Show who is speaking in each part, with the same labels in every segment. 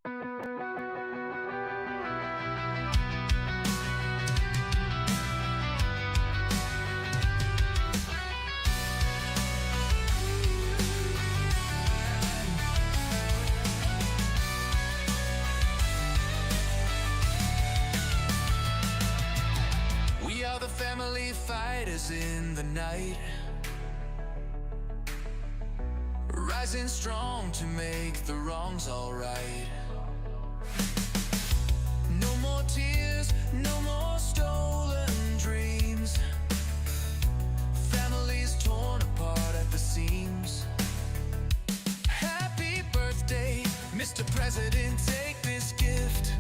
Speaker 1: We are the family fighters in the night, rising strong to make the wrongs alright. No more tears, no more stolen dreams, families torn apart at the seams. Happy birthday, Mr. President, take this gift.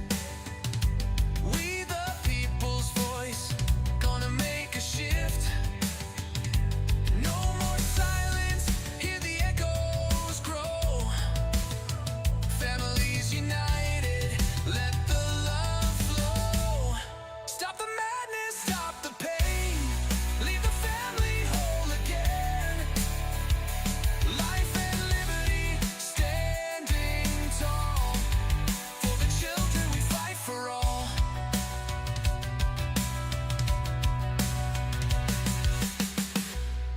Speaker 1: We the people's voice, gonna make a shift. No more silence, hear the echoes grow. Families united, let the love flow. Stop the madness, stop the pain, leave the family whole again. Life and liberty, standing tall. For the children we fight for all.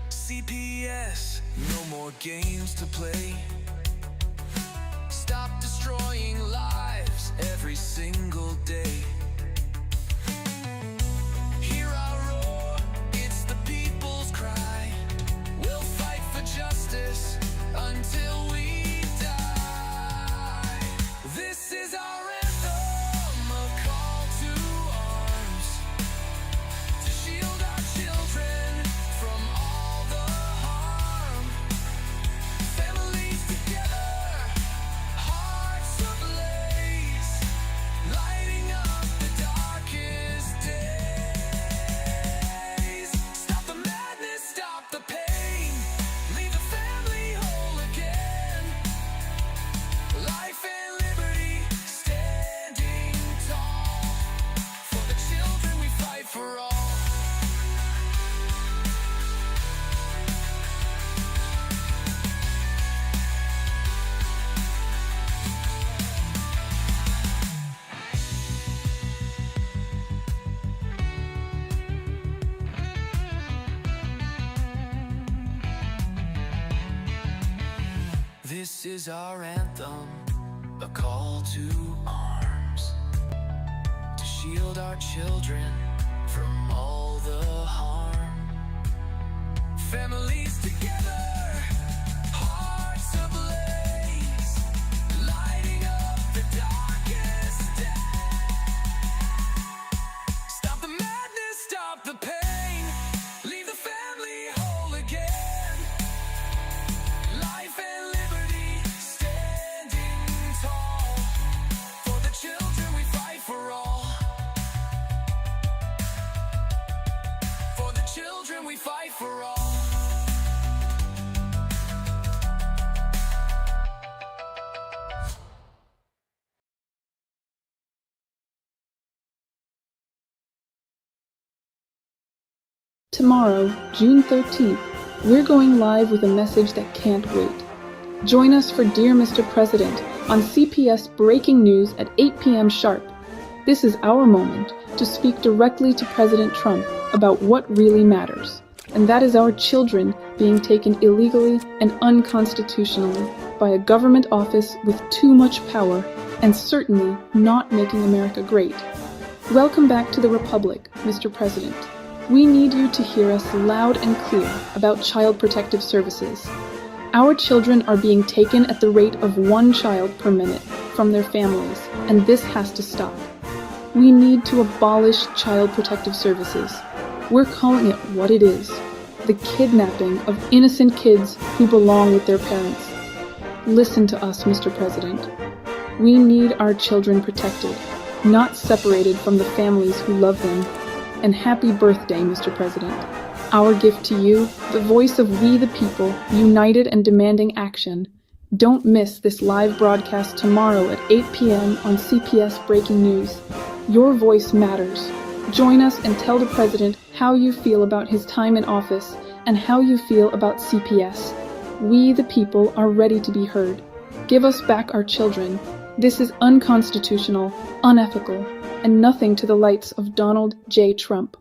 Speaker 1: CPS, no more games to play. Stop destroying lives every single day. Hear our roar, it's the people's cry. We'll fight for justice until we die. This is our anthem, a call to arms, to shield our children from all the harm. Families together, hearts ablaze, lighting up the darkest days. Stop the madness, stop the pain, leave the family whole again. Life and liberty, standing tall. For the children we fight for all. This is our anthem, a call to arms, to shield our children from all the harm. Families together, hearts ablaze, lighting up the darkest day. Stop the madness, stop the pain, leave the family whole again. Life and liberty, standing tall. For the children we fight for all. For the children we fight for all.
Speaker 2: Tomorrow, June 13th, we're going live with a message that can't wait. Join us for Dear Mr. President on CPS Breaking News at 8 p.m. sharp. This is our moment to speak directly to President Trump about what really matters, and that is our children being taken illegally and unconstitutionally by a government office with too much power and certainly not making America great. Welcome back to the Republic, Mr. President. We need you to hear us loud and clear about Child Protective Services. Our children are being taken at the rate of 1 child per minute from their families, and this has to stop. We need to abolish Child Protective Services. We're calling it what it is: the kidnapping of innocent kids who belong with their parents. Listen to us, Mr. President. We need our children protected, not separated from the families who love them. And happy birthday, Mr. President. Our gift to you, the voice of we the people, united and demanding action. Don't miss this live broadcast tomorrow at 8 p.m. on CPS Breaking News. Your voice matters. Join us and tell the President how you feel about his time in office and how you feel about CPS. We the people are ready to be heard. Give us back our children. This is unconstitutional, unethical, and nothing to the lights of Donald J. Trump.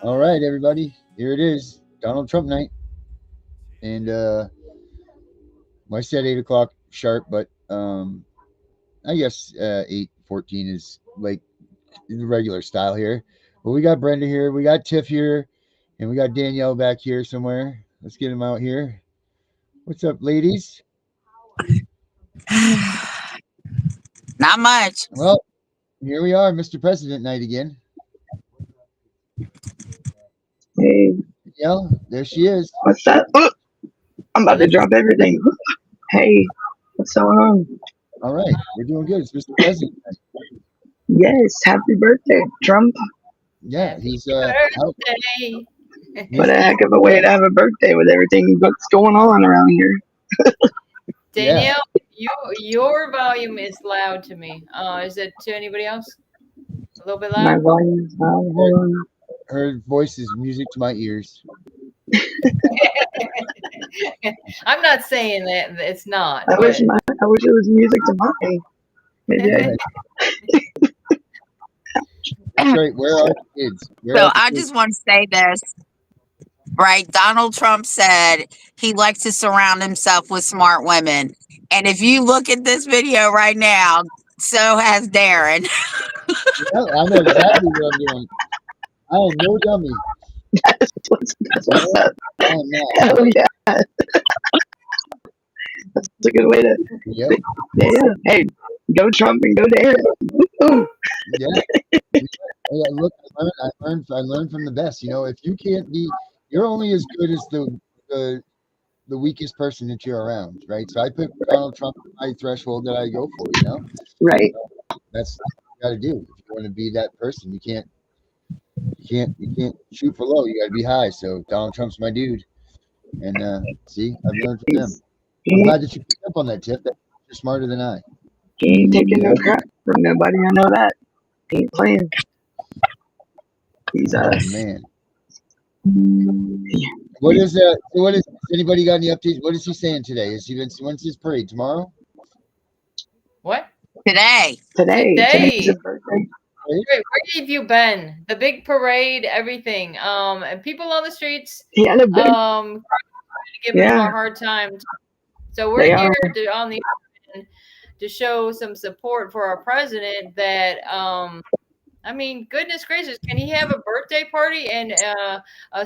Speaker 3: All right, everybody, here it is, Donald Trump night, and I said 8 o'clock sharp, but I guess 8:14 is like the regular style here. But we got Brenda here, we got Tiff here, and we got Danielle back here somewhere. Let's get them out here. What's up, ladies?
Speaker 4: Not much.
Speaker 3: Well, here we are, Mr. President night again.
Speaker 5: Hey,
Speaker 3: Danielle, there she is.
Speaker 5: what's that? Oh, I'm about to drop everything. Hey, what's going on?
Speaker 3: All right, we're doing good. It's Mr. President night.
Speaker 5: Yes, happy birthday, Trump.
Speaker 3: Yeah, he's out.
Speaker 6: Birthday.
Speaker 5: What a heck of a way to have a birthday with everything that's going on around here.
Speaker 6: Danielle, your volume is loud to me. Is it to anybody else? A little bit
Speaker 5: My
Speaker 6: loud?
Speaker 5: volume is loud. Hold on.
Speaker 3: Her voice is music to my ears.
Speaker 6: I'm not saying that it's not.
Speaker 5: I wish it was music to mine. Maybe
Speaker 3: That's right. Where are the kids?
Speaker 4: So I just want to say this, right? Donald Trump said he likes to surround himself with smart women. And if you look at this video right now, so has Darren.
Speaker 3: Yeah, I know exactly what I'm doing. I am no dummy.
Speaker 5: that's what's up.
Speaker 3: I am not.
Speaker 5: Hell yeah. That's a good way to.
Speaker 3: Yep.
Speaker 5: Yeah. Hey, go Trump and go Darren. Ooh.
Speaker 3: Yeah. Yeah, look, I learned from the best. You know, if you can't be, you're only as good as the weakest person that you're around, right? So I put Donald Trump at my threshold that I go for. You know,
Speaker 5: Right.
Speaker 3: that's what you got to do. If you want to be that person, you can't shoot for low. You got to be high. So Donald Trump's my dude. And see, I've learned from them. I'm glad that you picked up on that tip. That you're smarter than I.
Speaker 5: He ain't taking no crap from nobody. I know that. He ain't playing. He's
Speaker 3: Oh man. What is that? So has anybody got any updates? What is he saying today? When's his parade? Tomorrow?
Speaker 6: What?
Speaker 4: Today.
Speaker 5: Today's his birthday.
Speaker 6: Where have you been? The big parade, everything. And people on the streets
Speaker 5: He had a big.
Speaker 6: trying to give him a hard time. So we're here on the end to show some support for our president that I mean, goodness gracious, can he have a birthday party and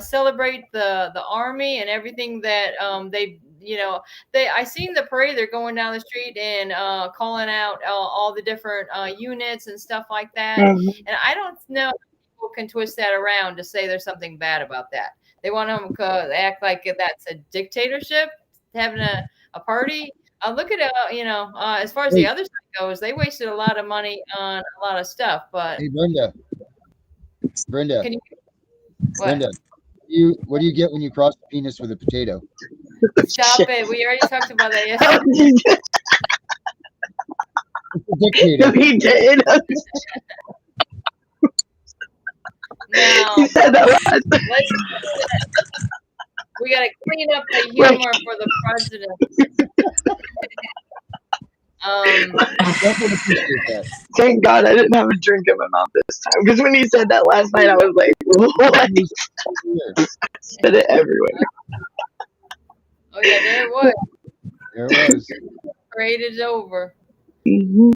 Speaker 6: celebrate the army and everything that I seen the parade. They're going down the street and calling out all the different units and stuff like that.
Speaker 5: Mm-hmm.
Speaker 6: And I don't know if people can twist that around to say there's something bad about that. They want them to act like that's a dictatorship, having a party. Look at as far as the other side goes, they wasted a lot of money on a lot of stuff. But
Speaker 3: hey, Brenda,
Speaker 6: can you,
Speaker 3: Brenda, what do you get when you cross the penis with a potato?
Speaker 6: Stop it! We already talked about that yesterday.
Speaker 3: It's a dictator.
Speaker 5: He did.
Speaker 6: Now,
Speaker 5: He said that last.
Speaker 6: We got to clean up the humor for the president.
Speaker 5: Thank God I didn't have a drink in my mouth this time. Because when he said that last night, I was like, what? Spit it everywhere.
Speaker 6: Oh, yeah, there it was.
Speaker 3: There it was.
Speaker 6: Parade is over.
Speaker 5: Mm-hmm.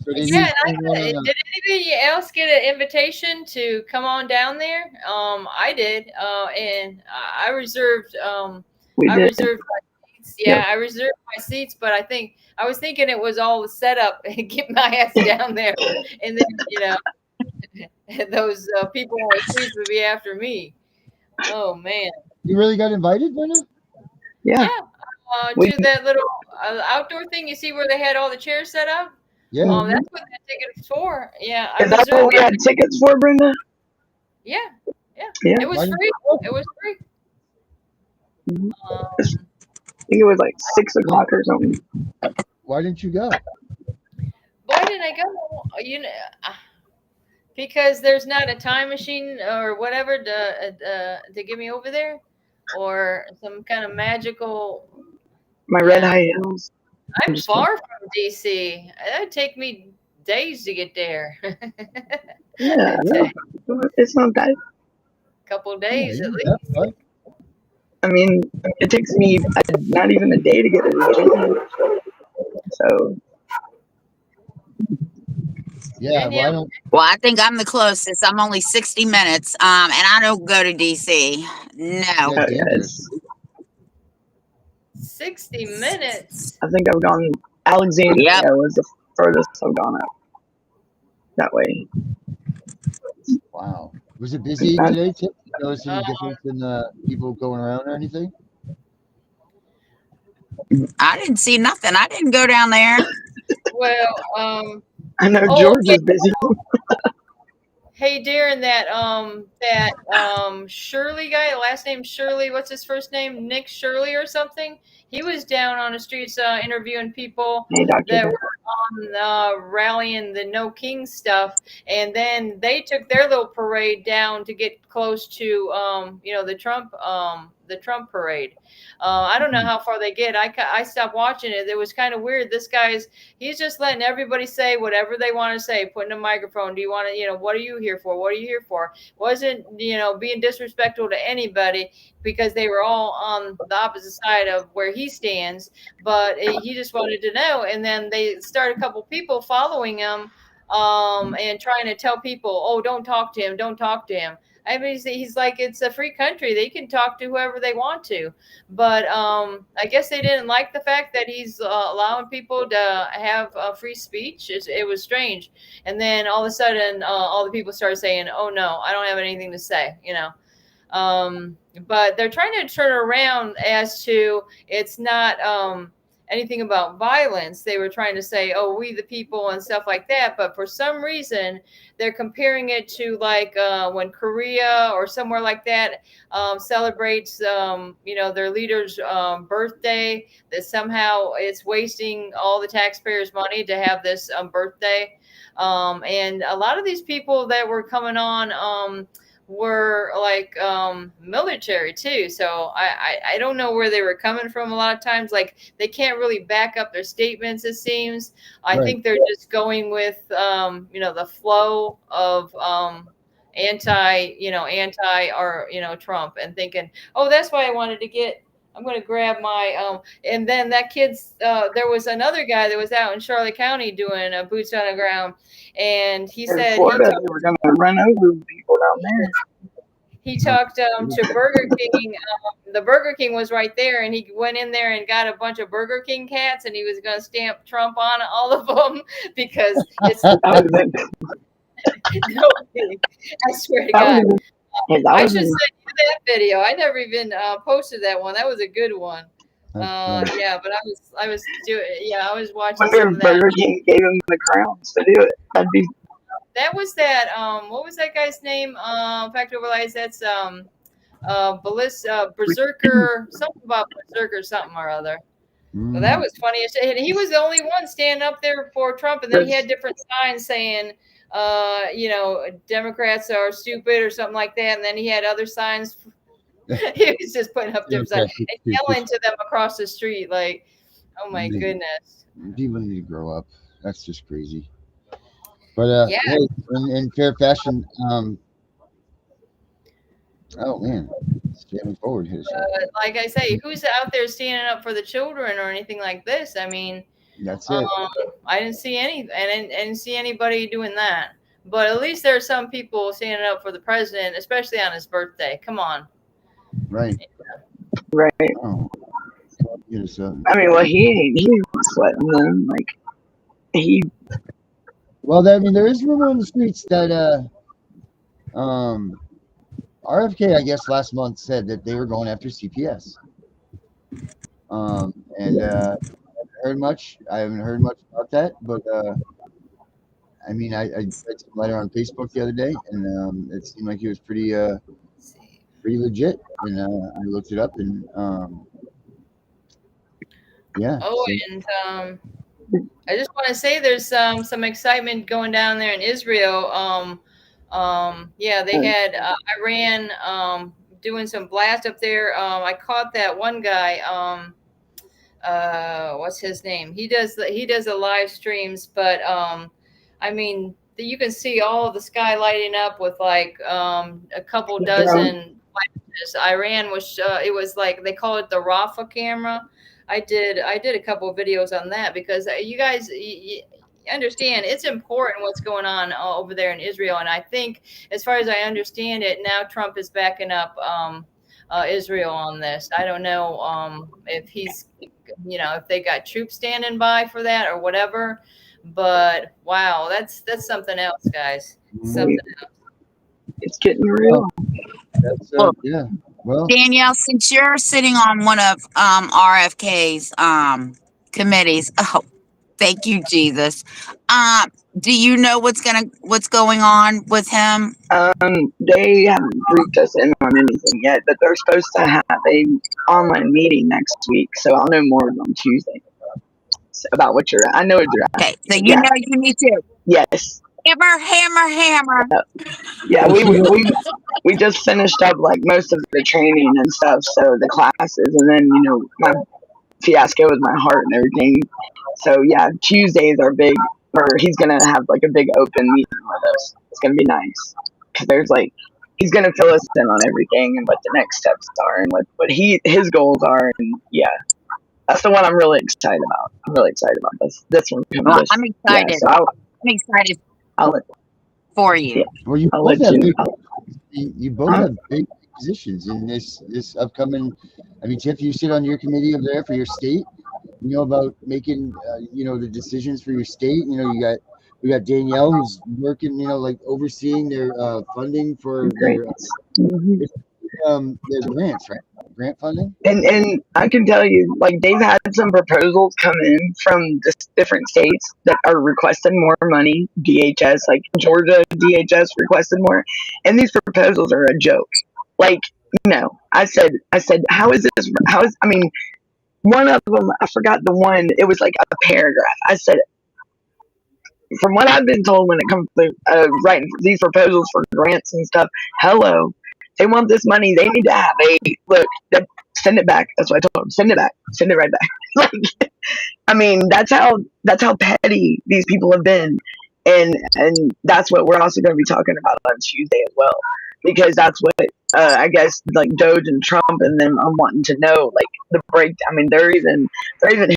Speaker 3: So
Speaker 6: did anybody else get an invitation to come on down there? I did, and I reserved. I reserved my seats. Yeah, I reserved my seats, but I was thinking it was all set up and get my ass down there, and then those people on the streets would be after me. Oh man!
Speaker 3: You really got invited, Brenda?
Speaker 5: Yeah.
Speaker 6: To that little outdoor thing. You see where they had all the chairs set up?
Speaker 3: Yeah.
Speaker 6: That's what that ticket was for. Yeah.
Speaker 5: Is that what we had tickets for, Brenda?
Speaker 6: Yeah. It was free. It was free.
Speaker 5: think it was like 6 o'clock or something.
Speaker 3: Why didn't you go?
Speaker 6: Why didn't I go? You know, because there's not a time machine or whatever to get me over there, or some kind of magical.
Speaker 5: My red high heels.
Speaker 6: I'm
Speaker 5: just
Speaker 6: far from DC. That'd take me days to get there.
Speaker 5: Yeah, it's not that.
Speaker 6: Couple days at least.
Speaker 3: Yeah, but
Speaker 5: I mean, it takes me not even a day to get to Virginia. So
Speaker 3: yeah,
Speaker 6: Virginia.
Speaker 3: why don't
Speaker 4: Well, I think I'm the closest. I'm only 60 minutes. And I don't go to DC. No.
Speaker 3: yeah, dangerous.
Speaker 6: 60 minutes.
Speaker 5: I think I've gone. Alexandria
Speaker 4: Yep.
Speaker 5: was the furthest I've gone out that way.
Speaker 3: Wow. Was it busy today? Did you notice any difference in people going around or anything?
Speaker 4: I didn't see nothing. I didn't go down there.
Speaker 6: Well,
Speaker 5: I know
Speaker 6: oh,
Speaker 5: George is busy.
Speaker 6: hey, Darren, that Shirley guy, last name Shirley, what's his first name? Nick Shirley or something. He was down on the streets interviewing people
Speaker 5: Hey, Dr.
Speaker 6: that were on rallying the No King stuff, and then they took their little parade down to get close to the Trump parade. I don't know how far they get. I stopped watching it. It was kind of weird. He's just letting everybody say whatever they want to say, putting a microphone. Do you want to, what are you here for? What are you here for? Wasn't, being disrespectful to anybody because they were all on the opposite side of where he stands, but he just wanted to know. And then they started a couple people following him and trying to tell people, oh, don't talk to him. Don't talk to him. I mean, he's like, it's a free country. They can talk to whoever they want to. But I guess they didn't like the fact that he's allowing people to have free speech. It was strange. And then all of a sudden, all the people started saying, oh, no, I don't have anything to say, But they're trying to turn around as to it's not anything about violence. They were trying to say, oh, we the people and stuff like that. But for some reason, they're comparing it to like when Korea or somewhere like that celebrates, their leader's birthday, that somehow it's wasting all the taxpayers' money to have this birthday. And a lot of these people that were coming on were like military too, so I don't know where they were coming from. A lot of times, like, they can't really back up their statements, it seems. I think they're just going with the flow of anti or Trump, and thinking, oh, that's why I'm going to grab my and then that kid's there was another guy that was out in Charlotte County doing boots on the ground, and he said
Speaker 5: Florida, they were going to run over people down there.
Speaker 6: He talked to Burger King. The Burger King was right there, and he went in there and got a bunch of Burger King cats, and he was going to stamp Trump on all of them because it's. No, I swear to God. I should send you that video. I never even posted that one. That was a good one. Yeah, but I was watching.
Speaker 5: I wonder if Burger King gave him the crowns to do it. That'd be.
Speaker 6: That was that. What was that guy's name? In fact, I realized that's Berserker, something about Berserker, something or other. Well, that was funny. And he was the only one standing up there for Trump, and then he had different signs saying, Democrats are stupid or something like that. And then he had other signs. He was just putting up different signs and yelling to them across the street, like, oh my goodness.
Speaker 3: People need to grow up. That's just crazy. But hey, in fair fashion, oh man, standing forward here.
Speaker 6: Like I say, who's out there standing up for the children or anything like this? I mean,
Speaker 3: that's it.
Speaker 6: I didn't see didn't see anybody doing that. But at least there are some people standing up for the president, especially on his birthday. Come on.
Speaker 3: Right.
Speaker 5: Right.
Speaker 3: Oh.
Speaker 5: I mean, well, he ain't sweating them. Like, he.
Speaker 3: Well, I mean, there is rumor on the streets that RFK, I guess, last month said that they were going after CPS. And I haven't heard much about that, but I mean, I read some letter on Facebook the other day, and it seemed like it was pretty legit. And I looked it up, and Yeah.
Speaker 6: Oh,
Speaker 3: So,
Speaker 6: and I just want to say there's some excitement going down there in Israel. Yeah, they had Iran doing some blast up there. I caught that one guy. What's his name? He does the live streams, but I mean, you can see all of the sky lighting up with like a couple dozen flashes. Iran was it was like they call it the Rafa camera. I did a couple of videos on that because you guys you understand it's important what's going on over there in Israel, and I think as far as I understand it, now Trump is backing up Israel on this. I don't know if he's, if they got troops standing by for that or whatever. But wow, that's something else, guys. Something else.
Speaker 5: It's getting real.
Speaker 3: that's
Speaker 4: Well,
Speaker 3: yeah. Well,
Speaker 4: Danielle, since you're sitting on one of RFK's committees, oh, thank you, Jesus. Um, do you know what's going on with him?
Speaker 5: They haven't briefed us in on anything yet, but they're supposed to have a online meeting next week, so I'll know more on Tuesday about what you're. I know what you're
Speaker 4: Okay, so
Speaker 5: asking.
Speaker 4: you
Speaker 5: Yeah.
Speaker 4: know you need to
Speaker 5: Yes.
Speaker 4: hammer, hammer, hammer.
Speaker 5: Yeah.
Speaker 3: well, she knows.
Speaker 5: We just finished up like most of the training and stuff, so the classes, and then my fiasco with my heart and everything. So yeah, Tuesdays are big, or he's gonna have like a big open meeting with us. It's gonna be nice because there's like he's gonna fill us in on everything and what the next steps are and what his goals are, and yeah, that's the one I'm really excited about. I'm really excited about this one coming.
Speaker 4: Well,
Speaker 5: This
Speaker 4: I'm
Speaker 5: yeah,
Speaker 4: excited.
Speaker 5: so
Speaker 4: I'm excited
Speaker 5: I'll let
Speaker 4: for
Speaker 5: yeah
Speaker 4: you.
Speaker 3: Well, you
Speaker 5: I'll
Speaker 3: both
Speaker 5: let
Speaker 3: have
Speaker 5: you.
Speaker 3: big. You both have big positions in this upcoming. I mean, Tiff, you sit on your committee over there for your state. You know about making the decisions for your state. We got Danielle who's working. Like overseeing their funding for
Speaker 5: Great. Mhm.
Speaker 3: their grants, right? Grant funding.
Speaker 5: And I can tell you, like they've had some proposals come in from different states that are requesting more money. DHS, like Georgia, DHS requested more, and these proposals are a joke. Like, I said, how is this? How is? I mean, one of them, I forgot the one. It was like a paragraph. I said, from what I've been told, when it comes to writing these proposals for grants and stuff, hello, they want this money. They need to have a look. Send it back. That's what I told them. Send it back. Send it right back. Like, I mean, that's how petty these people have been, and that's what we're also going to be talking about on Tuesday as well, because that's what I guess like Doge and Trump and them are wanting to know, like the break. I mean, they're even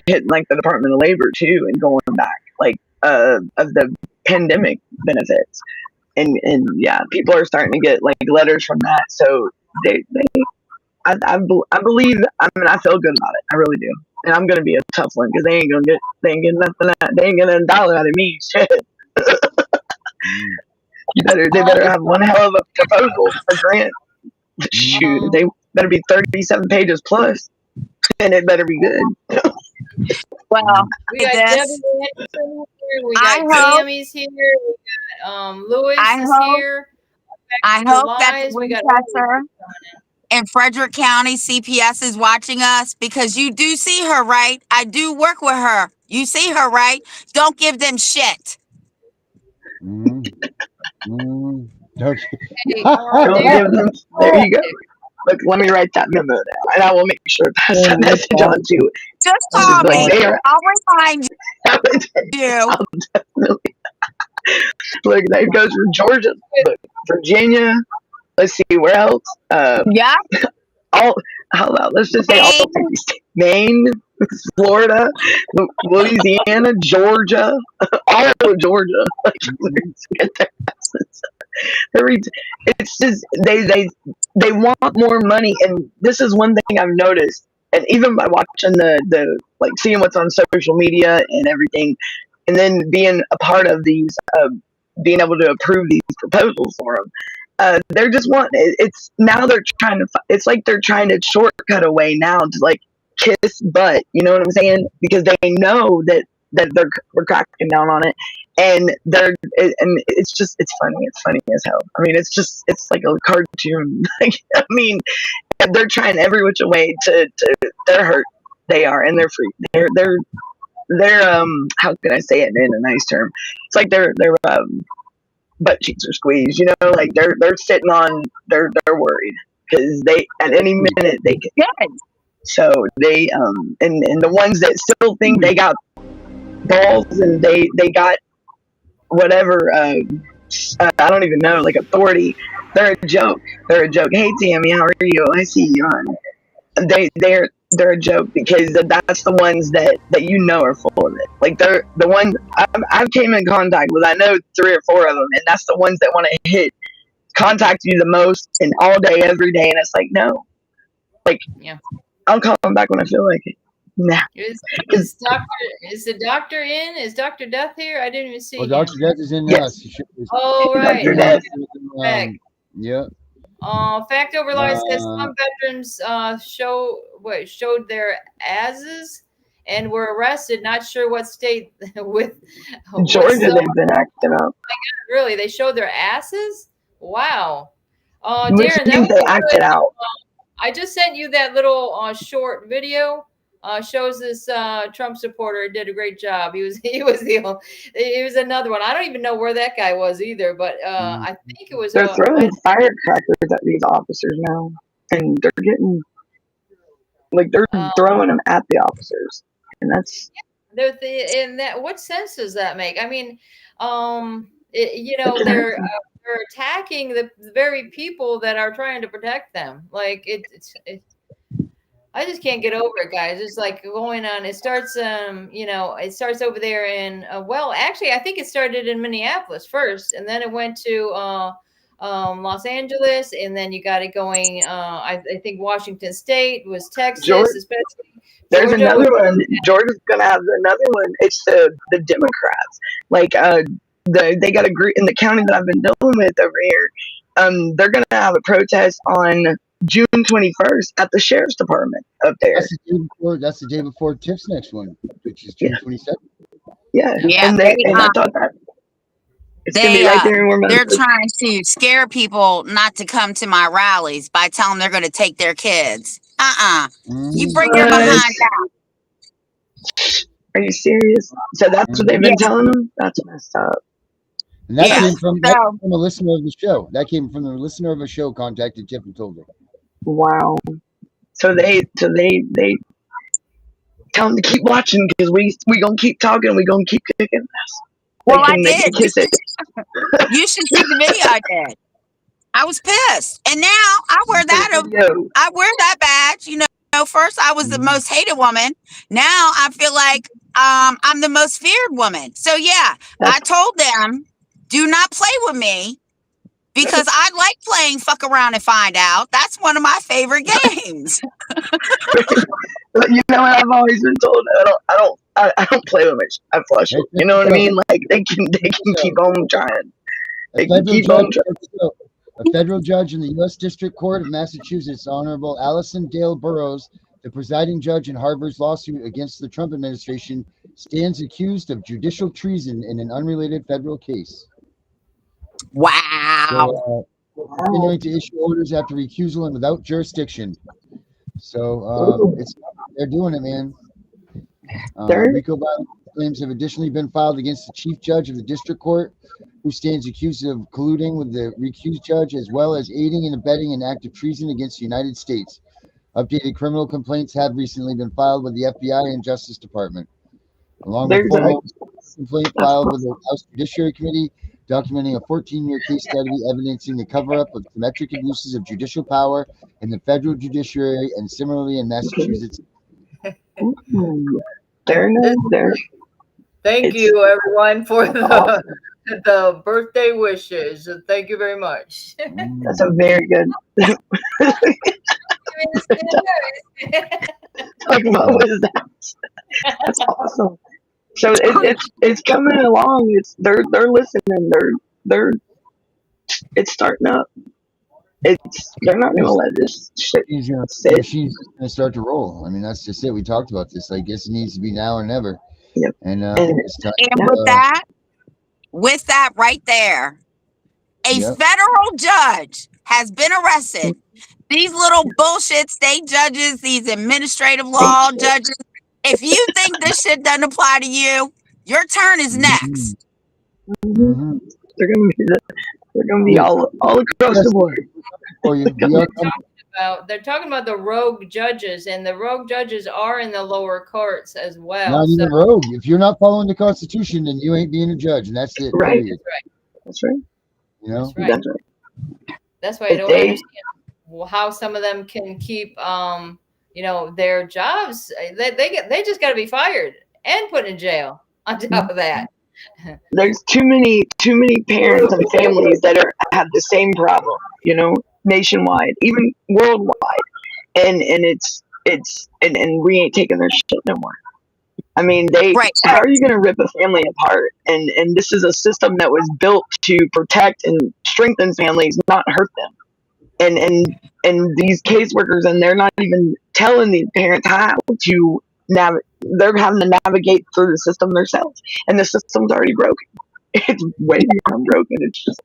Speaker 5: hitting like the Department of Labor too and going back like of the pandemic benefits, and yeah, people are starting to get like letters from that, so they I believe. I mean, I feel good about it. I really do. And I'm gonna be a tough one because they ain't getting nothing out. They ain't getting a dollar out of me. Shit. They better have one hell of a proposal, a grant. Shoot, they better be 37 pages plus, and it better be good.
Speaker 4: Well,
Speaker 6: We
Speaker 4: say
Speaker 6: got
Speaker 4: this.
Speaker 6: Debbie Anderson here. We
Speaker 4: I
Speaker 6: got
Speaker 4: hope.
Speaker 6: Tammy's here. We got Lewis
Speaker 4: I
Speaker 6: is
Speaker 4: hope.
Speaker 6: here.
Speaker 4: I
Speaker 6: The
Speaker 4: hope that the
Speaker 6: lies. We got
Speaker 4: Winchester in Frederick County CPS is watching us because you do see her, right? I do work with her. You see her, right? Don't give them shit.
Speaker 3: Mm, mm, okay.
Speaker 6: Hey,
Speaker 5: Don't
Speaker 6: there.
Speaker 5: give them. There you go. Look, let me write that memo down, and I will make sure to pass that message on to.
Speaker 4: Just
Speaker 3: Oh,
Speaker 4: call
Speaker 5: Like
Speaker 4: me.
Speaker 3: God.
Speaker 5: they are.
Speaker 4: I'll remind you.
Speaker 5: I'll definitely look. That goes for Georgia, look, Virginia. Let's see where else.
Speaker 4: Yeah,
Speaker 5: All how about let's just say all
Speaker 4: Maine.
Speaker 5: 50 states. Maine, Florida, Louisiana, Georgia, all of Georgia. Like,
Speaker 3: Mhm.
Speaker 5: get their asses. It's just they want more money, and this is one thing I've noticed. And even by watching the like seeing what's on social media and everything, and then being a part of these, being able to approve these proposals for them, they're just want it's now they're trying to it's like they're trying to shortcut away now to like kiss butt, you know what I'm saying, because they know that we're cracking down on it, and and it's funny as hell. I mean, it's like a cartoon. Like, I mean, they're trying every which way to they're hurt, They are, and they're free. They're how can I say it in a nice term? It's like their butt cheeks are squeezed. You know, like they're sitting on they're worried because they at any minute they can.
Speaker 4: Good.
Speaker 5: So they and the ones that still think they got balls and they got whatever I don't even know, like authority. They're a joke. They're a joke. Hey Tammy, how are you? I see you on. They're a joke because that's the ones that you know are full of it. Like they're the ones I've came in contact with. I know 3 or 4 of them, and that's the ones that want to contact you the most and all day, every day. And it's like, no, like
Speaker 6: Yeah.
Speaker 5: I'll call them back when I feel like it. Nah.
Speaker 6: Is the doctor in? Is Dr. Death here? I didn't even see him.
Speaker 3: Dr. Death is in
Speaker 5: Yes.
Speaker 6: Oh, right.
Speaker 5: Dr. Death.
Speaker 3: Yeah.
Speaker 6: Fact Overlord says some veterans showed their asses and were arrested. Not sure what state with
Speaker 5: Georgia. They've been acting up.
Speaker 6: Really, they showed their asses. Wow.
Speaker 5: Which
Speaker 6: Darren,
Speaker 5: means they acted out.
Speaker 6: I just sent you that little short video. Shows this Trump supporter did a great job. He was another one. I don't even know where that guy was either, but I think it was.
Speaker 5: They're throwing firecrackers at these officers now, and they're getting they're throwing them at the officers, and that's.
Speaker 6: In that, what sense does that make? I mean, they're attacking the very people that are trying to protect them. Like it's I just can't get over it, guys. It's like going on. It starts, it starts over there in, actually, I think it started in Minneapolis first, and then it went to Los Angeles, and then you got it going. I think Washington State was Texas, especially.
Speaker 5: There's another one. Georgia's gonna have another one. It's the Democrats. Like they got a group in the county that I've been dealing with over here. They're gonna have a protest on June 21st at the sheriff's department up there.
Speaker 3: That's the day before Tiff's next one, which is June 27th.
Speaker 5: Yeah. And I thought that it's gonna be right there in
Speaker 4: they're trying to scare people not to come to my rallies by telling them they're going to take their kids. You bring your behind out.
Speaker 5: Are you serious? So that's what they've been telling them? That's messed up.
Speaker 3: And that came from a listener of the show. That came from the listener of a show contacted Tiff and told her.
Speaker 5: Wow. So they tell them to keep watching because we gonna keep talking. We gonna keep kicking.
Speaker 4: Well, I did. You should see the video I did. I was pissed, and now I wear that. I wear that badge. You know, first I was the most hated woman. Now I feel like I'm the most feared woman. So yeah, I told them, do not play with me. Because I like playing fuck around and find out. That's one of my favorite games.
Speaker 5: You know what I've always been told? I don't play with it. I flush it. You know what I mean? Like they can keep on trying. They can keep on trying.
Speaker 3: A federal judge in the U.S. District Court of Massachusetts, Honorable Allison Dale Burroughs, the presiding judge in Harvard's lawsuit against the Trump administration, stands accused of judicial treason in an unrelated federal case.
Speaker 4: Wow.
Speaker 3: So, continuing to issue orders after recusal and without jurisdiction. So they're doing it, man. RICO violence claims have additionally been filed against the chief judge of the district court, who stands accused of colluding with the recused judge, as well as aiding and abetting an act of treason against the United States. Updated criminal complaints have recently been filed with the FBI and Justice Department, along with a complaint filed with the House Judiciary Committee, documenting a 14-year case study evidencing the cover-up of symmetric abuses of judicial power in the federal judiciary and similarly in Massachusetts.
Speaker 6: Thank you, everyone, for the birthday wishes. Thank you very much.
Speaker 5: That's a very good. Talking about what is that? That's awesome. So it's coming along. They're listening. They're it's starting up. They're not gonna let this shit sit.
Speaker 3: She's gonna start to roll. I mean, that's just it. We talked about this. I guess it needs to be now or never.
Speaker 5: Yep.
Speaker 3: And it's time.
Speaker 4: And with that right there, a federal judge has been arrested. These little bullshit state judges, these administrative law judges, if you think this shit doesn't apply to you, your turn is next.
Speaker 3: Mm-hmm.
Speaker 5: They're gonna be all across the board.
Speaker 3: For you.
Speaker 6: They're talking about the rogue judges, and the rogue judges are in the lower courts as well.
Speaker 3: Not even rogue. If you're not following the Constitution, then you ain't being a judge, and that's it.
Speaker 5: Right.
Speaker 3: Period.
Speaker 5: That's right.
Speaker 3: You know.
Speaker 6: That's right. That's why I don't understand how some of them can keep, their jobs. They just got to be fired and put in jail. On top of that,
Speaker 5: there's too many parents and families that have the same problem. Nationwide, even worldwide, and we ain't taking their shit no more. I mean, how are you going to rip a family apart? And this is a system that was built to protect and strengthen families, not hurt them. And these caseworkers, and they're not even telling these parents how to they're having to navigate through the system themselves, and the system's already broken. It's way beyond broken. It's just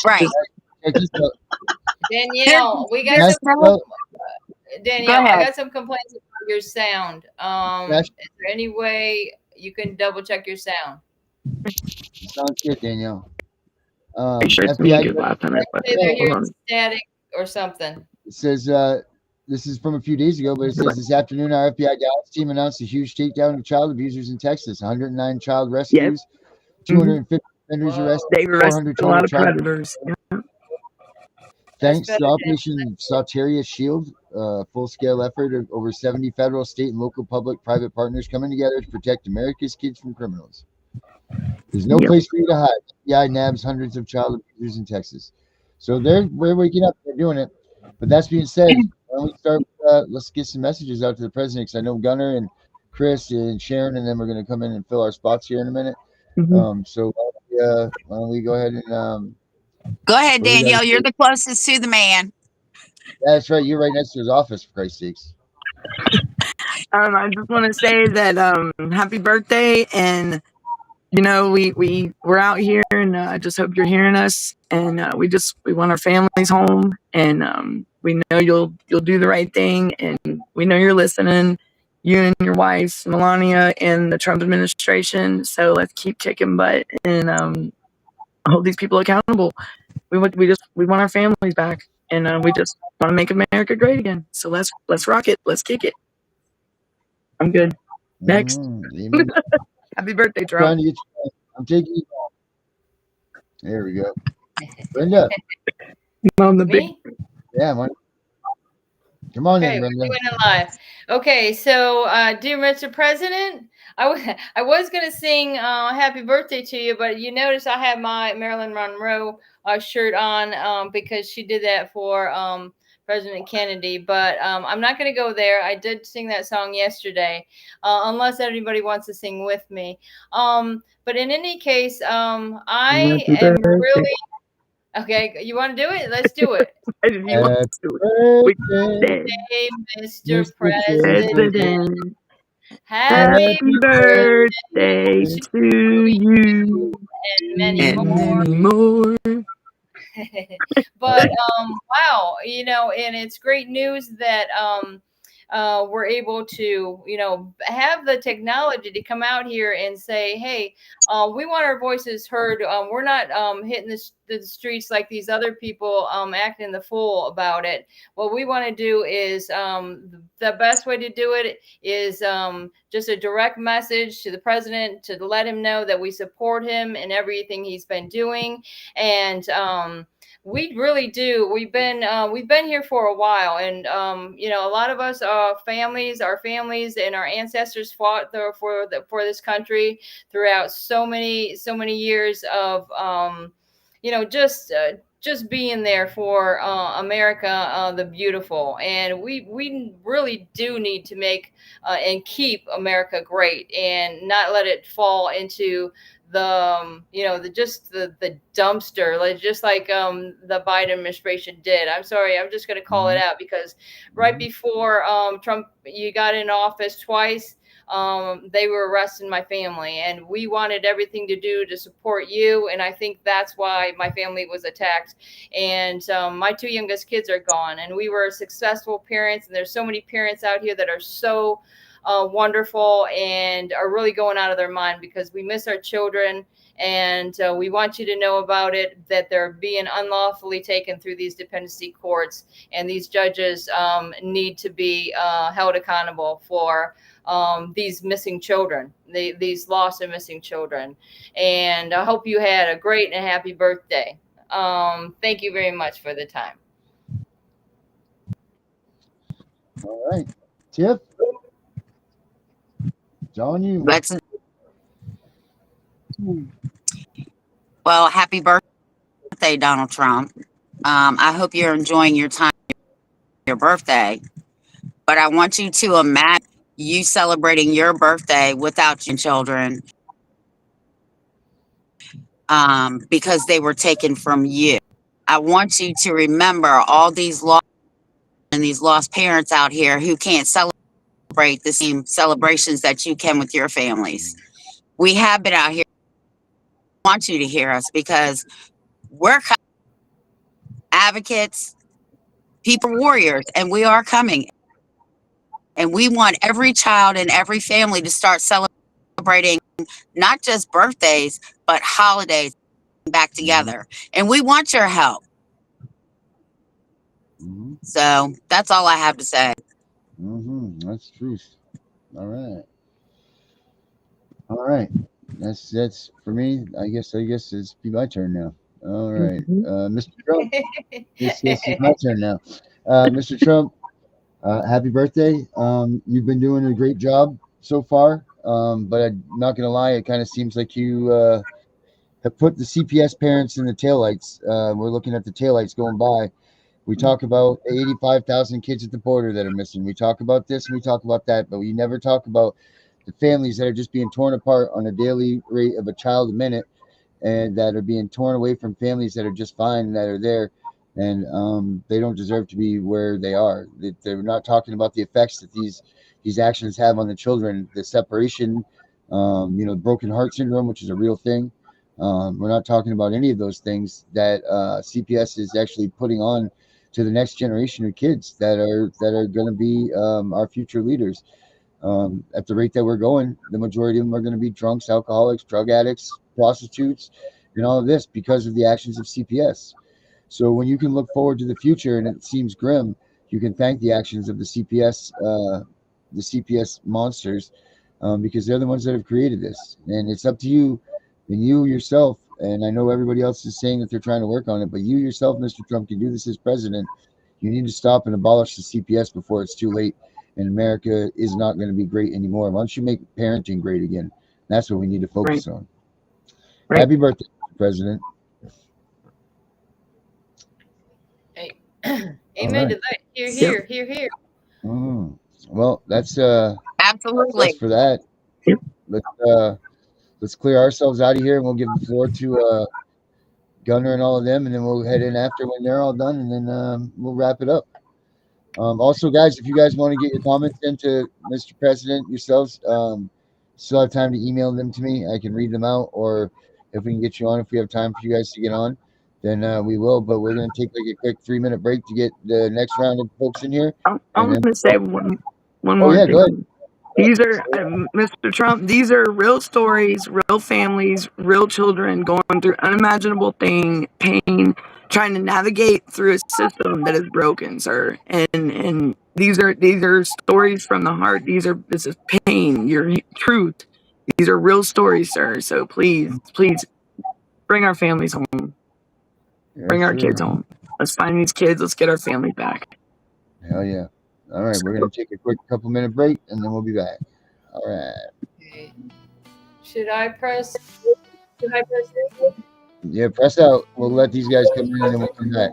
Speaker 4: right.
Speaker 6: Danielle, we got some. Danielle, I got some complaints about your sound. Is there any way you can double check your sound?
Speaker 3: Sounds good, Danielle.
Speaker 5: Sure it's me good last time.
Speaker 6: They're hearing static or something.
Speaker 3: It says this is from a few days ago, but it says this afternoon our FBI Dallas team announced a huge takedown of child abusers in Texas. 109 child rescues, 250 offenders arrested,
Speaker 5: They've arrested a lot of predators.
Speaker 3: Thanks to Operation Soteria Shield, full-scale effort of over 70 federal, state, and local public-private partners coming together to protect America's kids from criminals. There's no place for you to hide. FBI nabs hundreds of child abusers in Texas. So we're waking up. They're doing it. But that's being said, when we start, let's get some messages out to the president, because I know Gunnar and Chris and Sharon and them are going to come in and fill our spots here in a minute. So why don't we go ahead and
Speaker 4: go ahead, Danielle. You're the closest to the man.
Speaker 3: That's right. You're right next to his office, for Christ's sakes.
Speaker 5: I just want to say that happy birthday, and we're out here, and I just hope you're hearing us, and we want our families home, and we know you'll do the right thing, and we know you're listening, you and your wife Melania and the Trump administration. So let's keep kicking butt and hold these people accountable. We want our families back, and we just want to make America great again. So let's rock it. Let's kick it. I'm good. Next. Happy birthday, Trump.
Speaker 3: I'm taking you. There we go. Brenda.
Speaker 5: On the big.
Speaker 3: Yeah, come on in, Brenda.
Speaker 6: We're doing it live. Okay, so dear Mr. President, I was going to sing happy birthday to you, but you notice I have my Marilyn Monroe shirt on because she did that for President Kennedy, but I'm not going to go there. I did sing that song yesterday, unless anybody wants to sing with me. But in any case, I am really... Okay, you want to do it? Let's do it. Hey, Mr. President. Happy birthday to you and many more. But wow, and it's great news that we're able to, have the technology to come out here and say, hey, we want our voices heard. We're not hitting the streets like these other people acting the fool about it. What we want to do is the best way to do it is just a direct message to the president to let him know that we support him in everything he's been doing. And we really do. We've been here for a while, and a lot of us our families and our ancestors fought for this country throughout so many years of just being there for America the beautiful. And we really do need to make and keep America great and not let it fall into the the dumpster, just like the Biden administration did. I'm sorry, I'm just going to call it out, because right before Trump, you got in office twice, they were arresting my family, and we wanted everything to do to support you. And I think that's why my family was attacked. And my two youngest kids are gone, and we were successful parents. And there's so many parents out here that are so wonderful and are really going out of their mind because we miss our children. And we want you to know about it, that they're being unlawfully taken through these dependency courts, and these judges need to be held accountable for these missing children, these lost and missing children. And I hope you had a great and happy birthday. Thank you very much for the time.
Speaker 3: All right. Tiff? It's on you.
Speaker 4: Well, happy birthday, Donald Trump. I hope you're enjoying your time, your birthday. But I want you to imagine you celebrating your birthday without your children, because they were taken from you. I want you to remember all these lost and these lost parents out here who can't celebrate the same celebrations that you can with your families. We have been out here. I want you to hear us because we're advocates, people, warriors, and we are coming. And we want every child and every family to start celebrating not just birthdays, but holidays back together. And we want your help. So that's all I have to say.
Speaker 3: That's truth. All right. All right. That's for me. I guess it's be my turn now. All right. Mr. Trump. Yes, it's my turn now. Mr. Trump, happy birthday. You've been doing a great job so far. But I'm not gonna lie, it kind of seems like you have put the CPS parents in the taillights. We're looking at the taillights going by. We talk about 85,000 kids at the border that are missing. We talk about this and we talk about that, but we never talk about the families that are just being torn apart on a daily rate of a child a minute, and that are being torn away from families that are just fine, that are there, and they don't deserve to be where they are. They're not talking about the effects that these actions have on the children, the separation, broken heart syndrome, which is a real thing. We're not talking about any of those things that CPS is actually putting on to the next generation of kids that are going to be our future leaders. At the rate that we're going, the majority of them are going to be drunks, alcoholics, drug addicts, prostitutes, and all of this because of the actions of CPS. So when you can look forward to the future and it seems grim, you can thank the actions of the CPS monsters, because they're the ones that have created this. And it's up to you and you yourself. And I know everybody else is saying that they're trying to work on it, but you yourself, Mr. Trump, can do this as president. You need to stop and abolish the CPS before it's too late. And America is not going to be great anymore. Why don't you make parenting great again? That's what we need to focus on. Right. Happy birthday, President.
Speaker 6: Hey. Amen to that. Here.
Speaker 3: Well, that's
Speaker 4: absolutely
Speaker 3: that's for that. Let's clear ourselves out of here, and we'll give the floor to Gunner and all of them, and then we'll head in after when they're all done, and then we'll wrap it up. Also, guys, if you guys want to get your comments into Mr. President yourselves, still have time to email them to me. I can read them out, or if we can get you on, if we have time for you guys to get on, then we will. But we're going to take like a quick 3-minute break to get the next round of folks in here.
Speaker 5: I'm going to say one more thing.
Speaker 3: Go ahead.
Speaker 5: These are, Mr. Trump, these are real stories, real families, real children going through unimaginable pain, trying to navigate through a system that is broken, sir. And these are stories from the heart. This is pain, your truth. These are real stories, sir. So please bring our families home. Bring our kids home. Let's find these kids. Let's get our family back.
Speaker 3: Hell yeah. All right, we're going to take a quick couple-minute break, and then we'll be back. All right.
Speaker 6: Okay. Should I press?
Speaker 3: Yeah, press out. We'll let these guys come in, and then we'll come back.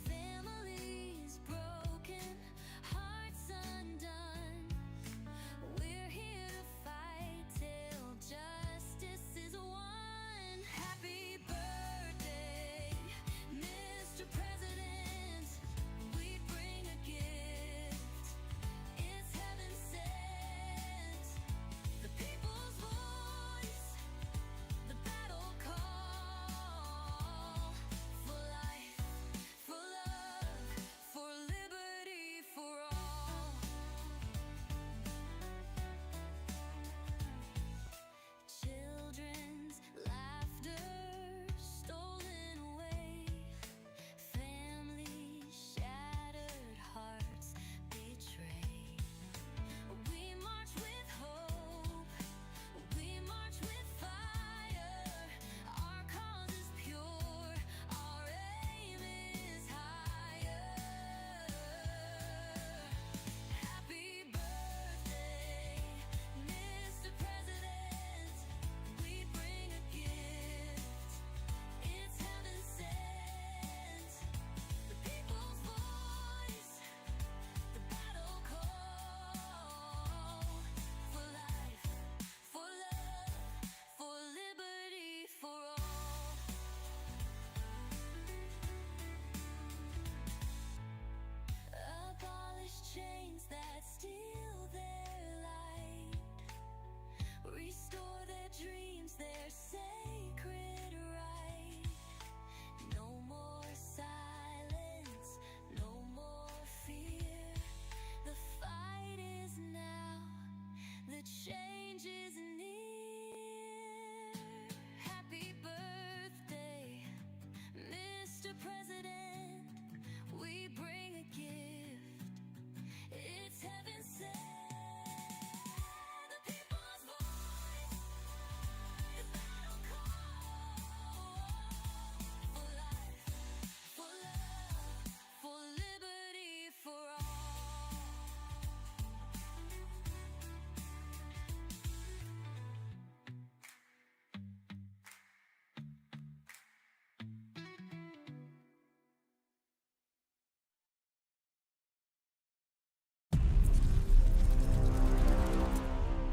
Speaker 1: Family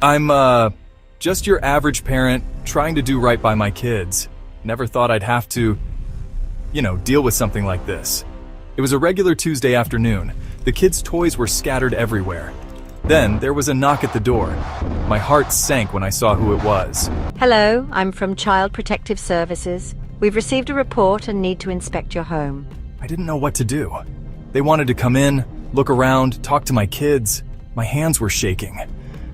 Speaker 7: I'm just your average parent trying to do right by my kids. Never thought I'd have to, deal with something like this. It was a regular Tuesday afternoon. The kids' toys were scattered everywhere. Then there was a knock at the door. My heart sank when I saw who it was.
Speaker 8: Hello, I'm from Child Protective Services. We've received a report and need to inspect your home.
Speaker 7: I didn't know what to do. They wanted to come in, look around, talk to my kids. My hands were shaking.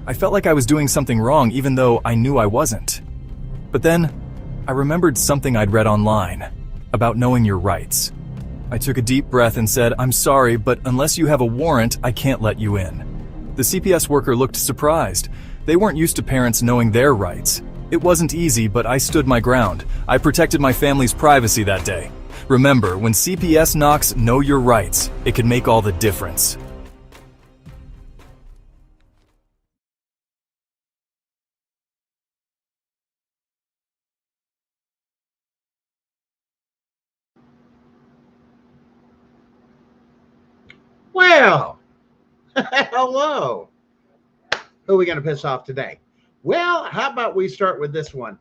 Speaker 7: I felt like I was doing something wrong even though I knew I wasn't. But then, I remembered something I'd read online about knowing your rights. I took a deep breath and said, "I'm sorry, but unless you have a warrant, I can't let you in." The CPS worker looked surprised. They weren't used to parents knowing their rights. It wasn't easy, but I stood my ground. I protected my family's privacy that day. Remember, when CPS knocks, know your rights. It can make all the difference.
Speaker 9: Well, hello. Who are we going to piss off today? Well, how about we start with this one?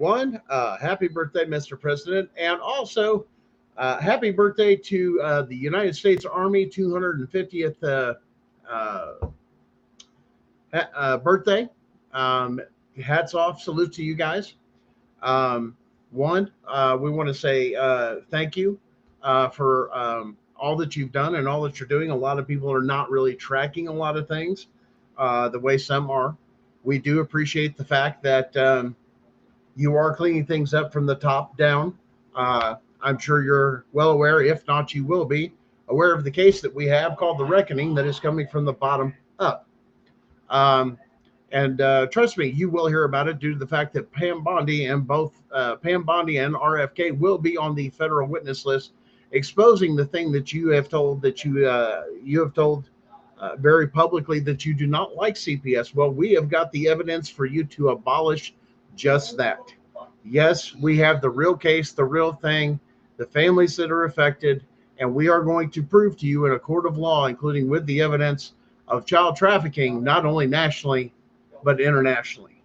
Speaker 9: Happy birthday, Mr. President, and also happy birthday to the United States Army 250th birthday. Hats off, salute to you guys. We want to say thank you for all that you've done and all that you're doing. A lot of people are not really tracking a lot of things the way some are. We do appreciate the fact that you are cleaning things up from the top down. I'm sure you're well aware, if not, you will be aware of the case that we have called The Reckoning that is coming from the bottom up. And trust me, you will hear about it due to the fact that Pam Bondi and Pam Bondi and RFK will be on the federal witness list, exposing the thing that you have told very publicly that you do not like CPS. Well, we have got the evidence for you to abolish just that. Yes, we have the real case, the real thing, the families that are affected, and we are going to prove to you in a court of law, including with the evidence of child trafficking, not only nationally, but internationally.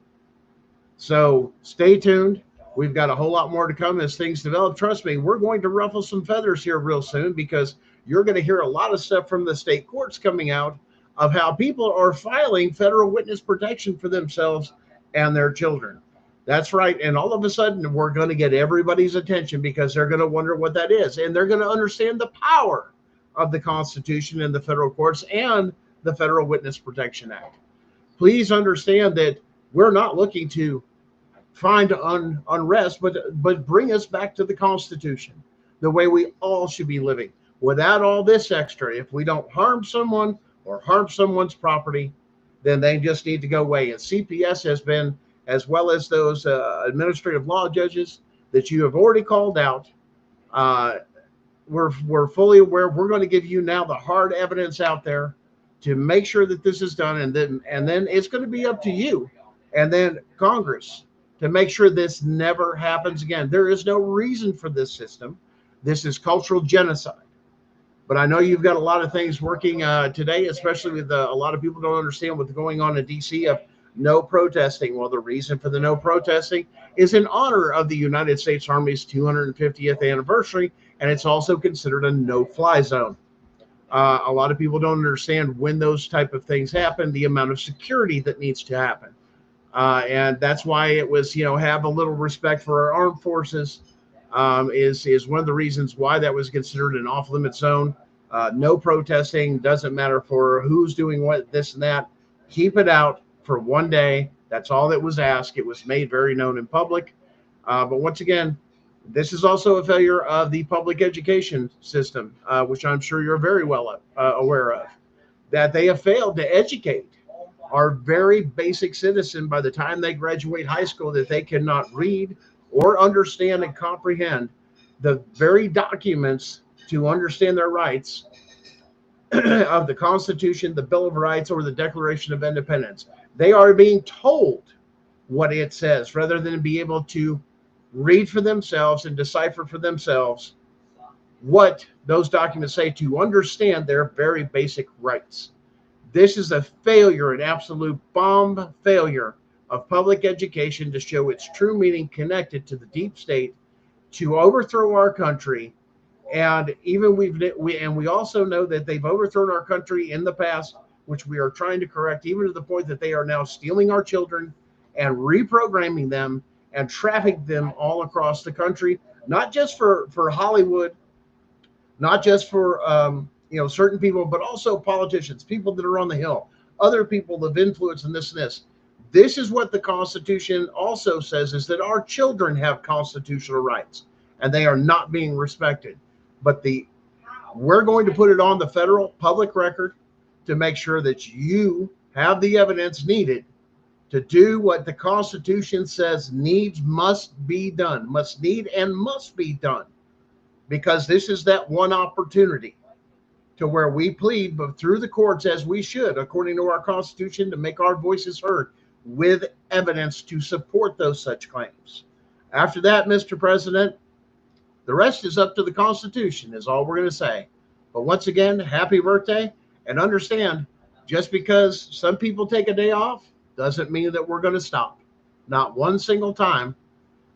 Speaker 9: So stay tuned. We've got a whole lot more to come as things develop. Trust me, we're going to ruffle some feathers here real soon, because you're going to hear a lot of stuff from the state courts coming out of how people are filing federal witness protection for themselves and their children. That's right. And all of a sudden, we're going to get everybody's attention because they're going to wonder what that is. And they're going to understand the power of the Constitution and the federal courts and the Federal Witness Protection Act. Please understand that we're not looking to find unrest, but bring us back to the Constitution, the way we all should be living, without all this extra. If we don't harm someone or harm someone's property, then they just need to go away. And CPS has been, as well as those administrative law judges that you have already called out, we're fully aware. We're going to give you now the hard evidence out there to make sure that this is done, and then it's going to be up to you and then Congress to make sure this never happens again. There is no reason for this system. This is cultural genocide. But I know you've got a lot of things working today, especially with a lot of people don't understand what's going on in D.C. of no protesting. Well, the reason for the no protesting is in honor of the United States Army's 250th anniversary, and it's also considered a no-fly zone. A lot of people don't understand when those type of things happen, the amount of security that needs to happen. And that's why it was, have a little respect for our armed forces is one of the reasons why that was considered an off-limit zone. No protesting, doesn't matter for who's doing what, this and that. Keep it out for one day. That's all that was asked. It was made very known in public. But once again, this is also a failure of the public education system, which I'm sure you're very well aware of, that they have failed to educate our very basic citizen by the time they graduate high school, that they cannot read or understand and comprehend the very documents to understand their rights of the Constitution, the Bill of Rights, or the Declaration of Independence. They are being told what it says rather than be able to read for themselves and decipher for themselves what those documents say to understand their very basic rights. This is a failure, an absolute bomb failure of public education to show its true meaning connected to the deep state to overthrow our country. And even we also know that they've overthrown our country in the past, which we are trying to correct, even to the point that they are now stealing our children and reprogramming them and trafficking them all across the country, not just for Hollywood, not just for certain people, but also politicians, people that are on the Hill, other people of influence in this and this. This is what the Constitution also says: is that our children have constitutional rights, and they are not being respected. But we're going to put it on the federal public record to make sure that you have the evidence needed to do what the Constitution says must be done, must be done, because this is that one opportunity to where we plead, but through the courts, as we should, according to our Constitution, to make our voices heard with evidence to support those such claims. After that, Mr. President, the rest is up to the Constitution, is all we're going to say. But once again, happy birthday, and understand, just because some people take a day off doesn't mean that we're going to stop. Not one single time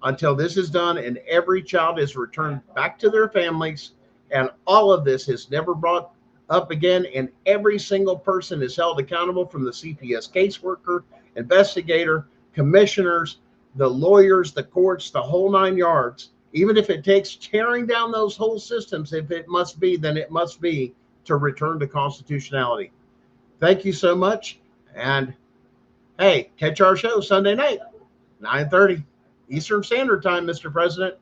Speaker 9: until this is done and every child is returned back to their families, and all of this is never brought up again, and every single person is held accountable, from the CPS caseworker, investigator, commissioners, the lawyers, the courts, the whole 9 yards. Even if it takes tearing down those whole systems, if it must be, then it must be, to return to constitutionality. Thank you so much. And hey, catch our show Sunday night, 9:30 Eastern Standard Time, Mr. President.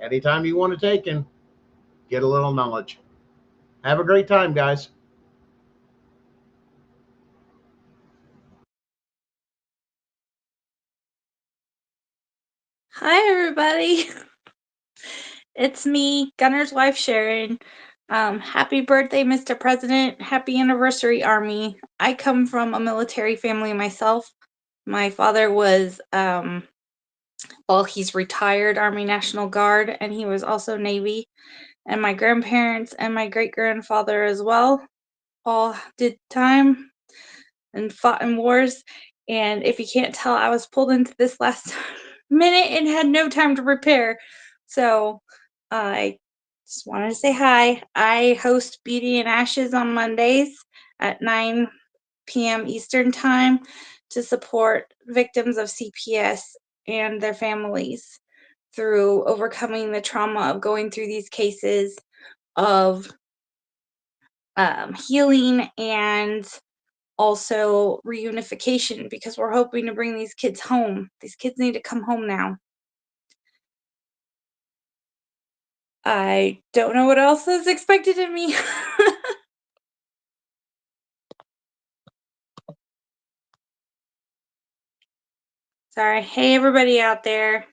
Speaker 9: Anytime you want to take and get a little knowledge. Have a great time, guys.
Speaker 10: Hi, everybody. It's me, Gunner's wife, Sharon. Happy birthday, Mr. President. Happy anniversary, Army. I come from a military family myself. My father was, he's retired Army National Guard, and he was also Navy. And my grandparents and my great-grandfather as well all did time and fought in wars. And if you can't tell, I was pulled into this last minute and had no time to prepare. So I just wanted to say hi. I host Beauty and Ashes on Mondays at 9 p.m. Eastern Time to support victims of CPS and their families through overcoming the trauma of going through these cases, of healing, and also reunification, because we're hoping to bring these kids home. These kids need to come home now. I don't know what else is expected of me. Sorry. Hey, everybody out there.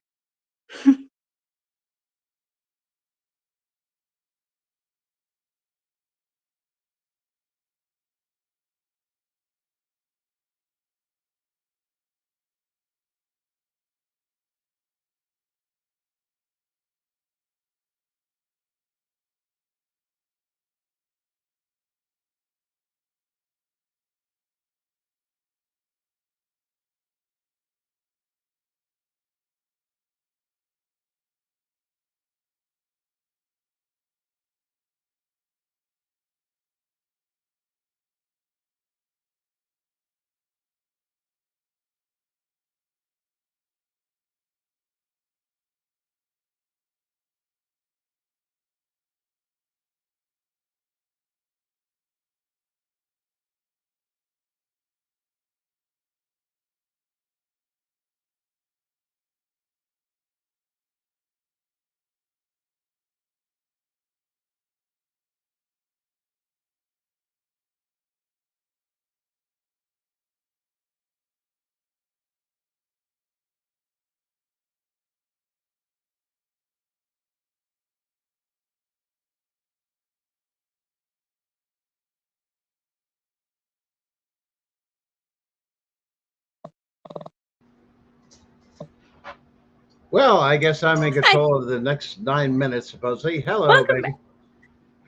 Speaker 9: Well, I guess I'm in control of the next 9 minutes, supposedly. Hello,
Speaker 10: Welcome
Speaker 9: baby.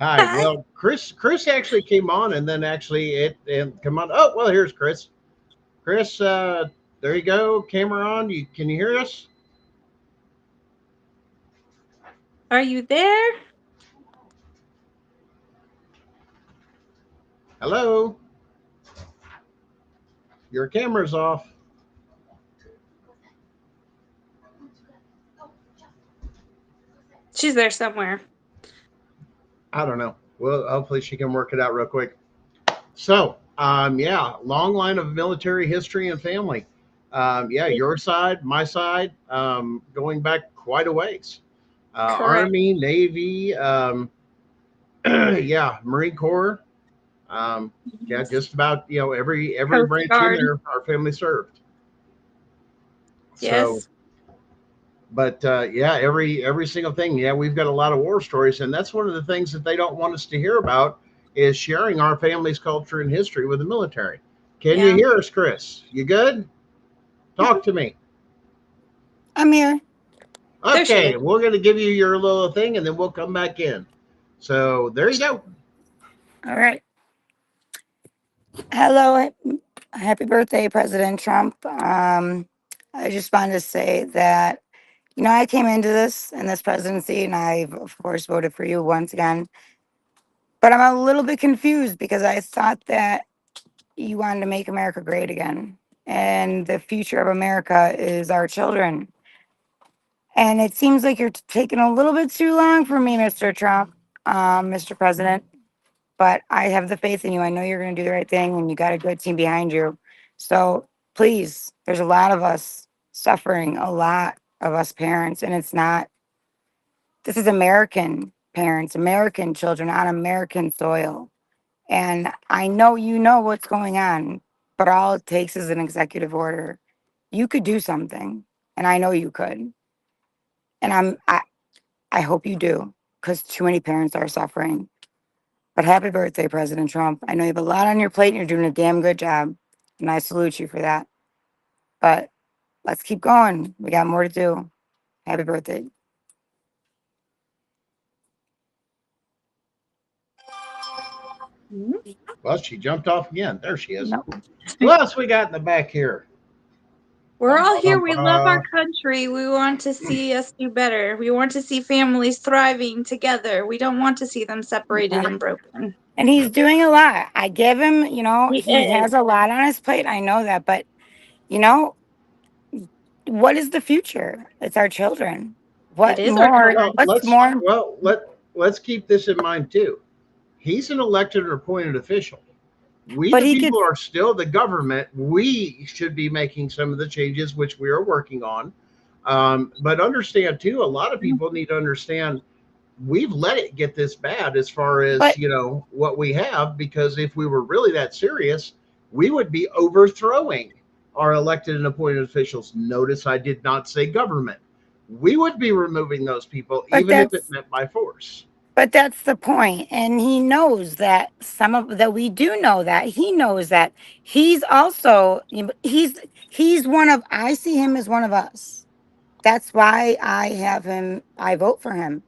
Speaker 9: Hi. Well, Chris actually came on, and then actually and come on. Oh, well, here's Chris. Chris, there you go. Camera on. Can you hear us?
Speaker 10: Are you there?
Speaker 9: Hello. Your camera's off.
Speaker 10: She's there somewhere.
Speaker 9: I don't know. Well, hopefully she can work it out real quick. So, yeah, long line of military history and family. Yeah, your side, my side, going back quite a ways.
Speaker 10: Correct.
Speaker 9: Army, Navy, yeah, Marine Corps. Yeah, just about every
Speaker 10: Coast
Speaker 9: branch in
Speaker 10: Guard.
Speaker 9: there our family served. So,
Speaker 10: Yes.
Speaker 9: but yeah, every single thing. Yeah, we've got a lot of war stories, and that's one of the things that they don't want us to hear about is sharing our family's culture and history with the military. Can you
Speaker 10: Yeah.
Speaker 9: hear us, Chris? You good? Talk to me.
Speaker 11: I'm here.
Speaker 10: There she
Speaker 9: Okay,
Speaker 10: is.
Speaker 9: we're going to give you your little thing, and then we'll come back in. So there you go.
Speaker 11: All right. Hello. Happy birthday, President Trump. I just wanted to say that, I came into this presidency, and I, of course, voted for you once again. But I'm a little bit confused because I thought that you wanted to make America great again. And the future of America is our children. And it seems like you're taking a little bit too long for me, Mr. Trump, Mr. President. But I have the faith in you. I know you're going to do the right thing, and you got a good team behind you. So please, there's a lot of us suffering, a lot of us parents, and this is American parents, American children on American soil. And I know you know what's going on, but all it takes is an executive order. You could do something, and I know you could. And I hope you do, because too many parents are suffering. But happy birthday, President Trump. I know you have a lot on your plate and you're doing a damn good job. And I salute you for that. But let's keep going. We got more to do. Happy birthday.
Speaker 9: Well, she jumped off again. There she is.
Speaker 11: No.
Speaker 9: What else we got in the back here?
Speaker 10: We're all here. We love our
Speaker 9: Bum-ba-dum-ba.
Speaker 10: country. We want to see us do better. We want to see families thriving together. We don't want to see them separated and broken.
Speaker 11: And he's doing a lot. I give him,
Speaker 10: He
Speaker 11: he
Speaker 10: is.
Speaker 11: has a lot on his plate. I know that. But, you know, what is the future? It's our children.
Speaker 10: It
Speaker 11: What
Speaker 10: is our
Speaker 11: more?
Speaker 10: children.
Speaker 11: What's more?
Speaker 9: Let's keep this in mind too. He's an elected or appointed official. We,
Speaker 11: But
Speaker 9: the
Speaker 11: he could,
Speaker 9: people, are still the government. We should be making some of the changes, which we are working on. But understand too, a lot of people need to understand we've let it get this bad as far as
Speaker 11: but
Speaker 9: what we have, because if we were really that serious, we would be overthrowing our elected and appointed officials. Notice I did not say government. We would be removing those people,
Speaker 11: but
Speaker 9: even if it
Speaker 11: that's
Speaker 9: meant by force.
Speaker 11: But that's the point. And he knows that we do know that. He knows that he's also, he's one of, I see him as one of us. That's why I vote for him.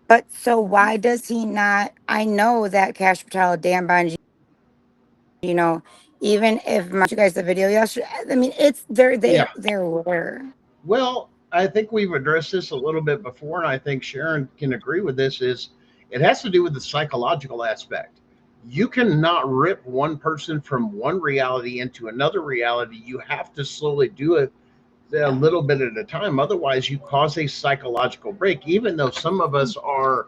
Speaker 11: But so why does he not? I know that Cash Patel, Dan Bungie, you know, even if you guys the video yesterday, I mean, it's
Speaker 9: Yeah.
Speaker 11: they're aware.
Speaker 9: Well, I think we've addressed this a little bit before, and I think Sharon can agree with this, is it has to do with the psychological aspect. You cannot rip one person from one reality into another reality. You have to slowly do it a little bit at a time. Otherwise, you cause a psychological break, even though some of us are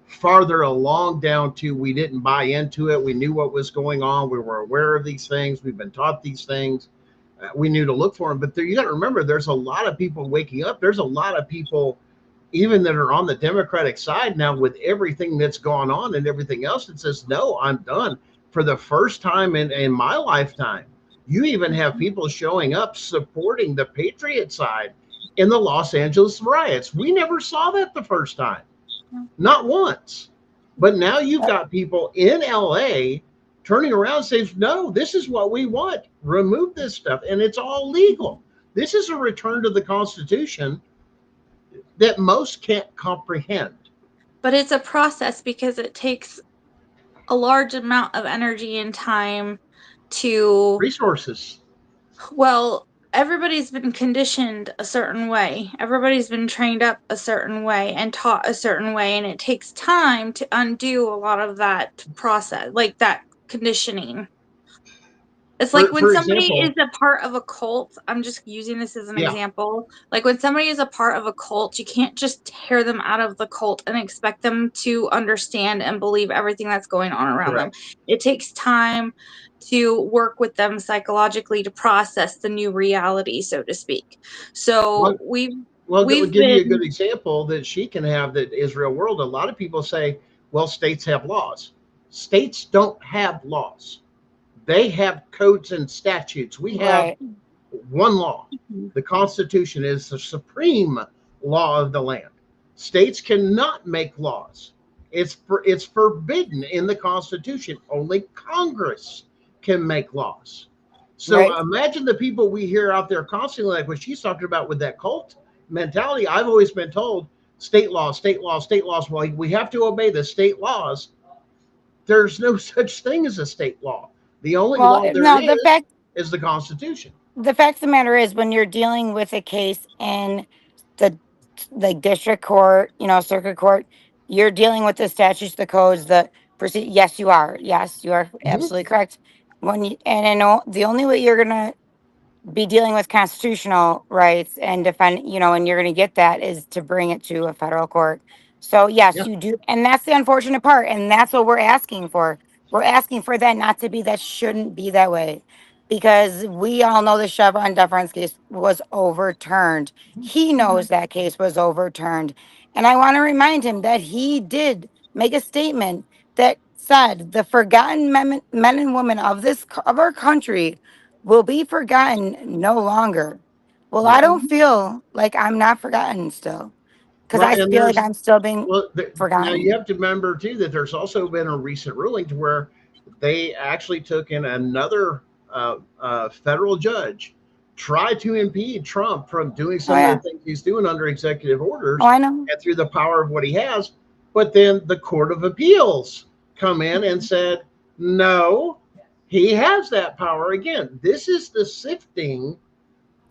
Speaker 9: farther along down to we didn't buy into it. We knew what was going on. We were aware of these things. We've been taught these things. We knew to look for them. But you got to remember, there's a lot of people waking up. There's a lot of people, even that are on the Democratic side now, with everything that's gone on and everything else, that says, no, I'm done. For the first time in my lifetime, you even have people showing up supporting the Patriot side in the Los Angeles riots. We never saw that the first time, not once. But now you've got people in LA turning around and saying, no, this is what we want. Remove this stuff. And it's all legal. This is a return to the Constitution that most can't comprehend.
Speaker 10: but it's a process because it takes a large amount of energy and time to
Speaker 9: resources.
Speaker 10: Well, everybody's been conditioned a certain way. Everybody's been trained up a certain way and taught a certain way, and it takes time to undo a lot of that process, like that conditioning. It's like when
Speaker 9: For
Speaker 10: somebody is
Speaker 9: example,
Speaker 10: a part of a cult, I'm just using this as an
Speaker 9: yeah.
Speaker 10: example. Like when somebody is a part of a cult, you can't just tear them out of the cult and expect them to understand and believe everything that's going on around them.
Speaker 9: Correct.
Speaker 10: It takes time to work with them psychologically to process the new reality, so to speak. So
Speaker 9: Well, Well, I'll
Speaker 10: we've
Speaker 9: give you a good
Speaker 10: been
Speaker 9: example that she can have that is real world. A lot of people say, well, states have laws. States don't have laws. They have codes and statutes. We have
Speaker 11: Right.
Speaker 9: one law. The Constitution is the supreme law of the land. States cannot make laws. It's forbidden in the Constitution. Only Congress can make laws. So
Speaker 11: Right.
Speaker 9: imagine the people we hear out there constantly, like what she's talking about with that cult mentality. I've always been told state laws, state laws, state laws. Well, we have to obey the state laws. There's no such thing as a state law. The only
Speaker 11: Well,
Speaker 9: law there
Speaker 11: no,
Speaker 9: is the Constitution.
Speaker 11: the fact of the matter is when you're dealing with a case in the district court, circuit court, you're dealing with the statutes, the codes, the procedure. Yes, you are. Yes, you are
Speaker 9: Mhm.
Speaker 11: absolutely correct. When you, and I know the only way you're gonna be dealing with constitutional rights and defend, and you're going to get that is to bring it to a federal court. So yes,
Speaker 9: Yeah.
Speaker 11: you do. And that's the unfortunate part. And that's what we're asking for. We're asking for that not to be, that shouldn't be that way, because we all know the Chevron deference case was overturned. He knows that case was overturned. And I want to remind him that he did make a statement that said the forgotten men and women of of our country will be forgotten no longer. Well, I
Speaker 9: Yeah.
Speaker 11: don't feel like I'm not forgotten still, because
Speaker 9: Well,
Speaker 11: I
Speaker 9: and
Speaker 11: feel like
Speaker 9: there's
Speaker 11: I'm still being
Speaker 9: well now you
Speaker 11: forgotten.
Speaker 9: have to remember too that there's also been a recent ruling to where they actually took in another federal judge tried to impede Trump from doing
Speaker 11: Oh
Speaker 9: some of the
Speaker 11: yeah.
Speaker 9: things he's doing under executive
Speaker 11: Oh,
Speaker 9: orders
Speaker 11: I know.
Speaker 9: and through the power of what he has. But then the Court of Appeals come in and said, no, he has that power again. This is the sifting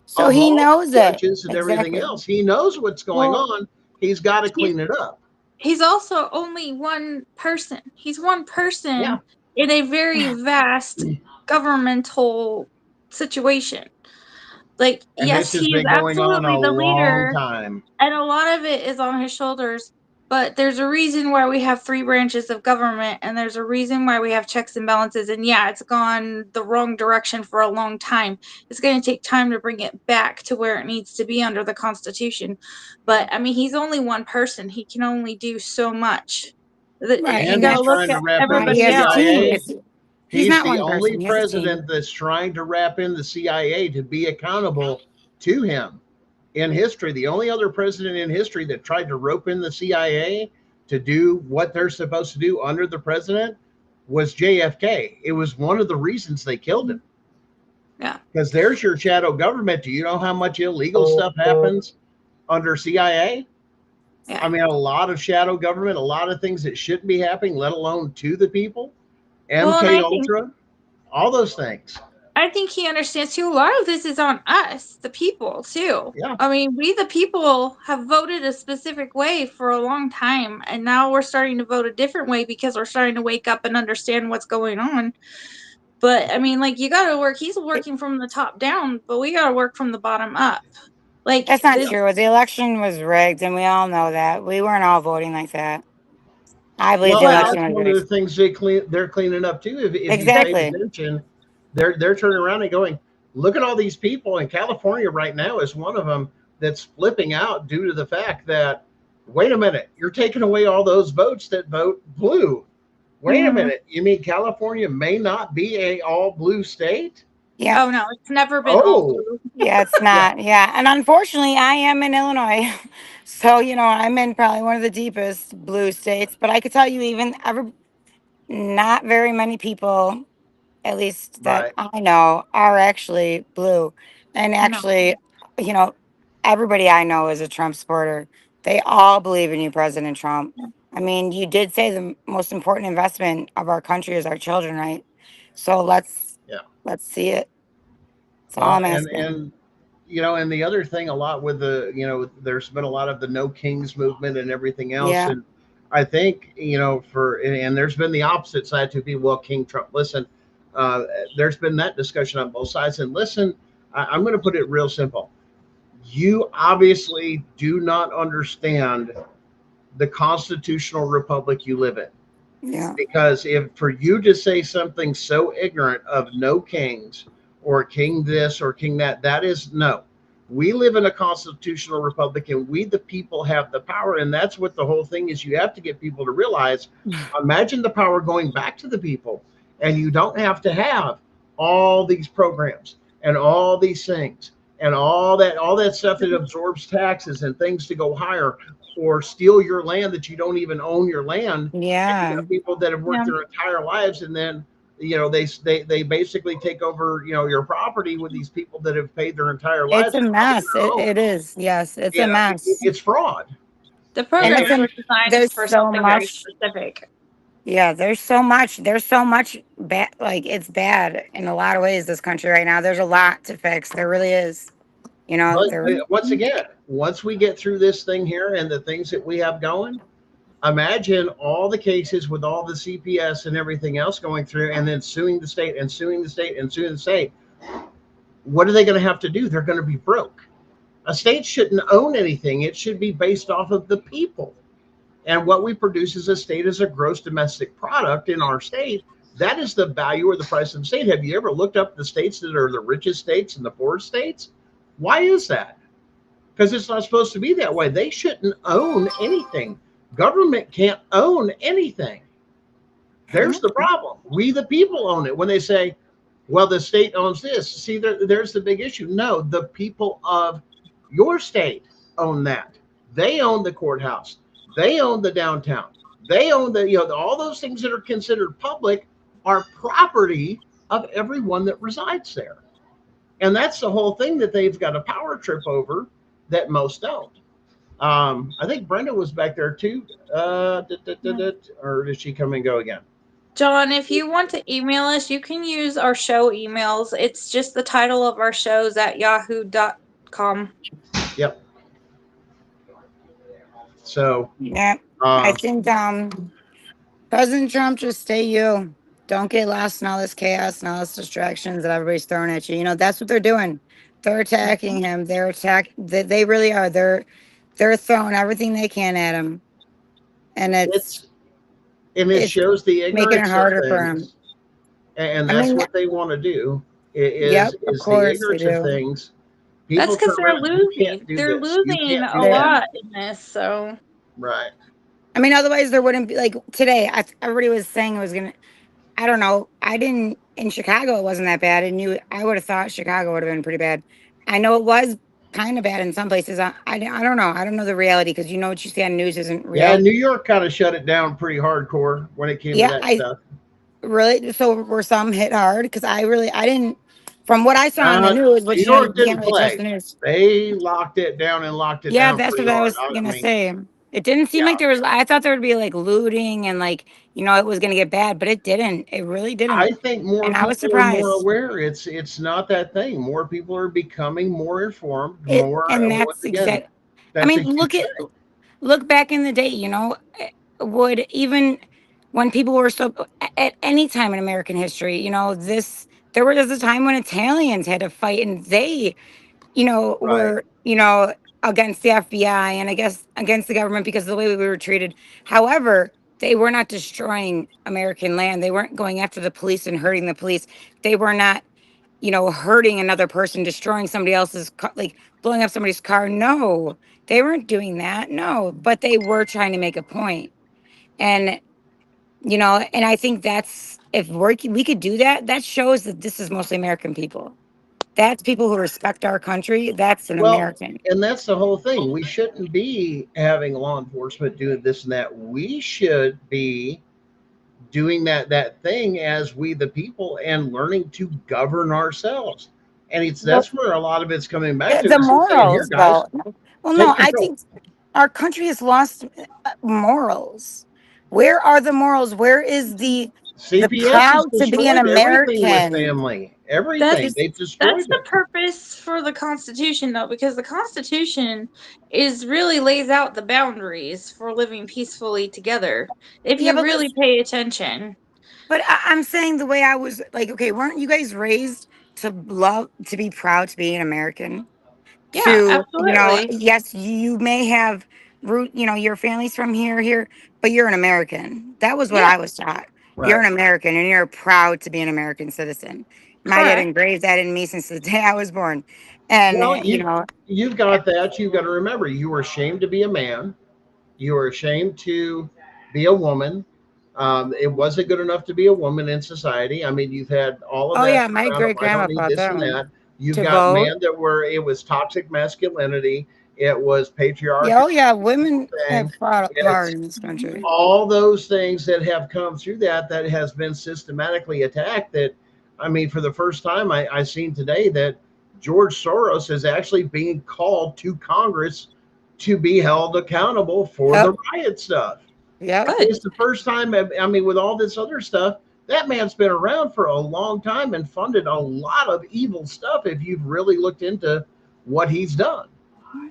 Speaker 11: So
Speaker 9: of
Speaker 11: he
Speaker 9: all
Speaker 11: knows
Speaker 9: the
Speaker 11: it.
Speaker 9: judges and everything
Speaker 11: Exactly.
Speaker 9: else. He knows what's going
Speaker 10: well,
Speaker 9: on. He's got to
Speaker 10: he's
Speaker 9: clean it up.
Speaker 10: he's also only one person. He's one
Speaker 9: Yeah.
Speaker 10: person in a very vast governmental situation. Like,
Speaker 9: And this
Speaker 10: yes,
Speaker 9: has
Speaker 10: he is
Speaker 9: been going on
Speaker 10: absolutely
Speaker 9: a
Speaker 10: the
Speaker 9: long
Speaker 10: leader,
Speaker 9: time.
Speaker 10: and a lot of it is on his shoulders. But there's a reason why we have three branches of government, and there's a reason why we have checks and balances. And yeah, it's gone the wrong direction for a long time. It's going to take time to bring it back to where it needs to be under the Constitution. But I mean, he's only one person. He can only do so much.
Speaker 11: Right.
Speaker 10: You
Speaker 9: And
Speaker 11: And
Speaker 10: got to
Speaker 9: he's
Speaker 10: look
Speaker 11: that's
Speaker 9: trying
Speaker 10: at
Speaker 9: to wrap in the
Speaker 11: he
Speaker 10: everybody
Speaker 11: has a
Speaker 10: else.
Speaker 11: team.
Speaker 9: CIA.
Speaker 11: He's
Speaker 9: He's
Speaker 11: not
Speaker 9: the
Speaker 11: one
Speaker 9: only
Speaker 11: person. He has a team.
Speaker 9: president that's trying to wrap in the CIA to be accountable to him in history. The only other president in history that tried to rope in the CIA to do what they're supposed to do under the president was JFK. It was one of the reasons they killed him.
Speaker 10: Yeah.
Speaker 9: Because there's your shadow government. Do you know how much illegal stuff happens under CIA?
Speaker 10: Yeah.
Speaker 9: I mean, a lot of shadow government, a lot of things that shouldn't be happening, let alone to the people.
Speaker 10: Well, and
Speaker 9: MK Ultra, all those things.
Speaker 10: I think he understands too. A lot of this is on us, the people, too.
Speaker 9: Yeah.
Speaker 10: I mean, we, the people, have voted a specific way for a long time, and now we're starting to vote a different way because we're starting to wake up and understand what's going on. But I mean, like, you got to work. He's working from the top down, but we got to work from the bottom up. Like,
Speaker 11: That's not true. The election was rigged, and we all know that. We weren't all voting like that. I believe the
Speaker 9: Well, and
Speaker 11: election
Speaker 9: that's
Speaker 11: was
Speaker 9: one of the
Speaker 11: rigged.
Speaker 9: things they're cleaning up too. If you paid
Speaker 11: Exactly.
Speaker 9: attention, they're turning around and going, look at all these people. And California right now is one of them that's flipping out due to the fact that, wait a minute, you're taking away all those votes that vote blue. Wait a minute, you mean California may not be a all blue state?
Speaker 11: Yeah.
Speaker 10: Oh no, it's never been all
Speaker 9: Oh,
Speaker 10: blue.
Speaker 11: Yeah, it's not. Yeah. And unfortunately, I am in Illinois. So, I'm in probably one of the deepest blue states. But I could tell you, not very many people, at least that
Speaker 9: right.
Speaker 11: I know, are actually blue. And
Speaker 10: No.
Speaker 11: actually, you know, everybody I know is a Trump supporter. They all believe in you, President Trump. I mean, you did say the most important investment of our country is our children, right? So let's see it. That's all I'm asking.
Speaker 9: And and the other thing, a lot with the there's been a lot of the No Kings movement and everything else,
Speaker 11: Yeah.
Speaker 9: and I think and there's been the opposite side to people. Well, King Trump, listen, there's been that discussion on both sides, and listen, I'm going to put it real simple. You obviously do not understand the constitutional republic you live in.
Speaker 11: Yeah.
Speaker 9: Because if for you to say something so ignorant of no kings or king this or king that, that is no. We live in a constitutional republic and we, the people, have the power. And that's what the whole thing is. You have to get people to realize, imagine the power going back to the people, and you don't have to have all these programs and all these things and all that stuff that absorbs taxes and things to go higher, or steal your land that you don't even own your land.
Speaker 11: Yeah.
Speaker 9: People that have worked their entire lives, and then they basically take over your property with these people that have paid their entire lives.
Speaker 11: It's a mess. It is. Yes, it's a mess.
Speaker 9: It's fraud.
Speaker 10: The programs
Speaker 11: listen,
Speaker 10: were designed
Speaker 11: there's
Speaker 10: for
Speaker 11: so
Speaker 10: something very
Speaker 11: much-
Speaker 10: specific.
Speaker 11: Yeah, there's so much bad. Like, it's bad in a lot of ways, this country right now. There's a lot to fix. There really is.
Speaker 9: But once again, once we get through this thing here and the things that we have going, imagine all the cases with all the CPS and everything else going through, and then suing the state and suing the state and suing the state. What are they going to have to do? They're going to be broke. A state shouldn't own anything. It should be based off of the people. And what we produce as a state is a gross domestic product in our state. That is the value or the price of the state. Have you ever looked up the states that are the richest states and the poorest states? Why is that? Because it's not supposed to be that way. They shouldn't own anything. Government can't own anything. There's the problem. We, the people, own it. When they say, well, the state owns this. See, there's the big issue. No, the people of your state own that. They own the courthouse. They own the downtown. They own all those things that are considered public are property of everyone that resides there. And that's the whole thing that they've got a power trip over that most don't. I think Brenda was back there too. Or did she come and go again?
Speaker 10: John, if you want to email us, you can use our show emails. It's just the title of our shows at yahoo.com.
Speaker 9: Yep. So
Speaker 11: yeah, I think President Trump, just stay you. Don't get lost in all this chaos and all this distractions that everybody's throwing at you. That's what they're doing. They're attacking him. They really are. They're throwing everything they can at him, and
Speaker 9: it shows the ignorance
Speaker 11: making it harder
Speaker 9: of
Speaker 11: for him.
Speaker 9: And that's what they want to do. Is the ignorance of things.
Speaker 10: That's because they're losing. They're losing a lot in this. So
Speaker 9: right.
Speaker 11: I mean, otherwise there wouldn't be, like, today. Everybody was saying it was gonna. I don't know. In Chicago, it wasn't that bad. I would have thought Chicago would have been pretty bad. I know it was kind of bad in some places. I don't know. I don't know the reality, because what you see on news isn't real.
Speaker 9: Yeah, New York kind of shut it down pretty hardcore when it came to that stuff.
Speaker 11: Really? So were some hit hard? Because I didn't. From what I saw on the news, which
Speaker 9: New York
Speaker 11: you can't really trust the news.
Speaker 9: They locked it down and locked it down.
Speaker 11: Yeah, that's what I was gonna say. It didn't seem like there was. I thought there would be like looting and it was going to get bad, but it didn't. It really didn't.
Speaker 9: I think more
Speaker 11: and
Speaker 9: people
Speaker 11: I was surprised.
Speaker 9: are more aware. It's not that thing. More people are becoming more informed.
Speaker 11: And that's exactly. I mean, look back in the day. Would even when people were so at any time in American history, there was a time when Italians had to fight, and they, were against the FBI and I guess against the government because of the way we were treated. However, they were not destroying American land. They weren't going after the police and hurting the police. They were not, hurting another person, destroying somebody else's car, like blowing up somebody's car. No, they weren't doing that. No, but they were trying to make a point. And, and I think that's, if we could do that, that shows that this is mostly American people. That's people who respect our country. That's an American.
Speaker 9: And that's the whole thing. We shouldn't be having law enforcement doing this and that. We should be doing that thing as we the people and learning to govern ourselves. And that's where a lot of it's coming back to.
Speaker 11: The morals, though. Well, no, I think our country has lost morals. Where are the morals? Where is the
Speaker 9: CPS has
Speaker 11: proud to be an
Speaker 9: destroyed everything with
Speaker 11: American?
Speaker 9: family. Everything.
Speaker 10: That's
Speaker 9: They've
Speaker 10: that's
Speaker 9: destroyed
Speaker 10: the
Speaker 9: it.
Speaker 10: purpose for the Constitution, though, because the Constitution is really lays out the boundaries for living peacefully together. If
Speaker 11: Yeah,
Speaker 10: you
Speaker 11: but
Speaker 10: really pay attention.
Speaker 11: but I'm saying the way I was like, okay, weren't you guys raised to love, to be proud to be an American?
Speaker 10: Yeah,
Speaker 11: To,
Speaker 10: absolutely.
Speaker 11: yes, you may have root, your family's from here, but you're an American. That was what
Speaker 10: Yeah,
Speaker 11: I was taught. You're
Speaker 9: Right.
Speaker 11: an American and you're proud to be an American citizen. My dad
Speaker 10: correct.
Speaker 11: engraved that in me since the day I was born. And,
Speaker 9: Well, you've got that. You've got to remember, you were ashamed to be a man. You were ashamed to be a woman. It wasn't good enough to be a woman in society. I mean, you've had all of
Speaker 11: oh
Speaker 9: that
Speaker 11: yeah, my
Speaker 9: around.
Speaker 11: great
Speaker 9: I don't
Speaker 11: grandma
Speaker 9: need
Speaker 11: fought
Speaker 9: this
Speaker 11: that
Speaker 9: and
Speaker 11: one.
Speaker 9: that. You've
Speaker 11: To
Speaker 9: got
Speaker 11: vote.
Speaker 9: men that were, it was toxic masculinity. It was
Speaker 11: Yeah,
Speaker 9: patriarchy
Speaker 11: oh yeah, women
Speaker 9: thing.
Speaker 11: have fought hard
Speaker 9: It's
Speaker 11: in this country.
Speaker 9: all those things that have come through that has been systematically attacked. That, I mean, for the first time, I seen today that George Soros is actually being called to Congress to be held accountable for
Speaker 11: Yep,
Speaker 9: the riot stuff.
Speaker 11: yep.
Speaker 10: Good.
Speaker 9: It's the first time. I mean, with all this other stuff, that man's been around for a long time and funded a lot of evil stuff. If you've really looked into what he's done,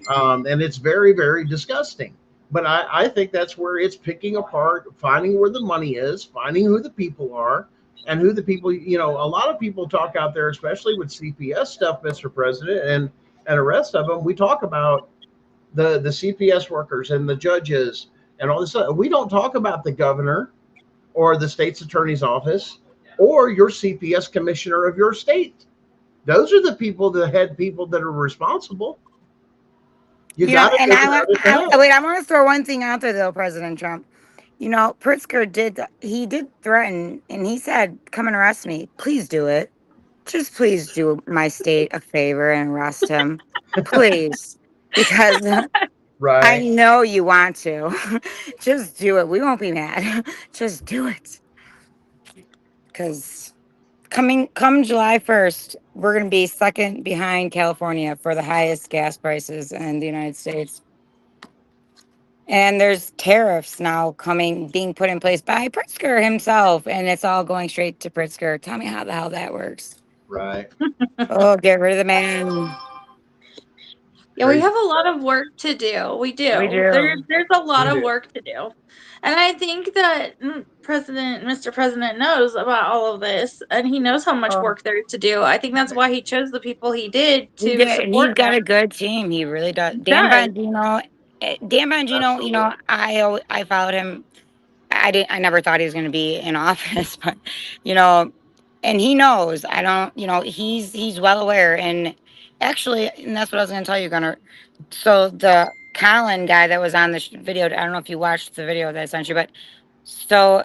Speaker 9: and it's very, very disgusting. But I think that's where it's picking apart, finding where the money is, finding who the people are, and who the people. A lot of people talk out there, especially with CPS stuff, Mr. President, and the rest of them. We talk about the CPS workers and the judges and all this stuff. We don't talk about the governor or the state's attorney's office or your CPS commissioner of your state. Those are the people, the head people that are responsible. You got to
Speaker 11: And
Speaker 9: think about it
Speaker 11: I
Speaker 9: that way.
Speaker 11: wait, I want to throw one thing out there though, President Trump. Pritzker he did threaten and he said, come and arrest me. Please do it. Just please do my state a favor and arrest him. Please. Because I
Speaker 9: Right.
Speaker 11: know you want to. Just do it. We won't be mad. Just do it. Because come July 1st, we're gonna be second behind California for the highest gas prices in the United States. And there's tariffs now being put in place by Pritzker himself, and it's all going straight to Pritzker. Tell me how the hell that works.
Speaker 9: Right.
Speaker 11: Oh, get rid of the man.
Speaker 10: Yeah, we
Speaker 9: Crazy
Speaker 10: have a lot
Speaker 9: stuff.
Speaker 10: of work to do. We
Speaker 11: We
Speaker 10: do.
Speaker 11: do.
Speaker 10: There's a lot
Speaker 9: We
Speaker 10: of
Speaker 9: do.
Speaker 10: work to do. And I think that Mr. President knows about all of this and he knows how much
Speaker 11: Oh,
Speaker 10: work there is to do. I think that's why he chose the people he did
Speaker 11: he
Speaker 10: to
Speaker 11: did, and he's
Speaker 10: support
Speaker 11: got
Speaker 10: him.
Speaker 11: a good team. He really does.
Speaker 10: He does.
Speaker 11: Dan Bongino.
Speaker 9: Absolutely.
Speaker 11: I followed him. I never thought he was going to be in office, but you know, and he knows. I don't. He's well aware. And actually, and that's what I was going to tell you, Gunnar. So the Colin guy that was on the video, I don't know if you watched the video that I sent you, but so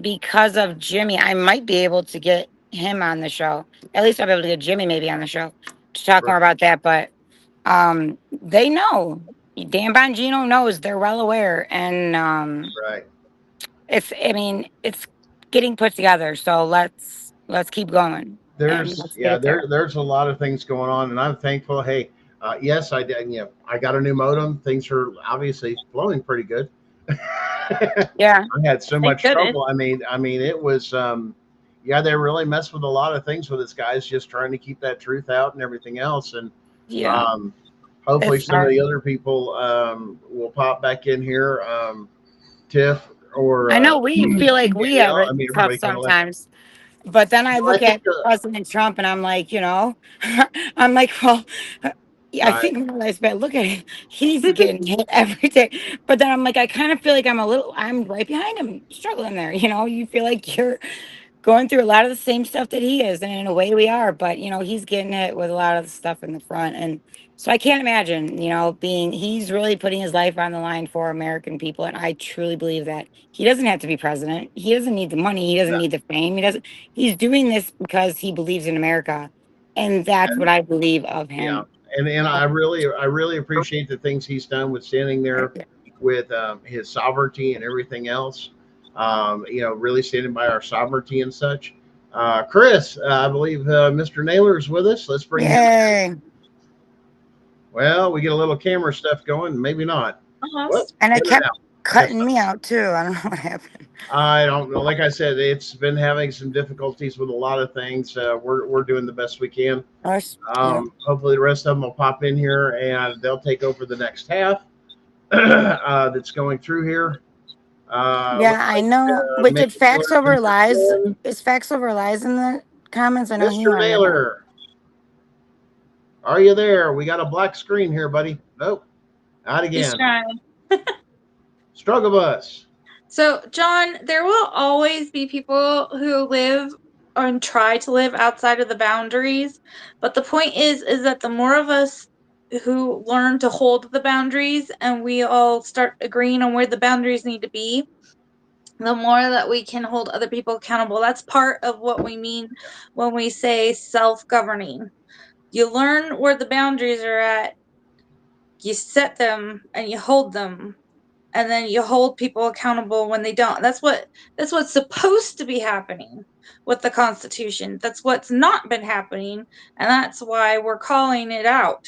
Speaker 11: because of Jimmy, I might be able to get him on the show. At least I'll be able to get Jimmy maybe on the show to talk
Speaker 9: Right.
Speaker 11: more about that. But they know. Dan Bongino knows. They're well aware, and
Speaker 9: Right.
Speaker 11: it's getting put together. So let's keep going and
Speaker 9: There's
Speaker 11: let's get
Speaker 9: yeah,
Speaker 11: it there.
Speaker 9: there's a lot of things going on, and I'm thankful. Hey, yes, I did. I got a new modem. Things are obviously flowing pretty good. I
Speaker 11: Yeah,
Speaker 9: had so
Speaker 10: Thank
Speaker 9: much
Speaker 10: goodness.
Speaker 9: trouble. I mean, it was yeah, they really messed with a lot of things with us guys, just trying to keep that truth out and everything else. And
Speaker 11: yeah,
Speaker 9: um, hopefully,
Speaker 11: it's
Speaker 9: some of the
Speaker 11: hard.
Speaker 9: other people will pop back in here. Tiff or
Speaker 11: I know we feel like we have
Speaker 9: Danielle.
Speaker 11: it
Speaker 9: I mean,
Speaker 11: tough
Speaker 9: everybody kind of left.
Speaker 11: sometimes. But then I
Speaker 9: Well, I
Speaker 11: look
Speaker 9: think
Speaker 11: at President Trump and I'm like, I'm like, well, yeah, I
Speaker 9: right.
Speaker 11: think more or less, but look at him. He's getting hit every day. But then I'm like, I kind of feel like I'm right behind him, struggling there. You feel like you're going through a lot of the same stuff that he is. And in a way we are, but he's getting hit with a lot of the stuff in the front. And so I can't imagine, he's really putting his life on the line for American people. And I truly believe that he doesn't have to be president. He doesn't need the money. He doesn't
Speaker 9: No,
Speaker 11: need the fame. He's doing this because he believes in America. And that's what
Speaker 9: and
Speaker 11: I believe of
Speaker 9: yeah,
Speaker 11: him.
Speaker 9: and I really appreciate the things he's done with standing there with his sovereignty and everything else. Really standing by our sovereignty and such. Chris, I believe Mr. Naylor is with us. Let's bring him.
Speaker 11: Yay.
Speaker 9: Well, we get a little camera stuff going, maybe not.
Speaker 6: Almost.
Speaker 11: And it
Speaker 9: In and
Speaker 11: kept
Speaker 9: out.
Speaker 11: cutting me out too. I don't know what happened.
Speaker 9: I don't know. Like I said, it's been having some difficulties with a lot of things. We're doing the best we can.
Speaker 11: Yeah.
Speaker 9: Hopefully, the rest of them will pop in here and they'll take over the next half that's going through here.
Speaker 11: Yeah,
Speaker 9: Looks
Speaker 11: I
Speaker 9: like
Speaker 11: know. Wait,
Speaker 9: Mayor
Speaker 11: did facts
Speaker 9: Taylor
Speaker 11: over
Speaker 9: can just
Speaker 11: lies?
Speaker 9: in.
Speaker 11: Is facts over lies in the comments? I know he
Speaker 9: Mr.
Speaker 11: wanted to know.
Speaker 9: Naylor, are you there? We got a black screen here, buddy. Nope, not
Speaker 10: He's
Speaker 9: again.
Speaker 10: trying.
Speaker 9: Struggle bus.
Speaker 10: So, John, there will always be people who live and try to live outside of the boundaries. But the point is that the more of us who learn to hold the boundaries and we all start agreeing on where the boundaries need to be, the more that we can hold other people accountable. That's part of what we mean when we say self-governing. You learn where the boundaries are at, you set them, and you hold them, and then you hold people accountable when they don't. That's what's supposed to be happening with the Constitution. That's what's not been happening, and that's why we're calling it out.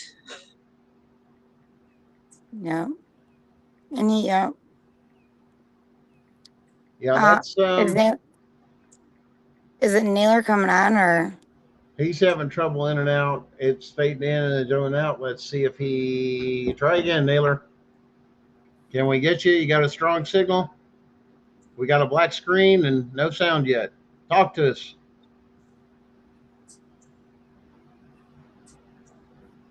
Speaker 11: Yeah. And he,
Speaker 9: Yeah,
Speaker 11: uh,
Speaker 9: that's
Speaker 11: is it Naylor coming on or?
Speaker 9: he's having trouble in and out. It's fading in and going out. Let's see if he try again, Naylor. Can we get you? You got a strong signal? We got a black screen and no sound yet. Talk to us.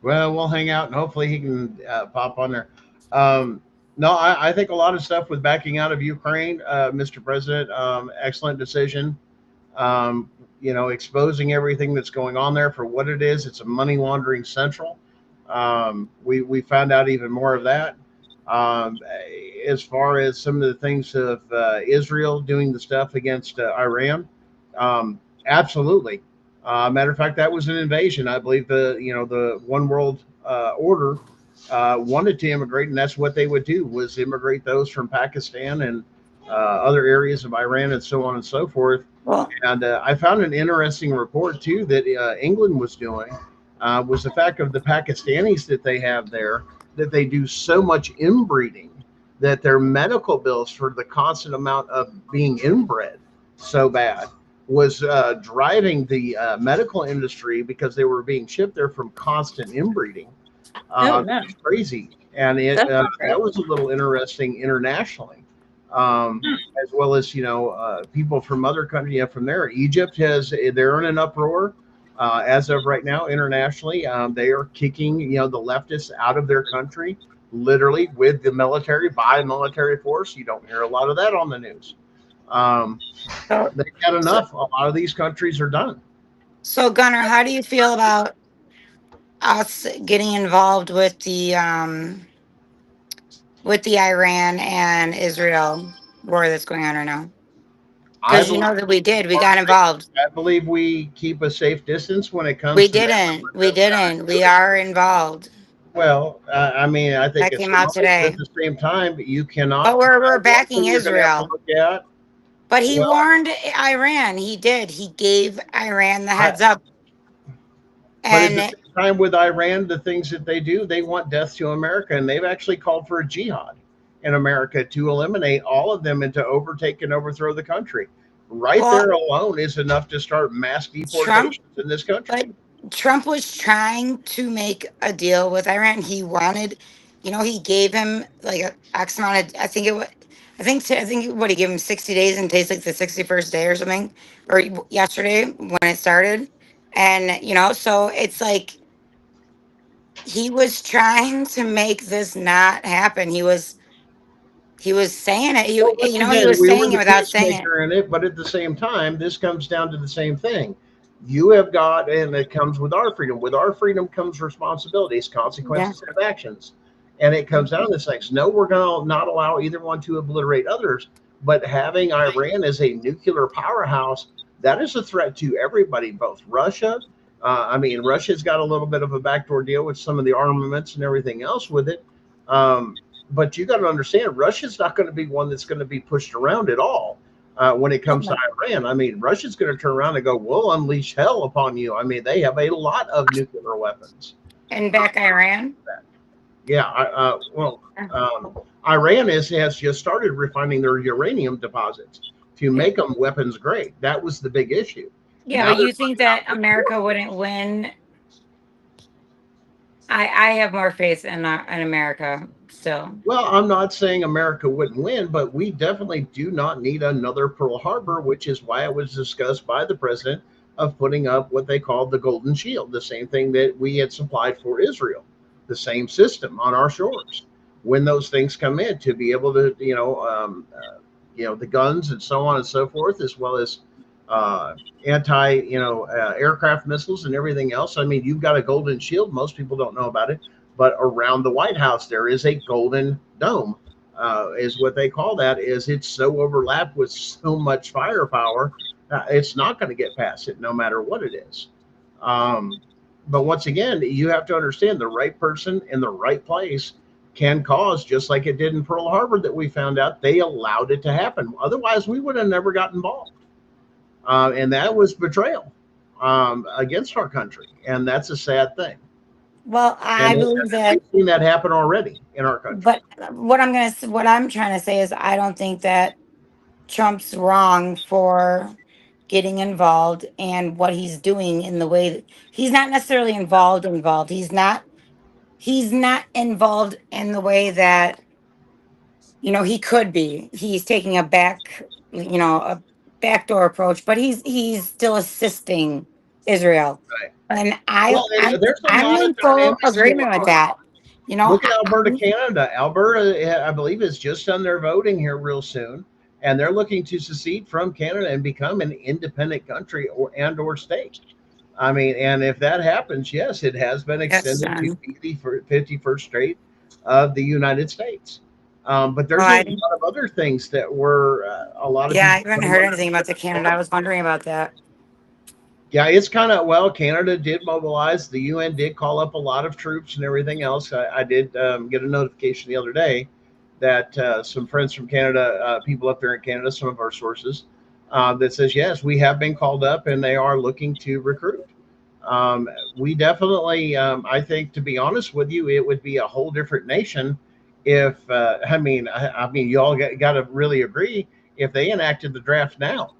Speaker 9: Well, we'll hang out and hopefully he can pop on there. No, I think a lot of stuff with backing out of Ukraine, Mr. President, excellent decision. Exposing everything that's going on there for what it is. It's a money laundering central. We found out even more of that. As far as some of the things of Israel doing the stuff against Iran, absolutely. Matter of fact, that was an invasion. I believe the one world order wanted to immigrate, and that's what they would do was immigrate those from Pakistan and other areas of Iran and so on and so forth.
Speaker 11: Well,
Speaker 9: And I found an interesting report too that England was doing was the fact of the Pakistanis that they have there, that they do so much inbreeding that their medical bills for the constant amount of being inbred so bad was driving the medical industry because they were being shipped there from constant inbreeding.
Speaker 10: Oh, no.
Speaker 9: It's crazy. And
Speaker 10: That's not great.
Speaker 9: that was a little interesting internationally, as well as, people from other countries from there. Egypt they're in an uproar. As of right now, internationally, they are kicking, the leftists out of their country, literally with the military, by military force. You don't hear a lot of that on the news. They've got enough. A lot of these countries are done.
Speaker 11: So Gunnar, how do you feel about us getting involved with the Iran and Israel war that's going on right now? Because you know that we did. We got involved.
Speaker 9: I believe we keep a safe distance when it comes
Speaker 11: We
Speaker 9: to that.
Speaker 11: didn't. We didn't. We are involved.
Speaker 9: Well, I think
Speaker 11: That
Speaker 9: it's
Speaker 11: came out
Speaker 9: right, but
Speaker 11: today.
Speaker 9: at the same time, you cannot.
Speaker 11: But we're
Speaker 9: one
Speaker 11: backing
Speaker 9: thing you're gonna have to
Speaker 11: Israel.
Speaker 9: look at.
Speaker 11: But he
Speaker 9: Well,
Speaker 11: warned Iran. He did. He gave Iran the heads up.
Speaker 9: But at the
Speaker 11: And
Speaker 9: same time, with Iran, the things that they do, they want death to America, and they've actually called for a jihad in America to eliminate all of them and to overtake and overthrow the country. Right there alone is enough to start mass deportations in this country.
Speaker 11: But Trump was trying to make a deal with Iran. He wanted, he gave him like a X amount of, I think what he gave him 60 days and takes like the 61st day or something, or yesterday when it started. And, so it's like he was trying to make this not happen. He was saying it. He,
Speaker 9: Well, once
Speaker 11: he
Speaker 9: again,
Speaker 11: was
Speaker 9: we were
Speaker 11: saying it
Speaker 9: the
Speaker 11: without saying it.
Speaker 9: peacemaker in it, but at the same time, this comes down to the same thing. You have got, and it comes with our freedom. With our freedom comes responsibilities, consequences of actions. And it comes down to this things. No, we're going to not allow either one to obliterate others. But having Iran as a nuclear powerhouse, that is a threat to everybody, both Russia. Russia's got a little bit of a backdoor deal with some of the armaments and everything else with it. But you got to understand, Russia's not going to be one that's going to be pushed around at all when it comes to Iran. Russia's going to turn around and go, we'll unleash hell upon you. They have a lot of nuclear weapons.
Speaker 11: And back Iran?
Speaker 9: Yeah. Iran has just started refining their uranium deposits to make them weapons grade. That was the big issue.
Speaker 11: Yeah,
Speaker 9: Now
Speaker 11: but
Speaker 9: they're
Speaker 11: you think
Speaker 9: finding out
Speaker 11: that America wouldn't win? I have more faith in America still.
Speaker 9: well, I'm not saying America wouldn't win, but we definitely do not need another Pearl Harbor, which is why it was discussed by the president of putting up what they called the Golden Shield, the same thing that we had supplied for Israel, the same system on our shores. When those things come in, to be able to, the guns and so on and so forth, as well as anti, aircraft missiles and everything else. I mean, you've got a Golden Shield. Most people don't know about it, but around the White House there is a golden dome, is what they call that. Is it's so overlapped with so much firepower, it's not going to get past it, no matter what it is. Um, but once again, you have to understand the right person in the right place can cause, just like it did in Pearl Harbor, that we found out they allowed it to happen. Otherwise, we would have never got involved. And that was betrayal against our country, and that's a sad thing.
Speaker 11: Well, I
Speaker 9: And
Speaker 11: believe that,
Speaker 9: we've seen that happen already in our country.
Speaker 11: but what I'm trying to say is I don't think that Trump's wrong for getting involved and what he's doing in the way that he's not necessarily involved. He's not involved in the way that he could be. He's taking a backdoor approach, but he's still assisting Israel.
Speaker 9: Right.
Speaker 11: And
Speaker 9: Well, and there's a
Speaker 11: I'm
Speaker 9: lot of
Speaker 11: in full
Speaker 9: dynamics
Speaker 11: agreement
Speaker 9: going
Speaker 11: with
Speaker 9: on.
Speaker 11: that.
Speaker 9: Look at Alberta, Canada. Alberta, I believe, has just done their voting here real soon, and they're looking to secede from Canada and become an independent country or state. I mean, and if that happens, yes, it has been
Speaker 11: That's
Speaker 9: extended to
Speaker 11: done.
Speaker 9: be the 51st state of the United States. But
Speaker 11: Oh,
Speaker 9: there's a lot of other things that were a lot of
Speaker 11: yeah, I
Speaker 9: people
Speaker 11: haven't
Speaker 9: don't
Speaker 11: heard anything about the
Speaker 9: understand.
Speaker 11: Canada. I was wondering about that.
Speaker 9: Yeah, it's kind of, well, Canada did mobilize. The UN did call up a lot of troops and everything else. I did get a notification the other day that some friends from Canada, people up there in Canada, some of our sources, that says, yes, we have been called up and they are looking to recruit. We definitely, I think, to be honest with you, it would be a whole different nation if, I mean, you all got to really agree if they enacted the draft now.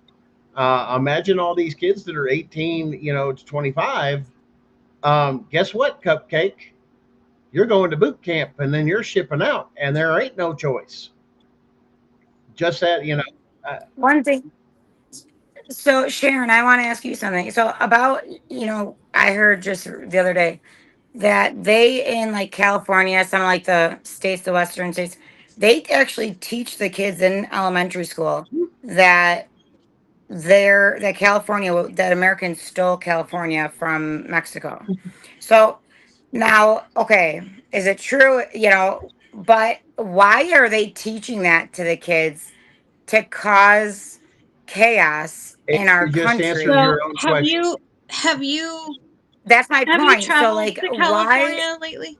Speaker 9: Imagine all these kids that are 18, to 25. Guess what, Cupcake? You're going to boot camp and then you're shipping out, and there ain't no choice. Just that,
Speaker 11: One thing. So Sharon, I want to ask you something. So about, I heard just the other day that they in like California, some of like the states, the western states, they actually teach the kids in elementary school that that Americans stole California from Mexico. So now, okay, is it true? But why are they teaching that to the kids to cause chaos in our
Speaker 9: you just answered
Speaker 11: country?
Speaker 10: So
Speaker 9: your own
Speaker 10: have
Speaker 9: question.
Speaker 10: you have you
Speaker 11: That's my
Speaker 10: have you
Speaker 11: point. So
Speaker 10: traveled
Speaker 11: like,
Speaker 10: to
Speaker 11: why
Speaker 10: California lately?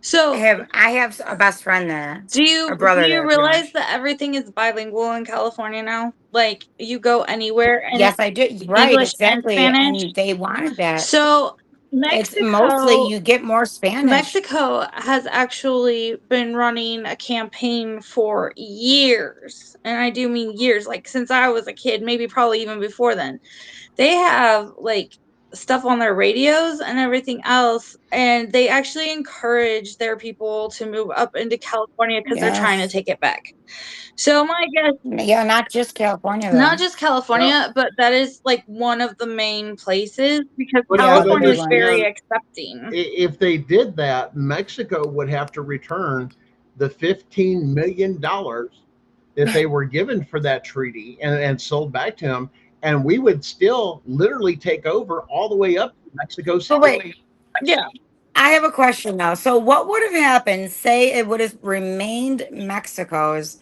Speaker 10: So
Speaker 11: I have a best friend there,
Speaker 10: do you
Speaker 11: a
Speaker 10: do
Speaker 11: brother
Speaker 10: you
Speaker 11: there, pretty
Speaker 10: realize
Speaker 11: much.
Speaker 10: that everything is bilingual in California now? Like you go anywhere and
Speaker 11: Yes,
Speaker 10: it's
Speaker 11: I do. Right,
Speaker 10: English and
Speaker 11: exactly.
Speaker 10: Spanish.
Speaker 11: And they wanted that.
Speaker 10: So
Speaker 11: It's mostly
Speaker 10: Mexico
Speaker 11: you get more Spanish.
Speaker 10: Mexico has actually been running a campaign for years, and I do mean years, like since I was a kid, maybe probably even before then. They have like stuff on their radios and everything else, and they actually encourage their people to move up into California because they're trying to
Speaker 11: Yes.
Speaker 10: take it back. So my guess,
Speaker 11: Yeah, not just California
Speaker 10: not
Speaker 11: though.
Speaker 10: just
Speaker 9: Well,
Speaker 10: California, but that is like one of the main places because
Speaker 11: Yeah, the
Speaker 10: California
Speaker 11: big
Speaker 10: is very
Speaker 11: ones.
Speaker 10: accepting.
Speaker 9: if they did that, Mexico would have to return the $15 million that they were given for that treaty and sold back to them, and we would still literally take over all the way up to Mexico
Speaker 11: But
Speaker 9: City.
Speaker 11: wait,
Speaker 10: Yeah.
Speaker 11: I have a question though. So what would have happened? Say it would have remained Mexico's,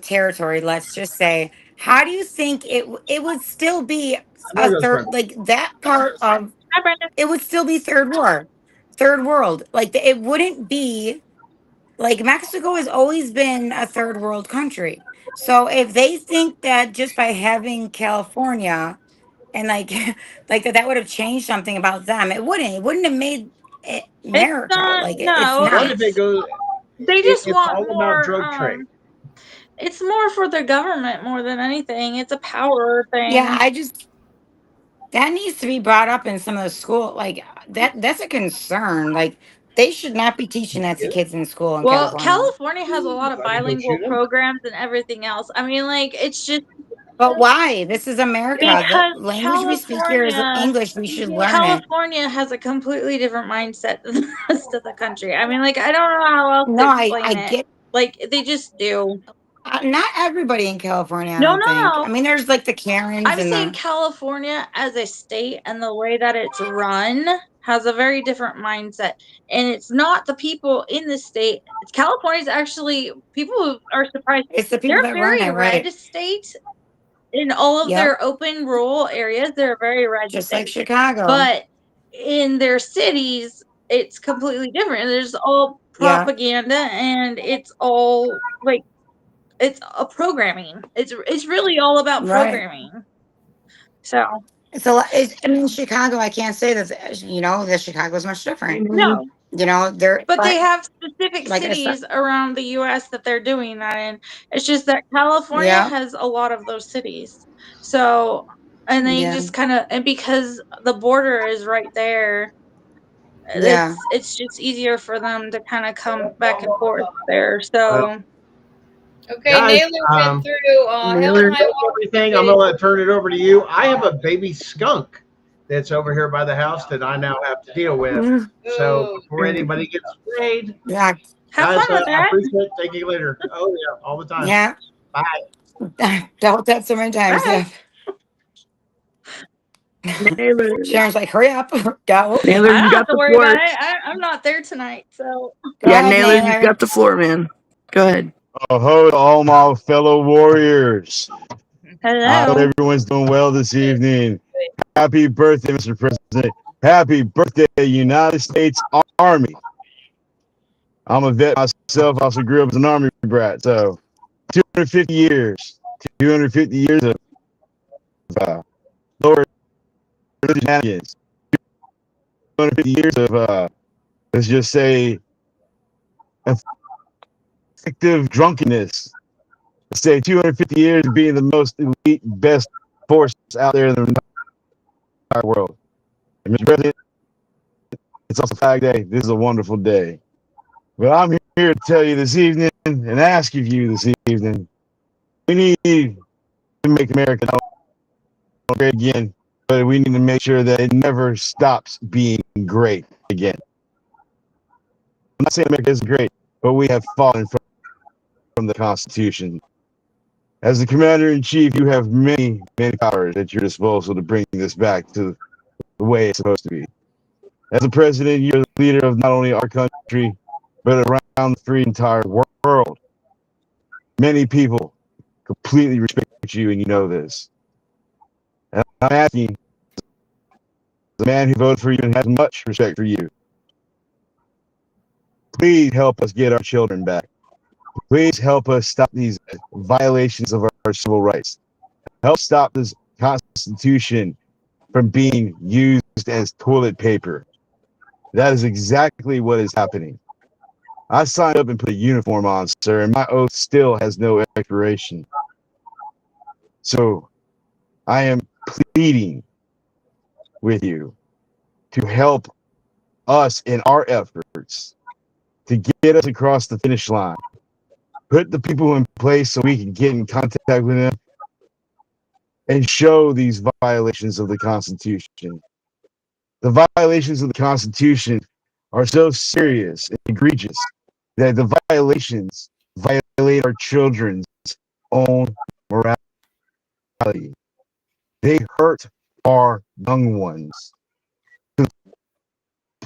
Speaker 11: territory. Let's just say. How do you think it would still be
Speaker 9: There
Speaker 11: a
Speaker 9: goes
Speaker 11: third,
Speaker 9: Brenda.
Speaker 11: like that part of
Speaker 10: Hi, Brenda.
Speaker 11: it would still be third world. Like it wouldn't be like Mexico has always been a third world country. So if they think that just by having California and like like that would have changed something about them, it wouldn't have made it
Speaker 10: It's
Speaker 11: America.
Speaker 10: not,
Speaker 11: Like it's
Speaker 10: no,
Speaker 9: What
Speaker 11: not.
Speaker 9: if it
Speaker 10: it's
Speaker 9: goes?
Speaker 10: They just
Speaker 9: It's
Speaker 10: want
Speaker 9: all about
Speaker 10: more.
Speaker 9: drug trade.
Speaker 10: It's more for the government more than anything. It's a power
Speaker 11: Yeah,
Speaker 10: thing.
Speaker 11: that needs to be brought up in some of the school. Like that's a concern. Like they should not be teaching that to
Speaker 9: Yeah.
Speaker 11: kids in school in
Speaker 10: Well,
Speaker 11: California.
Speaker 10: California has a lot of
Speaker 9: Why don't you
Speaker 10: bilingual
Speaker 9: know?
Speaker 10: programs and everything else. I mean, like, it's just
Speaker 11: But why? This is America. The
Speaker 10: because
Speaker 11: language we speak here is English. We should learn it.
Speaker 10: California has a completely different mindset than the rest of the country. I mean, like, I don't know how else
Speaker 11: No,
Speaker 10: to
Speaker 11: I
Speaker 10: explain it.
Speaker 11: get.
Speaker 10: Like, they just do.
Speaker 11: Not everybody in California, I
Speaker 10: No,
Speaker 11: don't
Speaker 10: no,
Speaker 11: think.
Speaker 10: no.
Speaker 11: I mean, there's like the Karens
Speaker 10: I'm
Speaker 11: and
Speaker 10: saying
Speaker 11: the.
Speaker 10: California as a state and the way that it's run has a very different mindset. And it's not the people in the state. California is actually, people who are surprised,
Speaker 11: It's the people
Speaker 10: they're
Speaker 11: that run
Speaker 10: very
Speaker 11: it,
Speaker 10: red
Speaker 11: right?
Speaker 10: state. In all of
Speaker 11: Yep.
Speaker 10: their open rural areas, they're a very red
Speaker 11: Just like
Speaker 10: state.
Speaker 11: Chicago.
Speaker 10: But in their cities, it's completely different. There's all
Speaker 11: Yeah.
Speaker 10: propaganda and it's all like it's a programming. It's really all about
Speaker 11: Right.
Speaker 10: programming. So
Speaker 11: It's a lot. I mean, Chicago. I can't say that. That Chicago's much different.
Speaker 10: no,
Speaker 11: They're
Speaker 10: but they have specific
Speaker 11: like I said.
Speaker 10: cities around the US that they're doing that in. It's just that California
Speaker 11: Yeah.
Speaker 10: has a lot of those cities. So and they
Speaker 11: Yeah.
Speaker 10: just kind of and because the border is right there,
Speaker 11: Yeah.
Speaker 10: it's just easier for them to kind of come back and forth there.
Speaker 9: Well,
Speaker 10: So
Speaker 6: Okay,
Speaker 9: guys,
Speaker 6: Naylor went through Hell
Speaker 9: Naylor
Speaker 6: and High
Speaker 9: knows
Speaker 6: Water.
Speaker 9: everything. I'm gonna turn it over to you. I have a baby skunk that's over here by the house that I now have to deal with. So before anybody gets sprayed,
Speaker 11: Yeah.
Speaker 10: have
Speaker 9: guys,
Speaker 10: fun with
Speaker 9: I
Speaker 10: that.
Speaker 9: appreciate it. Thank you later. Oh yeah, all the time.
Speaker 11: Yeah.
Speaker 9: Bye.
Speaker 11: Dealt with that so many times.
Speaker 10: Bye.
Speaker 11: Yeah.
Speaker 5: Naylor,
Speaker 11: Sharon's like, hurry up, go.
Speaker 5: Naylor,
Speaker 10: I
Speaker 5: you
Speaker 10: don't have
Speaker 5: got
Speaker 10: to
Speaker 5: the
Speaker 10: worry
Speaker 5: floor.
Speaker 10: about it. I'm not there tonight, so
Speaker 11: Go
Speaker 5: Yeah,
Speaker 11: ahead,
Speaker 5: Naylor, you
Speaker 11: Naylor.
Speaker 5: got the floor, man. Go ahead.
Speaker 12: Ho to all my fellow warriors. I hope
Speaker 10: hello.
Speaker 12: everyone's doing well this evening. Happy birthday, Mr. President. Happy birthday, United States Army. I'm a vet myself. I also grew up as an Army brat. So 250 years. 250 years of lower shenanigans. 250 years of, let's just say, effective drunkenness. Let's say 250 years of being the most elite, best force out there in the entire world. And Mr. President, it's also Flag Day. This is a wonderful day. But I'm here to tell you this evening and ask of you this evening, we need to make America great again, but we need to make sure that it never stops being great again. I'm not saying America isn't great, but we have fallen from the Constitution. As the commander-in-chief, you have many, many powers at your disposal to bring this back to the way it's supposed to be. As a president, you're the leader of not only our country, but around the free entire world. Many people completely respect you, and you know this. And I'm asking, the man who voted for you and has much respect for you, please help us get our children back. Please help us stop these violations of our civil rights. Help stop this Constitution from being used as toilet paper. That is exactly what is happening. I signed up and put a uniform on, sir, and my oath still has no expiration. So I am pleading with you to help us in our efforts to get us across the finish line. Put the people in place so we can get in contact with them and show these violations of the Constitution. The violations of the Constitution are so serious and egregious that the violations violate our children's own morality. They hurt our young ones to the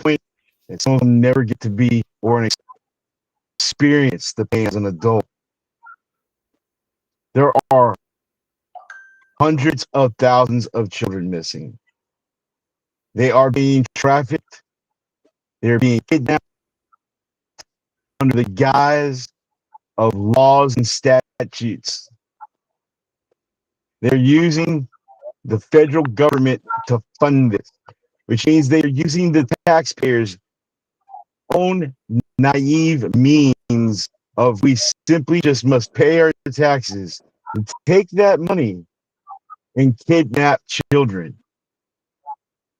Speaker 12: point that some of them never get to be or experience the pain as an adult. There are hundreds of thousands of children missing. They are being trafficked. They're being kidnapped under the guise of laws and statutes. They're using the federal government to fund this, which means they're using the taxpayers' own naive means means of we simply just must pay our taxes and take that money and kidnap children.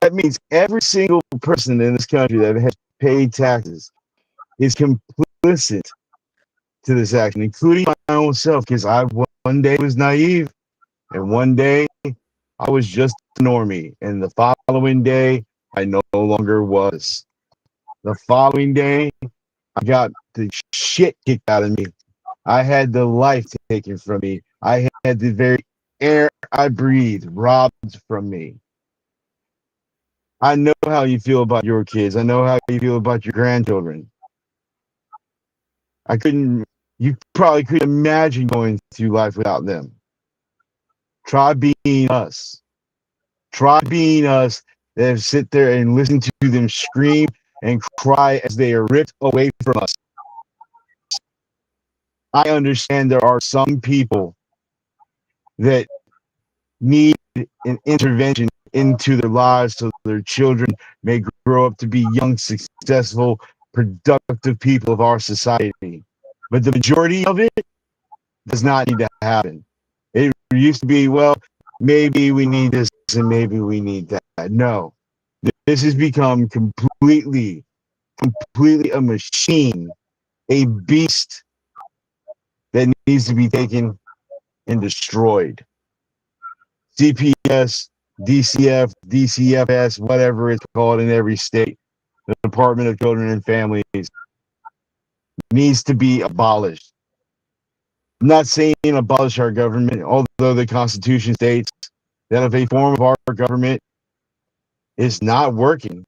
Speaker 12: That means every single person in this country that has paid taxes is complicit to this action, including my own self, because I one day was naive and one day I was just a normie, and the following day I no longer was. The following day I got the shit kicked out of me. I had the life taken from me. I had the very air I breathed robbed from me. I know how you feel about your kids. I know how you feel about your grandchildren. You probably couldn't imagine going through life without them. Try being us. Try being us that sit there and listen to them scream and cry as they are ripped away from us. I understand there are some people that need an intervention into their lives so their children may grow up to be young, successful, productive people of our society. But the majority of it does not need to happen. It used to be, well, maybe we need this and maybe we need that. No, this has become completely a machine, a beast that needs to be taken and destroyed. CPS, DCF, DCFS, whatever it's called in every state, the Department of Children and Families needs to be abolished. I'm not saying abolish our government, although the Constitution states that if a form of our government is not working,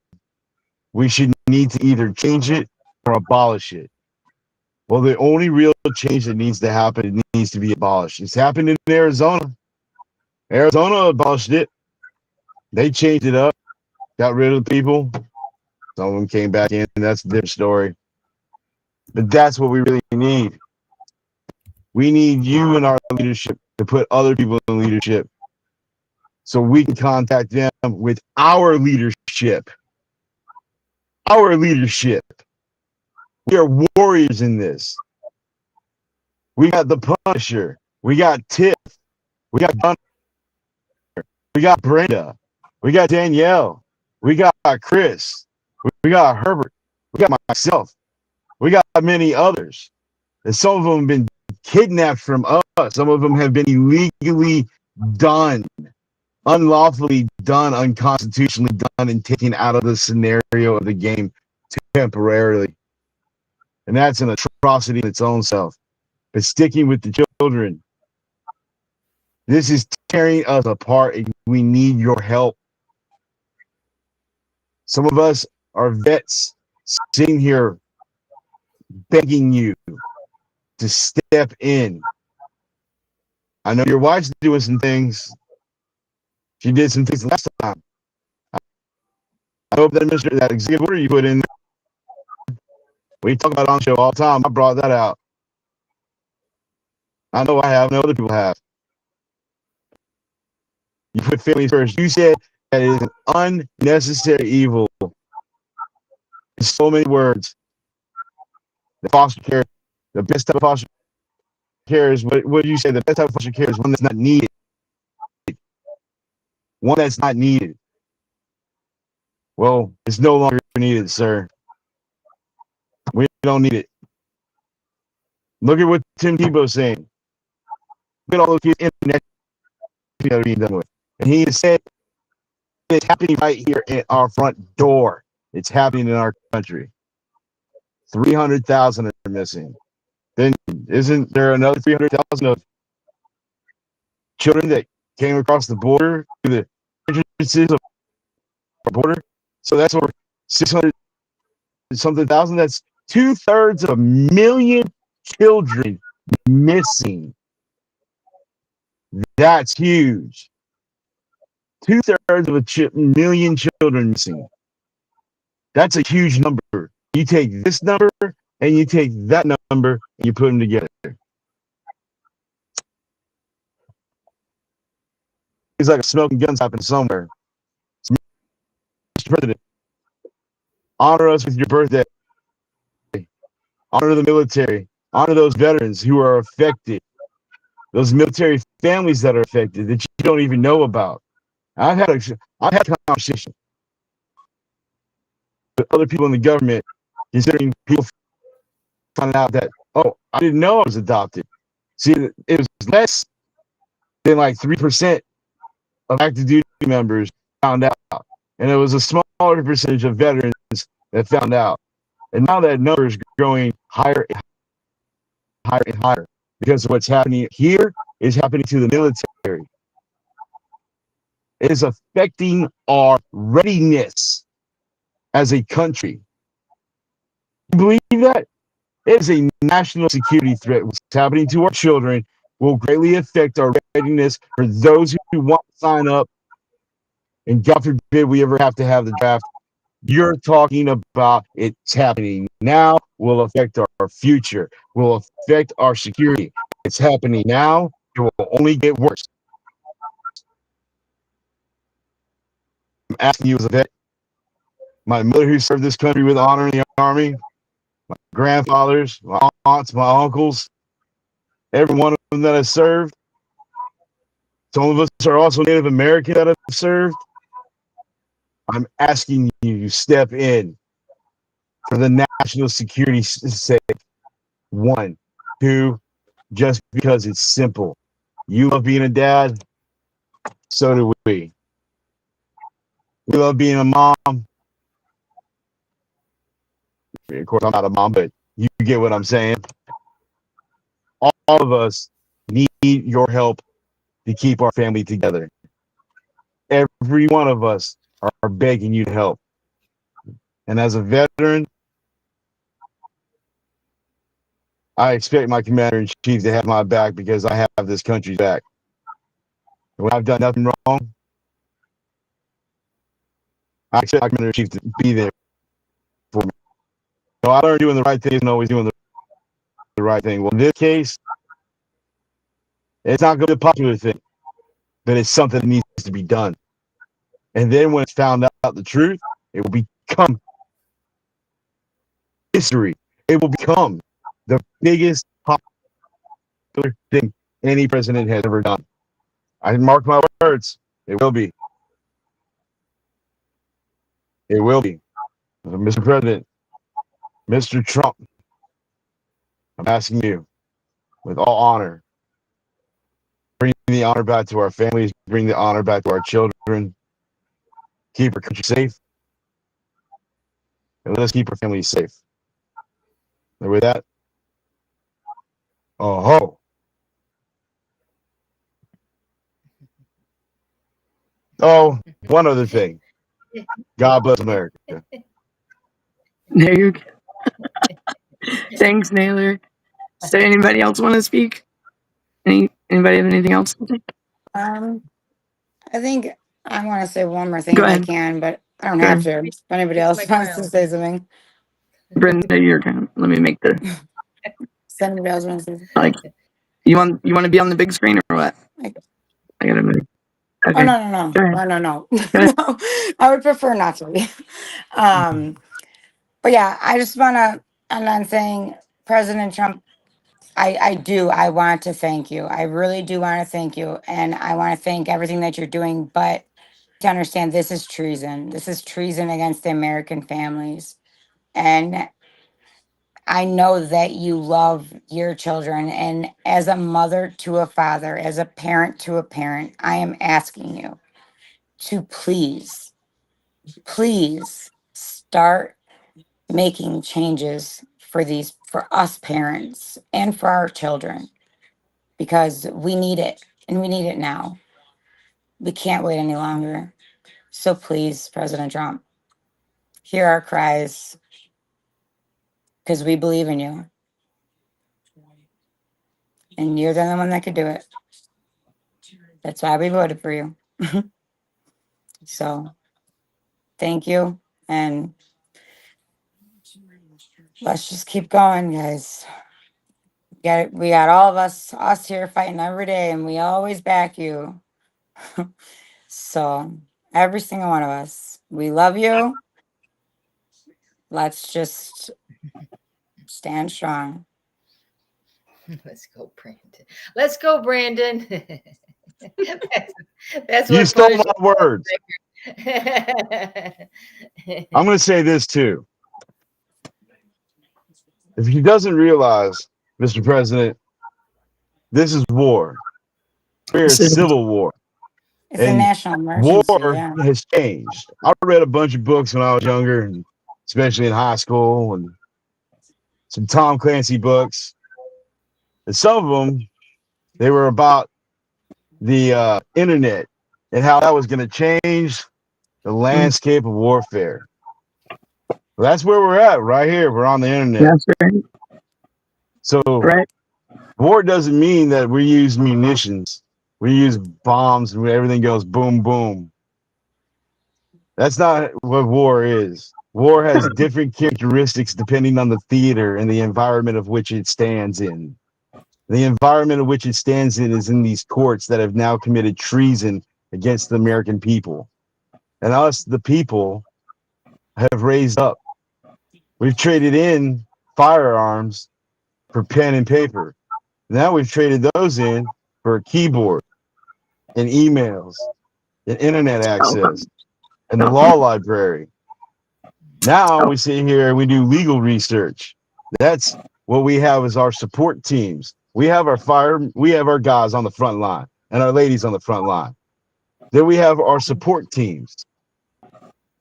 Speaker 12: we should need to either change it or abolish it. Well, the only real change that needs to happen, it needs to be abolished. It's happened in Arizona. Arizona abolished it. They changed it up, got rid of the people. Some of them came back in, and that's a different story. But that's what we really need. We need you in our leadership to put other people in leadership so we can contact them with our leadership. Our leadership. We are warriors in this. We got the Punisher. We got Tiff. We got Gunner. We got Brenda. We got Danielle. We got Chris. We got Herbert. We got myself. We got many others. And some of them have been kidnapped from us. Some of them have been illegally done, unlawfully done, unconstitutionally done, and taken out of the scenario of the game temporarily. And that's an atrocity in its own self. But sticking with the children, this is tearing us apart, and we need your help. Some of us are vets sitting here begging you to step in. I know your wife's doing some things. She did some things last time. I hope that executive order you put in, we talk about it on the show all the time. I brought that out. I know I have, I know other people have. You put families first. You said that it is an unnecessary evil. In so many words. The foster care, the best type of foster care is what do you say? The best type of foster care is one that's not needed. One that's not needed. Well, it's no longer needed, sir. We don't need it. Look at what Tim Tebow's saying. Look at all those kids internet that are being done with. And he said it's happening right here at our front door. It's happening in our country. 300,000 are missing. Then isn't there another 300,000 of children that came across the border through the entrances of our border? So that's over 600 something thousand. That's 2/3 of a million children missing. That's huge. 2/3 of a million children missing. That's a huge number. You take this number and you take that number and you put them together. It's like a smoking guns happening somewhere. Mr. President, honor us with your birthday. honor the military, honor those veterans who are affected, those military families that are affected that you don't even know about. I've had conversation with other people in the government, considering people finding out that, oh, I didn't know I was adopted. See, it was less than like 3% of active duty members found out, and it was a smaller percentage of veterans that found out. And now that number is growing higher and higher and higher because of what's happening here is happening to the military. It is affecting our readiness as a country. You believe that? It is a national security threat. What's happening to our children will greatly affect our readiness for those who want to sign up. And God forbid we ever have to have the draft. You're talking about it's happening now, will affect our future, will affect our security. It's happening now. It will only get worse. I'm asking you as a vet, my mother who served this country with honor in the Army, my grandfathers, my aunts, my uncles, every one of them that have served. Some of us are also Native American that have served. I'm asking you to step in for the national security's sake. 1, 2, just because it's simple. You love being a dad, so do we. We love being a mom. Of course, I'm not a mom, but you get what I'm saying. All of us need your help to keep our family together. Every one of us are begging you to help. And as a veteran, I expect my commander-in-chief to have my back because I have this country's back. When I've done nothing wrong, I expect my commander-in-chief to be there for me. So I learned doing the right thing isn't always doing the right thing. Well, in this case, it's not going to be a popular thing, but it's something that needs to be done. And then when it's found out the truth, it will become history. It will become the biggest popular thing any president has ever done. I mark my words. It will be. It will be. Mr. President, Mr. Trump, I'm asking you with all honor, bring the honor back to our families, bring the honor back to our children, keep our country safe, and let's keep our families safe. And with that, oh ho. Oh, one other thing. God bless America.
Speaker 5: There you go. Thanks, Naylor. So anybody else want to speak? Anybody have anything else to say?
Speaker 11: I think I want to say one more thing
Speaker 5: Go
Speaker 11: if I
Speaker 5: ahead.
Speaker 11: can, but I don't
Speaker 5: Go
Speaker 11: have
Speaker 5: ahead.
Speaker 11: to. If anybody else wants to say something,
Speaker 5: Brenda, your turn. Let me make the
Speaker 11: if anybody else wants to say
Speaker 5: like. You want to be on the big screen or what?
Speaker 11: something.
Speaker 5: I gotta move.
Speaker 11: Oh
Speaker 5: Okay.
Speaker 11: no.
Speaker 5: Go ahead.
Speaker 11: No.
Speaker 5: Go ahead.
Speaker 11: No, I would prefer not to be. But yeah, I just wanna and I'm saying President Trump, I want to thank you. I really do want to thank you. And I want to thank everything that you're doing, but to understand this is treason. This is treason against the American families. And I know that you love your children. And as a mother to a father, as a parent to a parent, I am asking you to please start making changes for us parents and for our children because we need it and we need it now. We can't wait any longer. So please, President Trump, hear our cries because we believe in you and you're the only one that could do it. That's why we voted for you. So thank you. And let's just keep going, guys. We got all of us here fighting every day, and we always back you. So every single one of us, we love you. Let's just Stand strong.
Speaker 6: Let's go, Brandon. Let's go, Brandon. that's
Speaker 12: You
Speaker 6: what
Speaker 12: stole
Speaker 6: pushed.
Speaker 12: my words. I'm going to say this too. If he doesn't realize, Mr. President, this is war. We're a civil war.
Speaker 11: It's a
Speaker 12: And
Speaker 11: national
Speaker 12: war
Speaker 11: emergency. Yeah.
Speaker 12: has changed. I read a bunch of books when I was younger, and especially in high school, and some Tom Clancy books. And some of them, they were about the internet and how that was going to change the landscape of warfare. Well, that's where we're at right here. We're on the internet.
Speaker 5: That's right.
Speaker 12: So
Speaker 5: Right.
Speaker 12: war doesn't mean that we use munitions. We use bombs and everything goes boom, boom. That's not what war is. War has different characteristics depending on the theater and the environment of which it stands in. The environment of which it stands in is in these courts that have now committed treason against the American people. And us, the people, have raised up. We've traded in firearms for pen and paper. Now we've traded those in for a keyboard and emails and internet access and the law library. Now we sit here and we do legal research. That's what we have as our support teams. We have our guys on the front line and our ladies on the front line. Then we have our support teams.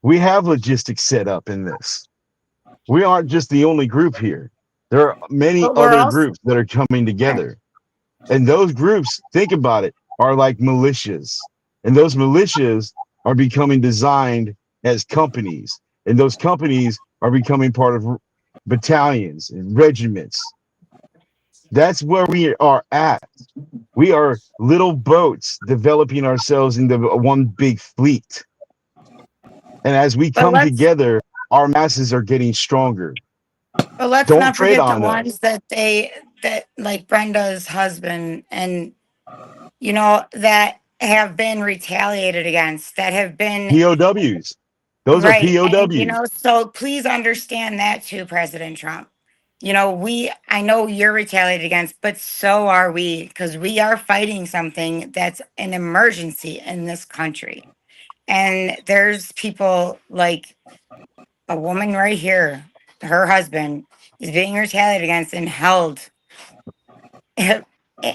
Speaker 12: We have logistics set up in this. We aren't just the only group here. There are many
Speaker 11: But we're
Speaker 12: other
Speaker 11: also
Speaker 12: groups that are coming together. And those groups, think about it, are like militias. And those militias are becoming designed as companies. And those companies are becoming part of battalions and regiments. That's where we are at. We are little boats developing ourselves into one big fleet. And as we
Speaker 11: but
Speaker 12: come together, our masses are getting stronger.
Speaker 11: let's
Speaker 12: Don't
Speaker 11: not
Speaker 12: trade
Speaker 11: forget the
Speaker 12: on us.
Speaker 11: ones that like Brenda's husband and that have been retaliated against, that have been
Speaker 12: POWs. Those are
Speaker 11: right. And
Speaker 12: POWs.
Speaker 11: so please understand that too, President Trump. I know you're retaliated against, but so are we, because we are fighting something that's an emergency in this country. And there's people like a woman right here, her husband is being retaliated against and held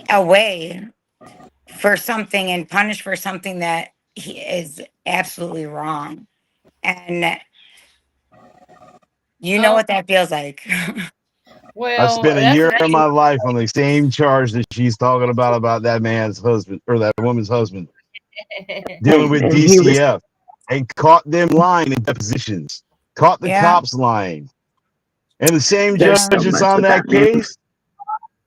Speaker 11: away for something and punished for something that he is absolutely wrong. And you know what that feels like.
Speaker 12: I've
Speaker 6: Well,
Speaker 12: spent a
Speaker 6: that's
Speaker 12: year
Speaker 6: the
Speaker 12: of
Speaker 6: thing.
Speaker 12: my life on the same charge that she's talking about that man's husband or that woman's husband, dealing with
Speaker 5: And he was
Speaker 12: DCF, and caught them lying in depositions, caught the
Speaker 11: Yeah.
Speaker 12: cops lying. And the same judge
Speaker 5: there's so
Speaker 12: that's
Speaker 5: much
Speaker 12: on
Speaker 5: with
Speaker 12: that
Speaker 5: that man.
Speaker 12: case,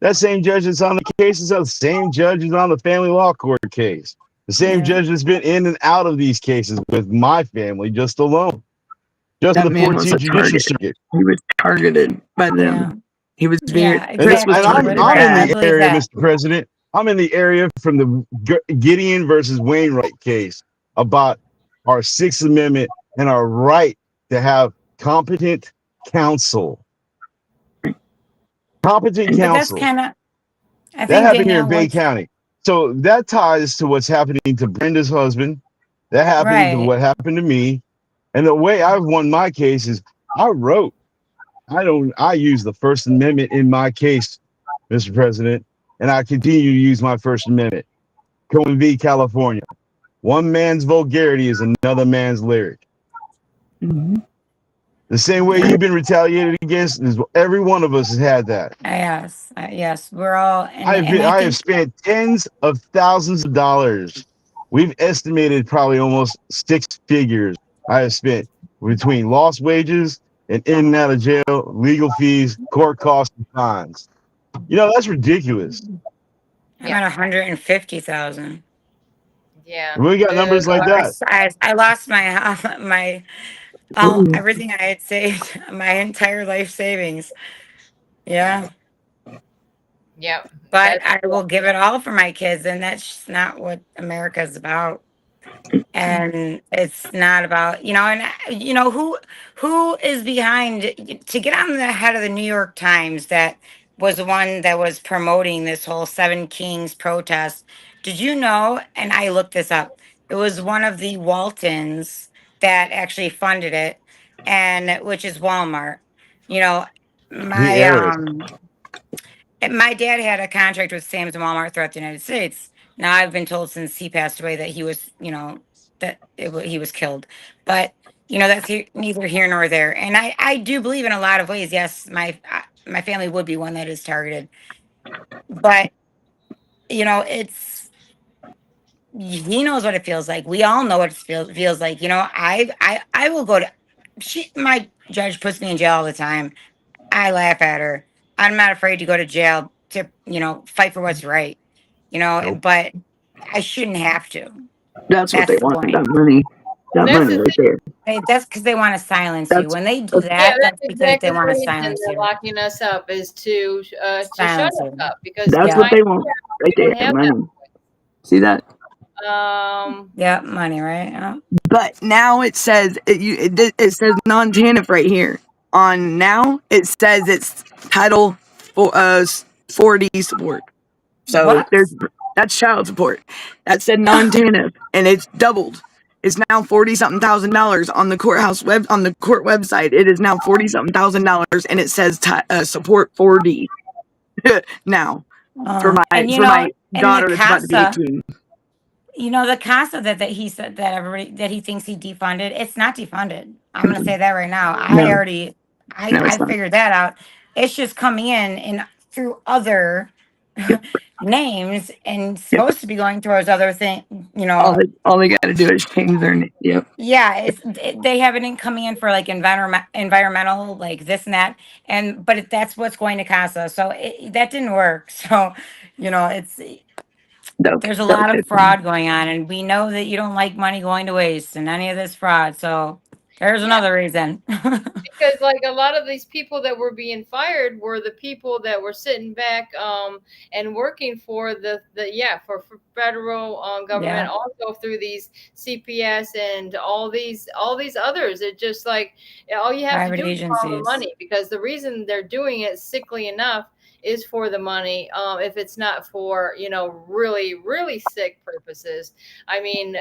Speaker 12: that same judge that's on the case is the same judge that's on the family law court case. The same
Speaker 11: Yeah.
Speaker 12: judge that's been in and out of these cases with my family just alone. Just in
Speaker 5: That
Speaker 12: the
Speaker 5: man was
Speaker 12: 14th
Speaker 5: a
Speaker 12: Judicial
Speaker 5: target.
Speaker 12: Circuit.
Speaker 5: He was targeted by them.
Speaker 11: Yeah.
Speaker 5: He was being
Speaker 11: Yeah,
Speaker 12: And,
Speaker 5: Chris was
Speaker 11: exactly.
Speaker 12: and
Speaker 5: targeted
Speaker 12: I'm
Speaker 5: by
Speaker 12: in
Speaker 11: I
Speaker 12: the
Speaker 5: them.
Speaker 11: believe
Speaker 12: area,
Speaker 11: that.
Speaker 12: Mr. President. I'm in the area from the Gideon versus Wainwright case about our Sixth Amendment and our right to have competent counsel. Competent
Speaker 11: But that's
Speaker 12: counsel.
Speaker 11: kind of, I
Speaker 12: That
Speaker 11: think,
Speaker 12: happened here in
Speaker 11: Danielle,
Speaker 12: Bay
Speaker 11: what's
Speaker 12: County. So that ties to what's happening to Brenda's husband. That happened to
Speaker 11: right.
Speaker 12: what happened to me. And the way I've won my case is I use the First Amendment in my case, Mr. President, and I continue to use my First Amendment. Cohen v. California. One man's vulgarity is another man's lyric.
Speaker 5: Mm-hmm.
Speaker 12: The same way
Speaker 11: Yeah.
Speaker 12: you've been retaliated against, is every one of us has had that.
Speaker 11: Yes. We're all, and I
Speaker 12: I have
Speaker 11: think,
Speaker 12: spent tens of thousands of dollars. We've estimated probably almost six figures I have spent between lost wages and in and out of jail, legal fees, court costs, and fines. That's ridiculous.
Speaker 11: I'm at 150,000.
Speaker 6: Yeah.
Speaker 12: We got numbers like that.
Speaker 11: I lost my, my, everything I had saved, my entire life savings. Yeah.
Speaker 6: Yep.
Speaker 11: But
Speaker 6: That's
Speaker 11: I will give it all for my kids, and that's just not what America's about. and it's not about, who is behind to get on the head of the New York Times, that was the one that was promoting this whole Seven Kings protest. Did you know, and I looked this up, it was one of the Waltons that actually funded it, and which is Walmart. you know
Speaker 12: The
Speaker 11: my
Speaker 12: heiress.
Speaker 11: my dad had a contract with Sam's and Walmart throughout the United States. Now I've been told since he passed away that he was, he was killed. But that's neither here nor there. And I do believe in a lot of ways. Yes, my family would be one that is targeted. But it's he knows what it feels like. We all know what it feels like. I will go to my judge puts me in jail all the time. I laugh at her. I'm not afraid to go to jail to, fight for what's right,
Speaker 12: Nope.
Speaker 11: but I shouldn't have to.
Speaker 5: That's what
Speaker 11: That's
Speaker 5: they
Speaker 11: the
Speaker 5: want.
Speaker 11: point.
Speaker 5: That money. That
Speaker 6: That's
Speaker 5: money
Speaker 6: the
Speaker 5: right there.
Speaker 11: That's because they want to silence you.
Speaker 5: That's
Speaker 11: When they do
Speaker 6: Yeah,
Speaker 11: that,
Speaker 6: that's
Speaker 11: that's because
Speaker 6: exactly
Speaker 11: they
Speaker 6: the
Speaker 11: want to
Speaker 6: reason
Speaker 11: silence
Speaker 6: they're
Speaker 11: you.
Speaker 6: locking us up, is to shut
Speaker 11: Silence
Speaker 6: us
Speaker 11: you.
Speaker 6: up, because
Speaker 5: that's
Speaker 11: Yeah.
Speaker 5: what they want right
Speaker 6: we
Speaker 5: there.
Speaker 6: don't have
Speaker 5: Money. See that?
Speaker 6: that.
Speaker 11: Yeah, money, right? Yeah.
Speaker 5: But now it says it says non-TANF right here. On now it says it's Title 40 support. So
Speaker 11: What?
Speaker 5: that's child support. That said non-TANF, and it's doubled. It's now 40 something $1,000 on the court website. It is now 40 something $1,000, and it says support 4D now for my
Speaker 11: And in the
Speaker 5: daughter that's about to be
Speaker 11: CASA,
Speaker 5: 18.
Speaker 11: the CASA that he said that everybody that he thinks he defunded, it's not defunded. I'm gonna say that right now.
Speaker 5: No,
Speaker 11: I
Speaker 5: it's not.
Speaker 11: figured that out. It's just coming in through other
Speaker 5: Yep,
Speaker 11: names, and
Speaker 5: yep.
Speaker 11: supposed to be going through those other thing.
Speaker 5: All they got to do is change their name. Yep.
Speaker 11: Yeah, they have it in coming in for like environmental, like this and that, but that's what's going to CASA. So that didn't work. So it's there's a lot of fraud going on, and we know that you don't like money going to waste and any of this fraud. So there's
Speaker 6: Yeah,
Speaker 11: another reason.
Speaker 6: because like a lot of these people that were being fired were the people that were sitting back and working for for federal government,
Speaker 11: Yeah,
Speaker 6: also through these CPS and all these others. It just like all you have to
Speaker 11: private
Speaker 6: do is follow the
Speaker 11: agencies.
Speaker 6: money, because the reason they're doing it, sickly enough, is for the money. If it's not for really really sick purposes. I mean,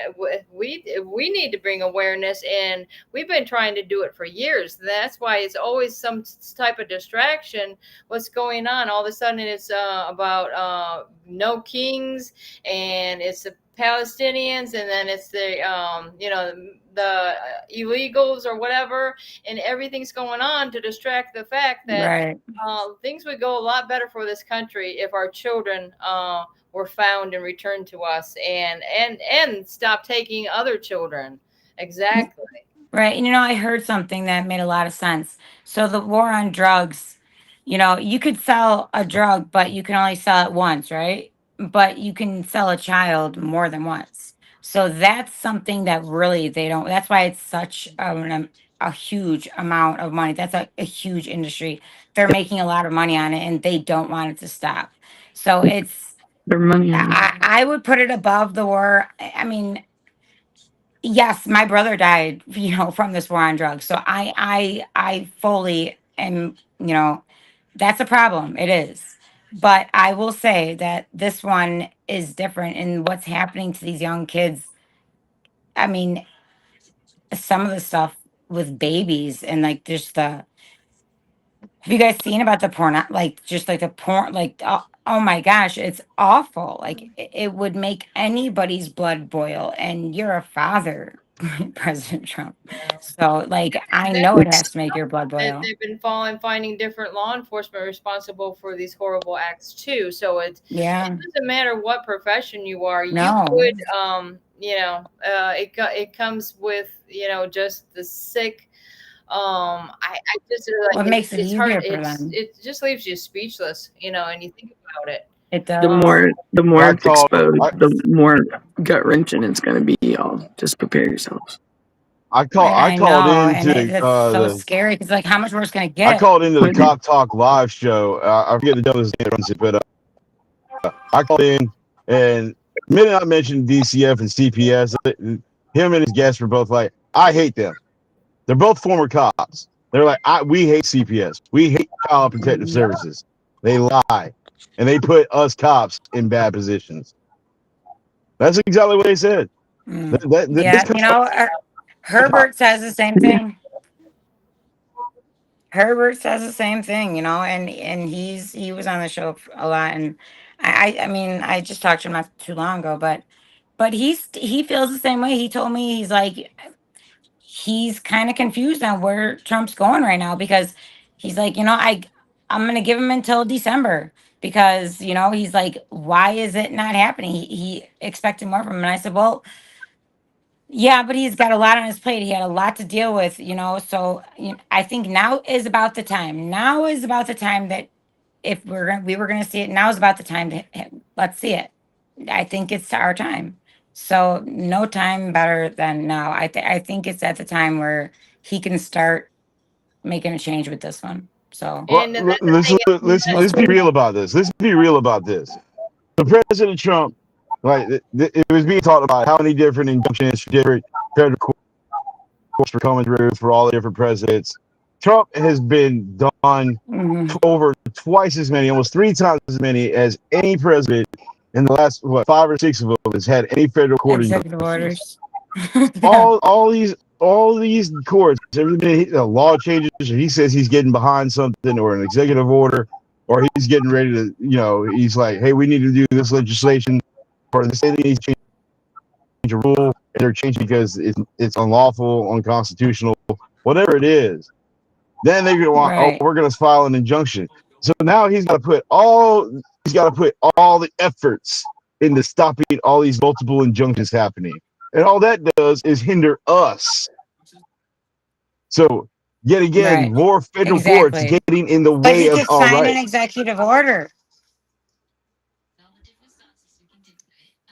Speaker 6: we need to bring awareness, and we've been trying to do it for years. That's why it's always some type of distraction. What's going on? All of a sudden, it's about no kings, and it's the Palestinians, and then it's the illegals or whatever, and everything's going on to distract the fact that
Speaker 11: Right.
Speaker 6: things would go a lot better for this country if our children were found and returned to us, and stop taking other children. Exactly.
Speaker 11: Right. And I heard something that made a lot of sense. So the war on drugs, you could sell a drug, but you can only sell it once, right? But you can sell a child more than once. So that's something that really they don't, that's why it's such a huge amount of money. That's a huge industry. They're making a lot of money on it, and they don't want it to stop. So
Speaker 5: Their money on it.
Speaker 11: I would put it above the war. I mean, yes, my brother died, from this war on drugs. So I fully am, that's a problem. It is. But I will say that this one is different in what's happening to these young kids. I mean, some of the stuff with babies and like just have you guys seen about the porn? Like just like the porn, like oh my gosh, it's awful. Like it would make anybody's blood boil, and you're a father, President Trump. So like I know it has to make your blood boil.
Speaker 6: They've been finding different law enforcement responsible for these horrible acts too. So it
Speaker 11: Yeah.
Speaker 6: doesn't matter what profession you are. You
Speaker 11: No.
Speaker 6: could, it comes with just the sick. I just like
Speaker 11: What makes it
Speaker 6: it's hard.
Speaker 11: easier for them?
Speaker 6: It just leaves you speechless, and you think about it.
Speaker 11: It
Speaker 5: The
Speaker 11: does.
Speaker 5: more
Speaker 12: I
Speaker 5: it's
Speaker 12: call
Speaker 5: exposed,
Speaker 12: I,
Speaker 5: the more gut wrenching it's going to be. Y'all just prepare yourselves.
Speaker 12: I call
Speaker 11: And
Speaker 12: I
Speaker 11: I
Speaker 12: called
Speaker 11: know, and
Speaker 12: into
Speaker 11: that's so scary because like how much worse can it
Speaker 12: I
Speaker 11: get?
Speaker 12: called into the
Speaker 5: With it.
Speaker 12: Cop Talk live show. I forget the gentleman's name that runs it, but I called in, and the minute I mentioned DCF and CPS, him and his guests were both like, I hate them. They're both former cops. They're like, we hate CPS. We hate Child Protective Services. They lie. And they put us cops in bad positions. That's exactly what they said. This
Speaker 11: Yeah, Herbert says the same thing. Herbert says the same thing, and he was on the show a lot, and I mean, I just talked to him not too long ago, but he feels the same way. He told me he's kind of confused on where Trump's going right now, because he's like, I'm gonna give him until December, because he's like, why is it not happening? He expected more from him, and I said, well, yeah, but he's got a lot on his plate. He had a lot to deal with, So I think now is about the time. Now is about the time that if we were gonna see it. Now is about the time to let's see it. I think it's our time. So no time better than now. I think it's at the time where he can start making a change with this one. So
Speaker 12: Well,
Speaker 6: And that's the
Speaker 12: let's
Speaker 6: thing.
Speaker 12: let's be real about this. Let's be real about this. So President Trump, like it was being talked about how many different injunctions, different federal courts for coming through for all the different presidents. Trump has been done over twice as many, almost 3 times as many as any president in the last 5 or 6 of them has had any federal court
Speaker 11: executive
Speaker 12: injunctions.
Speaker 11: orders.
Speaker 12: All these courts, every minute a law changes, or he says he's getting behind something, or an executive order, or he's getting ready to, he's like, hey, we need to do this legislation, or the state needs to change a rule, and they're changing because it's unlawful, unconstitutional, whatever it is. Then they want, we're going to file an injunction. So now he's got to put all the efforts into stopping all these multiple injunctions happening. And all that does is hinder us. So yet again, more federal courts getting in the
Speaker 11: But
Speaker 12: way
Speaker 11: he
Speaker 12: of
Speaker 11: could
Speaker 12: our
Speaker 11: sign an
Speaker 12: rights.
Speaker 11: executive order.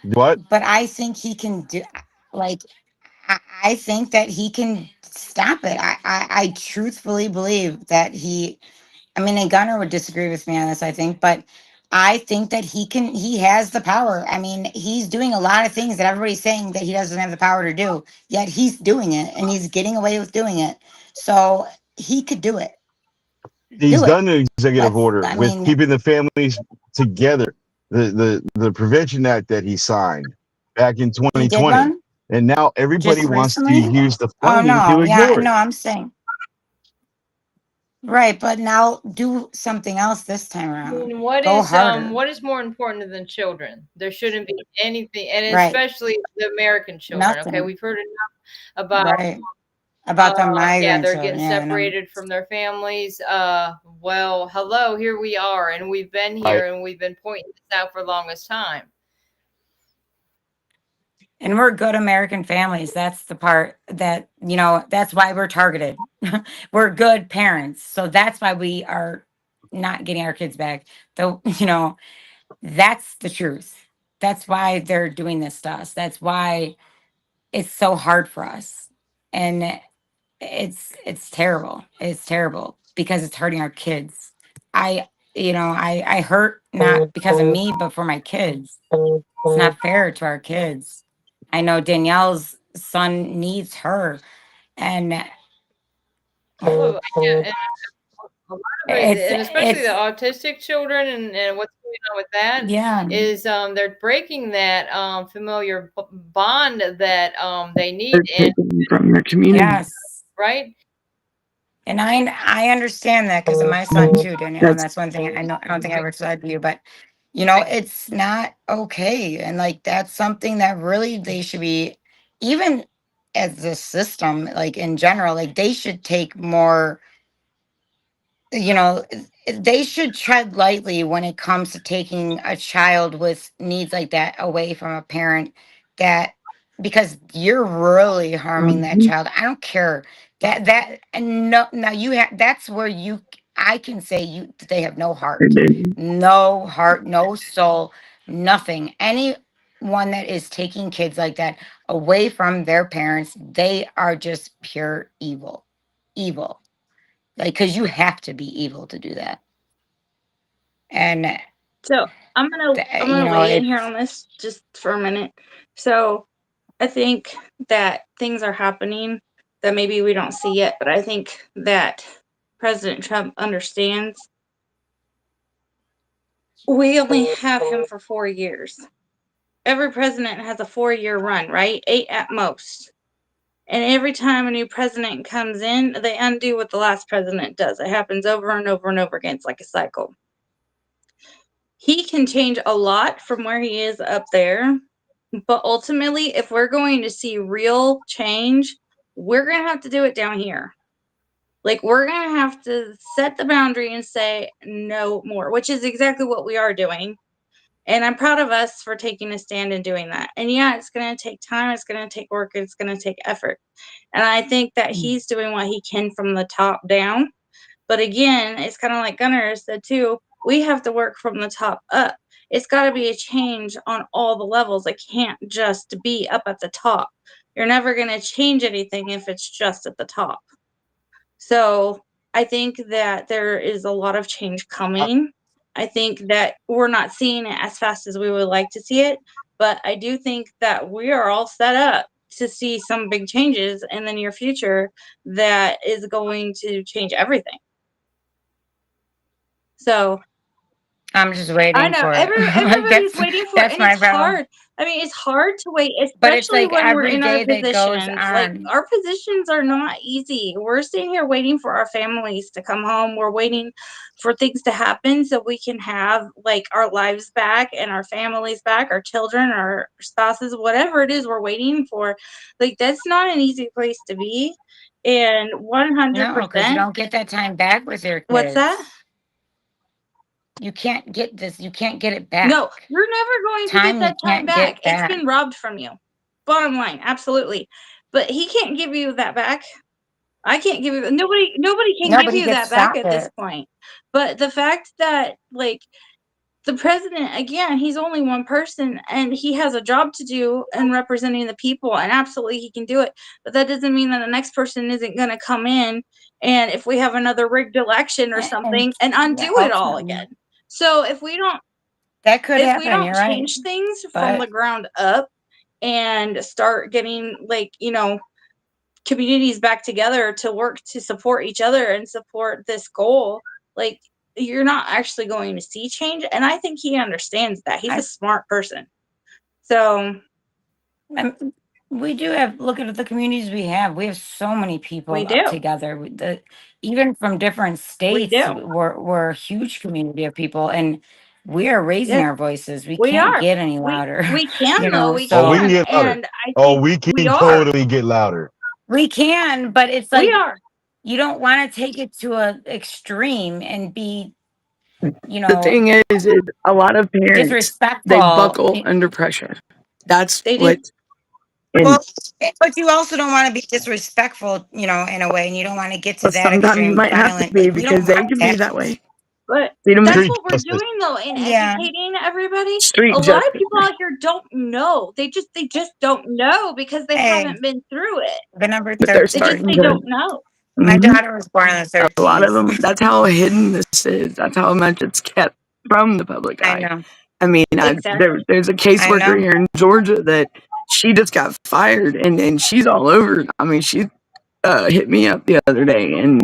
Speaker 12: What?
Speaker 11: But I think he can do, like, I think that he can stop it. I truthfully believe that I mean, and Gunner would disagree with me on this, I think, but I think that he has the power. I mean, he's doing a lot of things that everybody's saying that he doesn't have the power to do, yet he's doing it, and he's getting away with doing it. So he could do it.
Speaker 12: He's done the executive order with keeping the families together. The Prevention Act that he signed back in 2020. And now everybody wants to use the funding to ignore it.
Speaker 11: No, I'm saying. Right, but now do something else this time around.
Speaker 6: What
Speaker 11: Go
Speaker 6: is
Speaker 11: harder.
Speaker 6: what is more important than children? There shouldn't be anything, and especially the American children.
Speaker 11: Nothing.
Speaker 6: Okay, we've heard enough about
Speaker 11: about the migrant
Speaker 6: they're
Speaker 11: children.
Speaker 6: getting separated from their families. Well, hello, here we are, and we've been here, and we've been pointing this out for the longest time.
Speaker 11: And we're good American families. That's the part that, that's why we're targeted. We're good parents. So that's why we are not getting our kids back. Though, that's the truth. That's why they're doing this to us. That's why it's so hard for us. And it's terrible. It's terrible because it's hurting our kids. I hurt not because of me, but for my kids. It's not fair to our kids. I know Danielle's son needs her, and
Speaker 6: Well, yeah, and especially the autistic children, and what's going on with that is they're breaking that familiar bond that they need
Speaker 5: from their community.
Speaker 11: Yes,
Speaker 6: right.
Speaker 11: And I understand that because of my son too, Danielle. And that's one thing I know. I don't think I ever said to you, but it's not okay. And like that's something that really they should be, even as a system, like in general, like they should take more, they should tread lightly when it comes to taking a child with needs like that away from a parent, that because you're really harming that child. I don't care and no, now you have, that's where I can say they have no heart, no soul, nothing. Anyone that is taking kids like that away from their parents, they are just pure evil. Like, because you have to be evil to do that. And
Speaker 10: so I'm gonna weigh in here on this just for a minute. So I think that things are happening that maybe we don't see yet, but I think that President Trump understands we only have him for 4 years. Every president has a 4-year run, right? 8 at most. And every time a new president comes in, they undo what the last president does. It happens over and over and over again. It's like a cycle. He can change a lot from where he is up there, but ultimately, if we're going to see real change, we're going to have to do it down here. Like, we're going to have to set the boundary and say no more, which is exactly what we are doing. And I'm proud of us for taking a stand and doing that. And yeah, it's going to take time, it's going to take work, it's going to take effort. And I think that he's doing what he can from the top down. But again, it's kind of like Gunnar said too, we have to work from the top up. It's got to be a change on all the levels. It can't just be up at the top. You're never going to change anything if it's just at the top. So I think that there is a lot of change coming. I think that we're not seeing it as fast as we would like to see it, but I do think that we are all set up to see some big changes in the near future that is going to change everything. So
Speaker 11: I'm just waiting
Speaker 10: I know
Speaker 11: for it. Like,
Speaker 10: everybody's waiting for it,
Speaker 11: that's
Speaker 10: and
Speaker 11: my
Speaker 10: it's
Speaker 11: problem.
Speaker 10: hard. I mean, it's hard to wait,
Speaker 11: But it's
Speaker 10: especially
Speaker 11: like
Speaker 10: when we're
Speaker 11: every
Speaker 10: in our
Speaker 11: day that goes
Speaker 10: positions. Like,
Speaker 11: on.
Speaker 10: our positions are not easy. We're sitting here waiting for our families to come home. We're waiting for things to happen so we can have like our lives back and our families back, our children, our spouses, whatever it is we're waiting for. Like, that's not an easy place to be. And
Speaker 11: No, because you
Speaker 10: 100%.
Speaker 11: don't get that time back with your
Speaker 10: What's that?
Speaker 11: kids. You can't get this. You can't get it
Speaker 10: No,
Speaker 11: back.
Speaker 10: you're never going to get
Speaker 11: Time you
Speaker 10: that time
Speaker 11: can't
Speaker 10: back.
Speaker 11: get
Speaker 10: It's
Speaker 11: back.
Speaker 10: been robbed from you. Bottom line, absolutely. But he can't give you that back. I can't give you nobody can give
Speaker 11: Nobody
Speaker 10: you
Speaker 11: gets
Speaker 10: that
Speaker 11: to
Speaker 10: back
Speaker 11: stop
Speaker 10: at this
Speaker 11: it.
Speaker 10: point. But the fact that like the president, again, he's only one person and he has a job to do in representing the people, and absolutely he can do it. But that doesn't mean that the next person isn't going to come in, and if we have another rigged election or something, and
Speaker 11: Yeah,
Speaker 10: undo it all
Speaker 11: ultimately,
Speaker 10: again. So if we don't
Speaker 11: that could happen. You're right.
Speaker 10: change things from
Speaker 11: But
Speaker 10: the ground up and start getting like, communities back together to work to support each other and support this goal, like, you're not actually going to see change. And I think he understands that. He's a smart person. So
Speaker 11: we do have, look at the communities we have. We have so many people
Speaker 10: we
Speaker 11: up
Speaker 10: do.
Speaker 11: together. Even from different
Speaker 10: We
Speaker 11: states,
Speaker 10: do.
Speaker 11: we're a huge community of people, and we are raising
Speaker 10: Yes,
Speaker 11: our voices. We
Speaker 10: we
Speaker 11: can't
Speaker 10: are.
Speaker 11: get any louder.
Speaker 10: We can
Speaker 11: You
Speaker 10: though.
Speaker 11: know,
Speaker 10: We
Speaker 12: Oh, we can
Speaker 10: can.
Speaker 11: so
Speaker 12: get louder.
Speaker 10: And I
Speaker 12: Oh,
Speaker 10: think
Speaker 12: we
Speaker 10: we
Speaker 12: can
Speaker 10: are.
Speaker 12: totally get louder.
Speaker 11: we can, but it's
Speaker 10: We
Speaker 11: like
Speaker 10: are.
Speaker 11: you don't want to take it to a extreme and be,
Speaker 5: The thing is a lot of parents, they
Speaker 11: disrespectful.
Speaker 5: buckle under pressure. That's
Speaker 10: They
Speaker 5: what.
Speaker 10: do.
Speaker 11: Well, but you also don't want to be disrespectful, in a way, and you don't want to get to that
Speaker 5: Sometimes you
Speaker 11: extreme
Speaker 5: might have to
Speaker 11: violent.
Speaker 5: be
Speaker 11: Like, we don't
Speaker 5: because they
Speaker 11: want
Speaker 5: can be
Speaker 11: that.
Speaker 5: that way.
Speaker 10: But
Speaker 5: Freedom
Speaker 10: that's
Speaker 12: Street
Speaker 10: what we're
Speaker 12: justice.
Speaker 10: doing though in
Speaker 11: Yeah.
Speaker 10: educating everybody.
Speaker 5: Street
Speaker 10: A lot of
Speaker 5: justice.
Speaker 10: people out here don't know. They just don't know because they
Speaker 11: Hey,
Speaker 10: haven't been through it.
Speaker 11: the number
Speaker 5: But they're
Speaker 11: 13.
Speaker 10: They
Speaker 5: starting to.
Speaker 10: don't know.
Speaker 11: My
Speaker 5: Mhm.
Speaker 11: daughter was born in the
Speaker 5: A lot of
Speaker 11: 30s.
Speaker 5: them. That's how hidden this is. That's how much it's kept from the public
Speaker 11: I
Speaker 5: eye.
Speaker 11: know.
Speaker 5: I mean,
Speaker 10: Exactly.
Speaker 5: there's a
Speaker 11: I
Speaker 5: caseworker
Speaker 11: know.
Speaker 5: here in Georgia that she just got fired, and she's all over. I mean, she hit me up the other day, and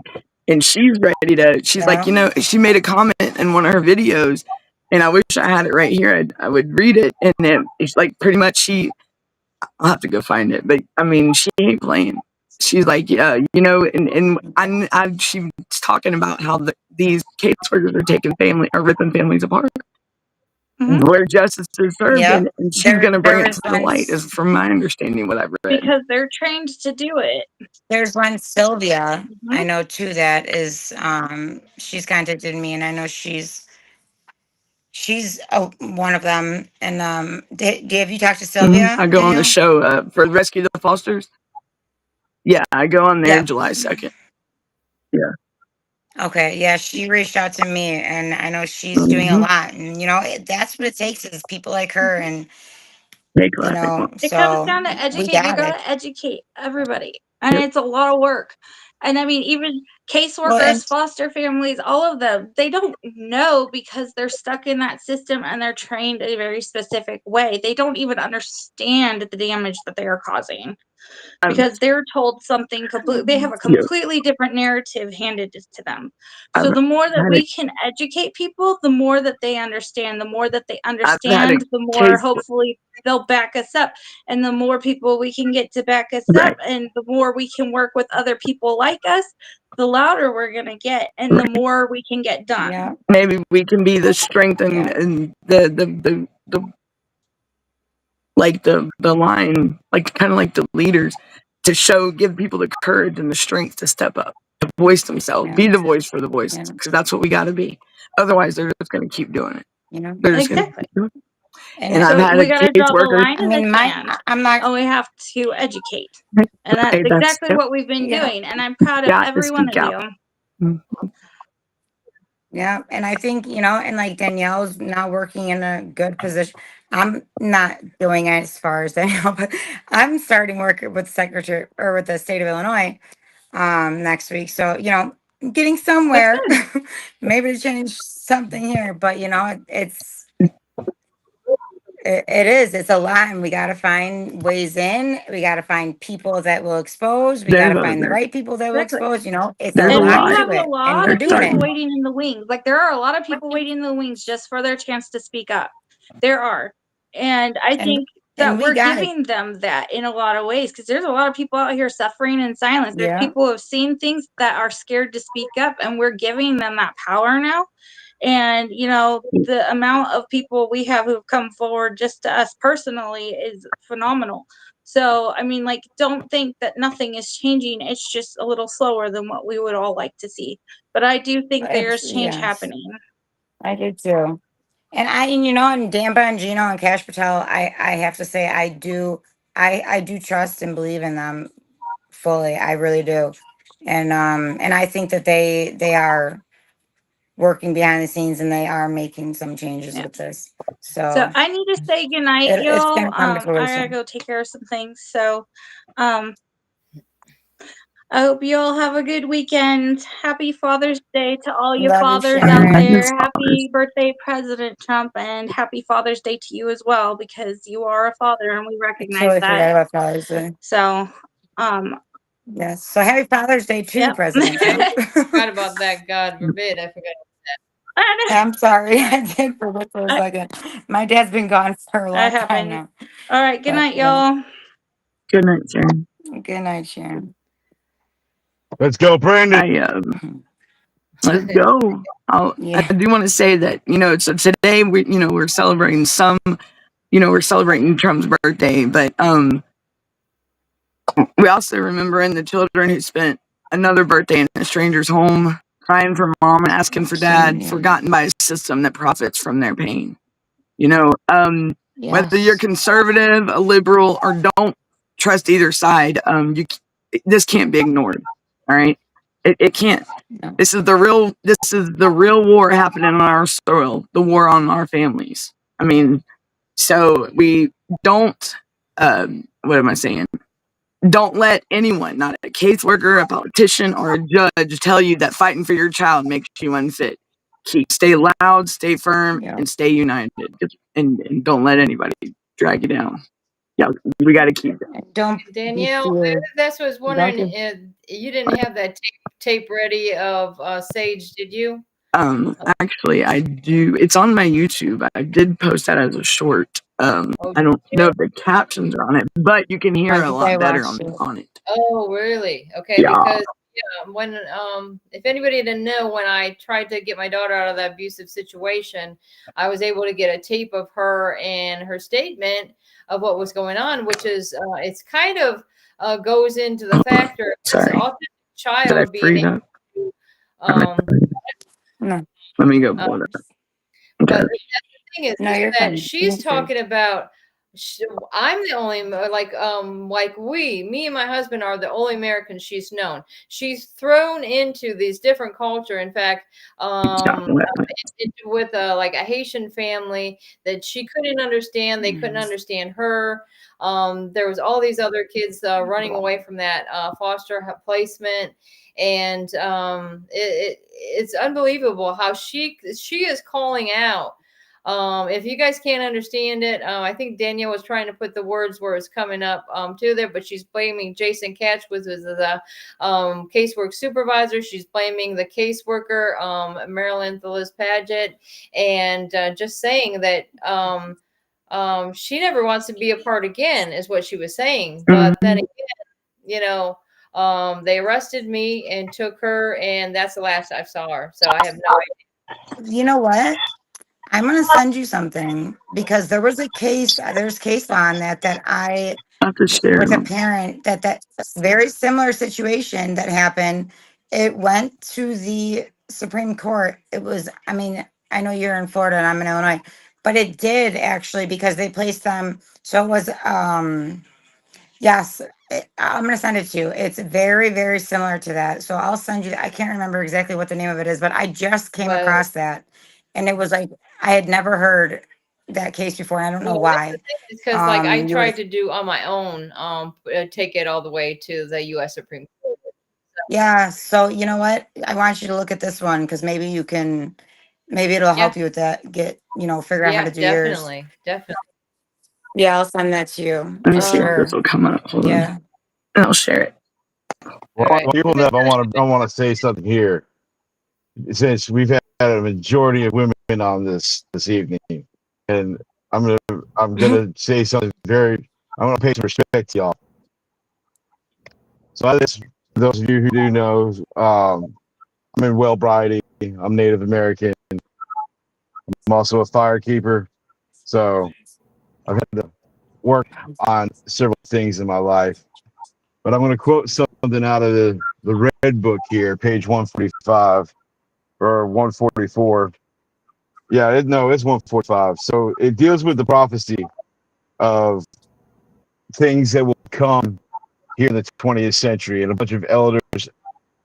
Speaker 5: she's ready to. She's like,
Speaker 11: Yeah.
Speaker 5: she made a comment in one of her videos, and I wish I had it right here. I would read it, and it's like pretty much I'll have to go find it, but I mean, she ain't playing. She's like, yeah, and she was talking about how these caseworkers are ripping families apart.
Speaker 10: Mhm.
Speaker 5: Where justice is served,
Speaker 11: Yep.
Speaker 5: and she's going to bring
Speaker 11: There
Speaker 5: it
Speaker 11: was
Speaker 5: to the light, is from my understanding what I've read.
Speaker 10: Because they're trained to do it.
Speaker 11: There's one Sylvia I
Speaker 10: Mhm.
Speaker 11: know too that is she's contacted me, and I know she's one of them. And have you talked to Sylvia?
Speaker 5: I go
Speaker 11: Did
Speaker 5: on the
Speaker 11: you?
Speaker 5: show for Rescue the Fosters. Yeah, I go on there
Speaker 11: Yeah.
Speaker 5: July 2nd. Yeah.
Speaker 11: Okay, yeah, she reached out to me, and I know she's doing a
Speaker 5: Mm-hmm.
Speaker 11: lot, and that's what it takes is people like her, and
Speaker 5: Make life.
Speaker 10: It comes
Speaker 11: so
Speaker 10: down to
Speaker 11: we
Speaker 10: educate. You
Speaker 11: got
Speaker 10: got
Speaker 11: it.
Speaker 10: to educate everybody. And
Speaker 5: Yep.
Speaker 10: it's a lot of work. And I mean, even
Speaker 11: Well,
Speaker 10: caseworkers, foster families, all of them, they don't know because they're stuck in that system and they're trained a very specific way. They don't even understand the damage that they are causing because they're told something completely, they have a completely different narrative handed to them. So the more that we can educate people, the more that they understand, the more that they understand, the more hopefully they'll back us up. And the more people we can get to back us up and the more we can work with other people like us, the louder we're going to get and the more we can get done.
Speaker 11: yeah,
Speaker 13: Maybe we can be the strength and the like the line, like kind of like the leaders to give people the courage and the strength to step up, to voice themselves,
Speaker 11: yeah,
Speaker 13: be the voice for the voices,
Speaker 11: yeah,
Speaker 13: because that's what we got to be. Otherwise, they're just going to keep doing it.
Speaker 11: you know.
Speaker 13: They're just going to
Speaker 10: Exactly.
Speaker 13: keep doing it.
Speaker 11: And
Speaker 13: And I've
Speaker 10: So
Speaker 13: had
Speaker 10: we
Speaker 13: a
Speaker 10: got to draw the
Speaker 13: caseworker.
Speaker 10: line
Speaker 11: I
Speaker 10: in the
Speaker 11: mean,
Speaker 10: sand
Speaker 11: I'm not.
Speaker 10: and we have to educate. And that's
Speaker 13: Right,
Speaker 10: exactly what we've been
Speaker 11: Yeah,
Speaker 10: doing. And I'm proud of
Speaker 13: got to
Speaker 10: every one
Speaker 13: speak
Speaker 10: of
Speaker 13: out.
Speaker 10: you.
Speaker 11: yeah, and I think and like Danielle's now working in a good position. I'm not doing it as far as Danielle, but I'm starting work with Secretary or with the state of Illinois next week. So getting somewhere, maybe to change something here. But it's a lot, and we got to find ways in. We got to find people that will expose. We got to find the right people that will
Speaker 10: Exactly.
Speaker 11: expose. It's a
Speaker 13: There's a
Speaker 10: And
Speaker 11: lot
Speaker 10: we
Speaker 13: lot.
Speaker 10: have
Speaker 11: to
Speaker 10: a
Speaker 11: it, and
Speaker 10: lot
Speaker 11: we're
Speaker 10: of
Speaker 11: doing
Speaker 10: people
Speaker 11: it.
Speaker 10: waiting in the wings. Like there are a lot of people waiting in the wings just for their chance to speak up. There are. And I
Speaker 11: And
Speaker 10: think
Speaker 11: and
Speaker 10: that
Speaker 11: we
Speaker 10: we're
Speaker 11: got it.
Speaker 10: giving them that in a lot of ways because there's a lot of people out here suffering in silence. There's
Speaker 11: Yeah,
Speaker 10: people who have seen things that are scared to speak up, and we're giving them that power now. And the amount of people we have who've come forward just to us personally is phenomenal. So I mean, like, don't think that nothing is changing. It's just a little slower than what we would all like to see, but I do think
Speaker 11: it's
Speaker 10: there's change
Speaker 11: yes,
Speaker 10: happening.
Speaker 11: I do too. And Dan Bongino and Cash Patel, I have to say I do trust and believe in them fully. I really do. And I think that they are working behind the scenes and they are making some changes
Speaker 10: Yeah.
Speaker 11: with this.
Speaker 10: So
Speaker 11: So
Speaker 10: I need to say goodnight,
Speaker 11: it's
Speaker 10: y'all.
Speaker 11: gonna come to
Speaker 10: I gotta
Speaker 11: fruition.
Speaker 10: go take care of some things. So I hope you all have a good weekend. Happy Father's Day to all you
Speaker 11: Love you,
Speaker 10: fathers out
Speaker 11: Sharon.
Speaker 10: there. Happy birthday, President Trump, and happy Father's Day to you as well, because you are a father and we
Speaker 11: I
Speaker 10: recognize
Speaker 11: totally
Speaker 10: that.
Speaker 11: forgot about Father's Day.
Speaker 10: So,
Speaker 11: Yes. So happy Father's Day too,
Speaker 10: yep.
Speaker 11: President Trump.
Speaker 6: Forgot about that. God forbid. I forgot.
Speaker 11: I'm sorry. I did forget for a second. My dad's been gone for a
Speaker 10: That
Speaker 11: long time
Speaker 10: happened.
Speaker 11: now.
Speaker 10: All right. Good
Speaker 11: But
Speaker 10: night, y'all.
Speaker 13: Good night, Sharon.
Speaker 11: good night, Sharon.
Speaker 12: Let's go, Brandon.
Speaker 13: Let's go. I
Speaker 11: Yeah.
Speaker 13: do want to say that so today we're celebrating we're celebrating Trump's birthday, but we also remembering the children who spent another birthday in a stranger's home, crying for mom and asking for dad,
Speaker 11: Yeah.
Speaker 13: forgotten by a system that profits from their pain. Whether you're
Speaker 11: Yes.
Speaker 13: conservative, a liberal, or don't trust either side, this can't be ignored. All right, it can't.
Speaker 11: No.
Speaker 13: This is the real war happening on our soil, the war on our families. I mean, so we don't. What am I saying? Don't let anyone, not a caseworker, a politician, or a judge, tell you that fighting for your child makes you unfit. Stay loud, stay firm,
Speaker 11: Yeah.
Speaker 13: and stay united. And don't let anybody drag you down. Yeah, we got to keep it.
Speaker 11: Don't
Speaker 6: Danielle,
Speaker 11: be feared.
Speaker 6: that's what I was wondering.
Speaker 11: Don't
Speaker 6: You didn't have that tape ready of Sage, did you?
Speaker 13: Actually, I do. It's on my YouTube. I did post that as a short. I don't know if the captions are on it, but you can hear a lot better on it.
Speaker 6: Oh, really? Okay,
Speaker 13: Yeah.
Speaker 6: because when if anybody didn't know, when I tried to get my daughter out of that abusive situation, I was able to get a tape of her and her statement of what was going on, which is it's kind of goes into the factor of this autistic child being able to
Speaker 11: No.
Speaker 13: Let me go pull it up.
Speaker 6: but that's the thing is
Speaker 11: No, you're
Speaker 6: that
Speaker 11: fine.
Speaker 6: she's talking about I'm the only me and my husband are the only Americans she's known. She's thrown into these different culture. In fact, with like a Haitian family that she couldn't understand. They couldn't understand her. There was all these other kids running away from that foster placement, and it's unbelievable how she is calling out. If you guys can't understand it, I think Danielle was trying to put the words where it's coming up to there, but she's blaming Jason Catch, which is the casework supervisor. She's blaming the caseworker, Marilyn Phyllis Paget, and just saying that she never wants to be a part again, is what she was saying. But then again, you know, they arrested me and took her, and that's the last I saw her. So I have no idea.
Speaker 11: You know what? I'm going to send you something because there was a case, there's case on that I, with a parent that very similar situation that happened. It went to the Supreme Court. It was, I mean, I know you're in Florida and I'm in Illinois, but it did actually because they placed them. So it was, yes, I'm going to send it to you. It's very, very similar to that. So I'll send you, I can't remember exactly what the name of it is, but I just came across that. And it was like, I had never heard that case before. I don't know why.
Speaker 6: It's because like I tried to do on my own, take it all the way to the U.S. Supreme Court.
Speaker 11: Yeah. So you know what? I want you to look at this one because maybe you can, maybe it'll help you with that. Figure out how to do yours.
Speaker 6: Definitely.
Speaker 11: Yeah, I'll send that to you.
Speaker 13: Let me see if this will come up. Hold on. I'll share it.
Speaker 12: Well, while you're pulling up, I want to say something here. Since we've had a majority of women on this evening, and I'm gonna say something I want to pay some respect to y'all. So for those of you who do know, I'm in Wellbrighty. I'm Native American. I'm also a firekeeper. So I've had to work on several things in my life. But I'm going to quote something out of the Red Book here, page 145 or 144. Yeah, it's 145. So it deals with the prophecy of things that will come here in the 20th century. And a bunch of elders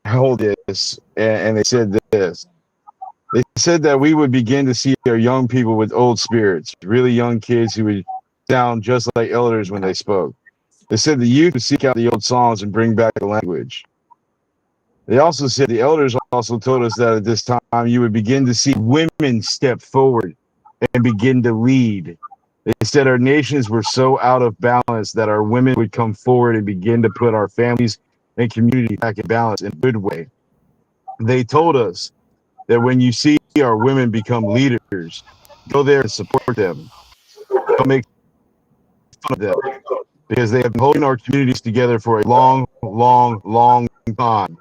Speaker 12: hold this, and they said this. They said that we would begin to see our young people with old spirits, really young kids who would sound just like elders when they spoke. They said the youth would seek out the old songs and bring back the language. They also said the elders also told us that at this time you would begin to see women step forward and begin to lead. They said our nations were so out of balance that our women would come forward and begin to put our families and community back in balance in a good way. They told us that when you see our women become leaders, go there and support them. Don't make fun of them because they have been holding our communities together for a long, long, long time.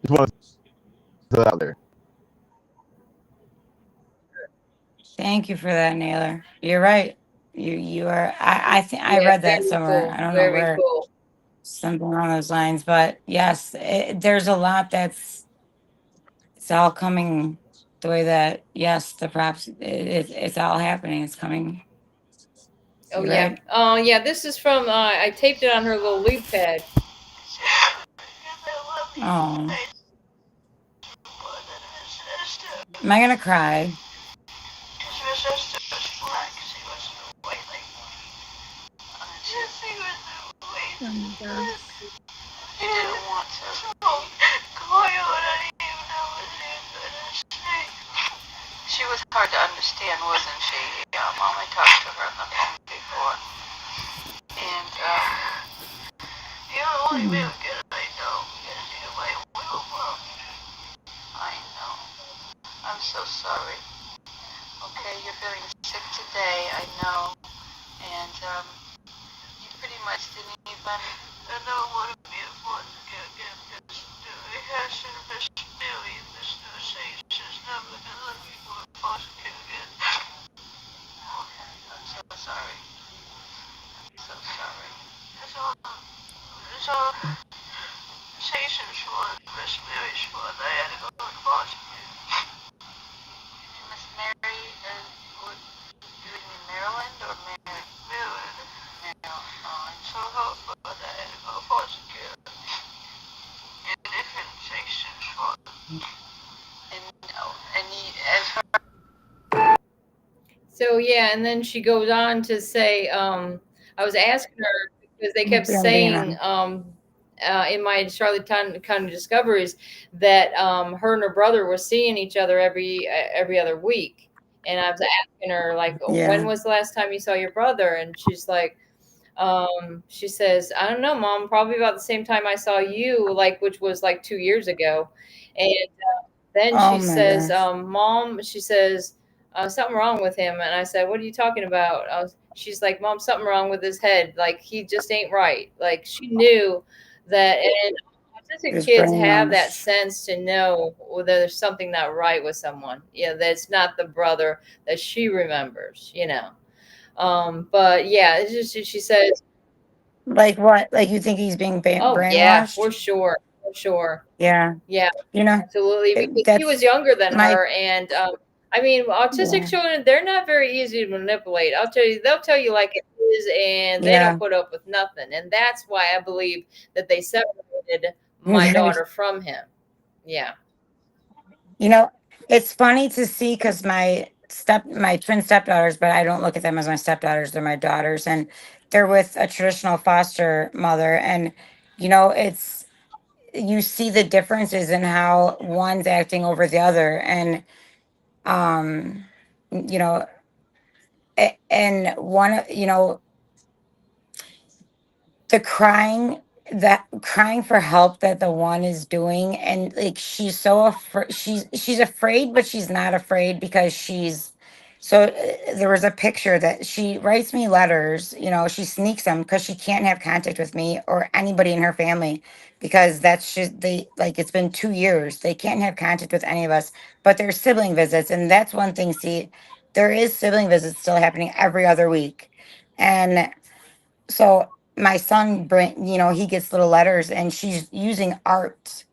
Speaker 12: Just want to put that out there.
Speaker 11: Thank you for that, Naylor. You're right. You are. I think I read that somewhere.
Speaker 6: Cool.
Speaker 11: I don't know where.
Speaker 6: Cool.
Speaker 11: Something along those lines, but yes, there's a lot it's all coming the way that the props it's all happening. It's coming.
Speaker 6: Oh yeah. Oh yeah. This is from I taped it on her little leaf pad.
Speaker 11: Oh, am I gonna cry?
Speaker 14: She was hard to understand, wasn't she? Mom, I talked to her on the phone before. And, you're the only way to get it, I know. I know. I'm so sorry. Okay, you're feeling sick today, I know. And, you pretty much didn't even know what it was to get this rehash and this theory, this new she's never gonna let me go to foster care again. Okay, I'm so sorry. I'm so sorry. It's all Satan's fault, Miss Mary's fault. I had to go to foster care. Miss Mary is
Speaker 6: yeah, and then she goes on to say, I was asking her because they kept
Speaker 11: Maybe I'm being
Speaker 6: saying, in my Charlotte County discoveries that her and her brother were seeing each other every other week, and I was asking her like, when
Speaker 11: Yeah.
Speaker 6: was the last time you saw your brother? And she's like, she says, I don't know, Mom, probably about the same time I saw you, like, which was like 2 years ago. And then
Speaker 11: Oh
Speaker 6: she
Speaker 11: my
Speaker 6: says,
Speaker 11: gosh.
Speaker 6: Mom, she says, something wrong with him. And I said, what are you talking about? She's like, Mom, something wrong with his head. Like, he just ain't right. Like, she knew that. And autistic
Speaker 11: His
Speaker 6: kids have that
Speaker 11: brainwash.
Speaker 6: sense to know whether there's something not right with someone. Yeah, that's not the brother that she remembers, you know. But yeah, it's just, she says,
Speaker 11: Like what? Like you think he's being
Speaker 6: oh yeah,
Speaker 11: brainwashed?
Speaker 6: for sure, for sure.
Speaker 11: Yeah.
Speaker 6: Yeah,
Speaker 11: You know,
Speaker 6: absolutely. Because he was
Speaker 11: that's
Speaker 6: younger than
Speaker 11: my,
Speaker 6: her, and I mean, autistic
Speaker 11: yeah.
Speaker 6: children, they're not very easy to manipulate. I'll tell you, they'll tell you like it is, and they don't
Speaker 11: Yeah.
Speaker 6: put up with nothing. And that's why I believe that they separated my
Speaker 11: Right.
Speaker 6: daughter from him. Yeah.
Speaker 11: You know, it's funny to see because my twin stepdaughters, but I don't look at them as my stepdaughters, they're my daughters, and they're with a traditional foster mother. And, it's, you see the differences in how one's acting over the other. And, um, you know, and one, the crying for help that the one is doing, and like she's so afraid, she's afraid, but she's not afraid because there was a picture that she writes me letters, she sneaks them because she can't have contact with me or anybody in her family, because that's just they like it's been 2 years, they can't have contact with any of us, but there's sibling visits. And that's one thing, see, there is sibling visits still happening every other week. And so my son, Brent, he gets little letters and she's using art.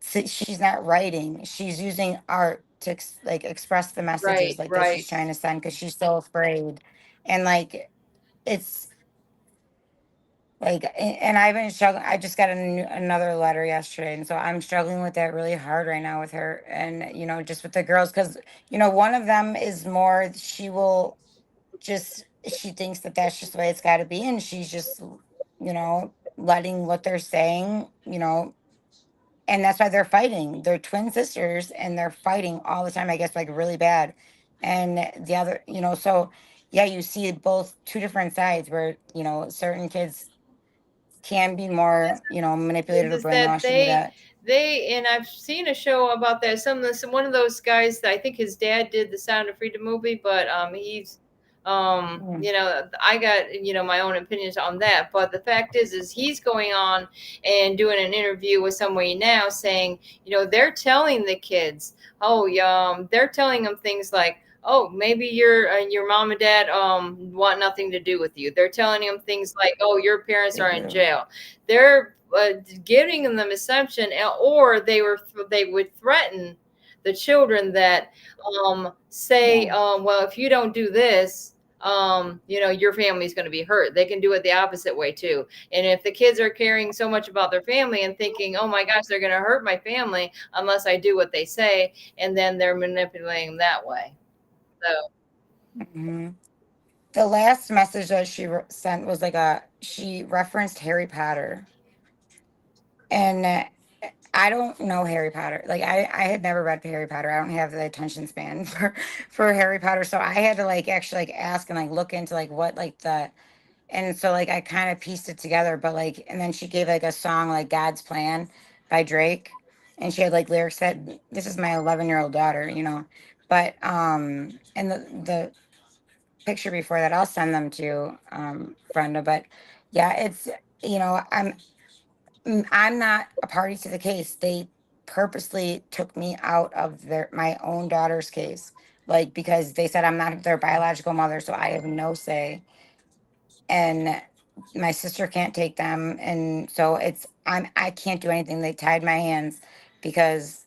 Speaker 11: She's not writing. She's using art to like express the messages
Speaker 6: Right,
Speaker 11: like that she's
Speaker 6: right.
Speaker 11: trying to send because she's so afraid. And like it's and I've been struggling. I just got another letter yesterday, and so I'm struggling with that really hard right now with her, and just with the girls, because one of them is more. She thinks that that's just the way it's got to be, and she's just letting what they're saying, and that's why they're fighting. They're twin sisters and they're fighting all the time, I guess, like really bad. And the other, so yeah, you see both two different sides where certain kids can be more manipulated or
Speaker 6: Is that
Speaker 11: brainwashed into that.
Speaker 6: and I've seen a show about that. One of those guys that I think his dad did the Sound of Freedom movie, but he's
Speaker 11: Mm.
Speaker 6: I got my own opinions on that. But the fact is he's going on and doing an interview with somebody now saying, they're telling the kids, oh yeah, they're telling them things like, oh, maybe your mom and dad want nothing to do with you. They're telling them things like, oh, your parents
Speaker 11: They
Speaker 6: are in
Speaker 11: do.
Speaker 6: jail. They're giving them assumption, or they would threaten the children that say,
Speaker 11: Yeah.
Speaker 6: well, if you don't do this, your family's going to be hurt. They can do it the opposite way too. And if the kids are caring so much about their family and thinking, oh my gosh, they're going to hurt my family unless I do what they say, and then they're manipulating them that way. So
Speaker 11: Mhm. The last message that she sent was she referenced Harry Potter. And I don't know Harry Potter. Like I had never read Harry Potter. I don't have the attention span for Harry Potter. So I had to actually ask and look into what and so I kind of pieced it together. But and then she gave a song like God's Plan by Drake. And she had lyrics that this is my 11-year-old daughter, But and the picture before that, I'll send them to Brenda. But yeah, it's I'm not a party to the case. They purposely took me out of my own daughter's case, because they said I'm not their biological mother, so I have no say, and my sister can't take them, and so I can't do anything. They tied my hands because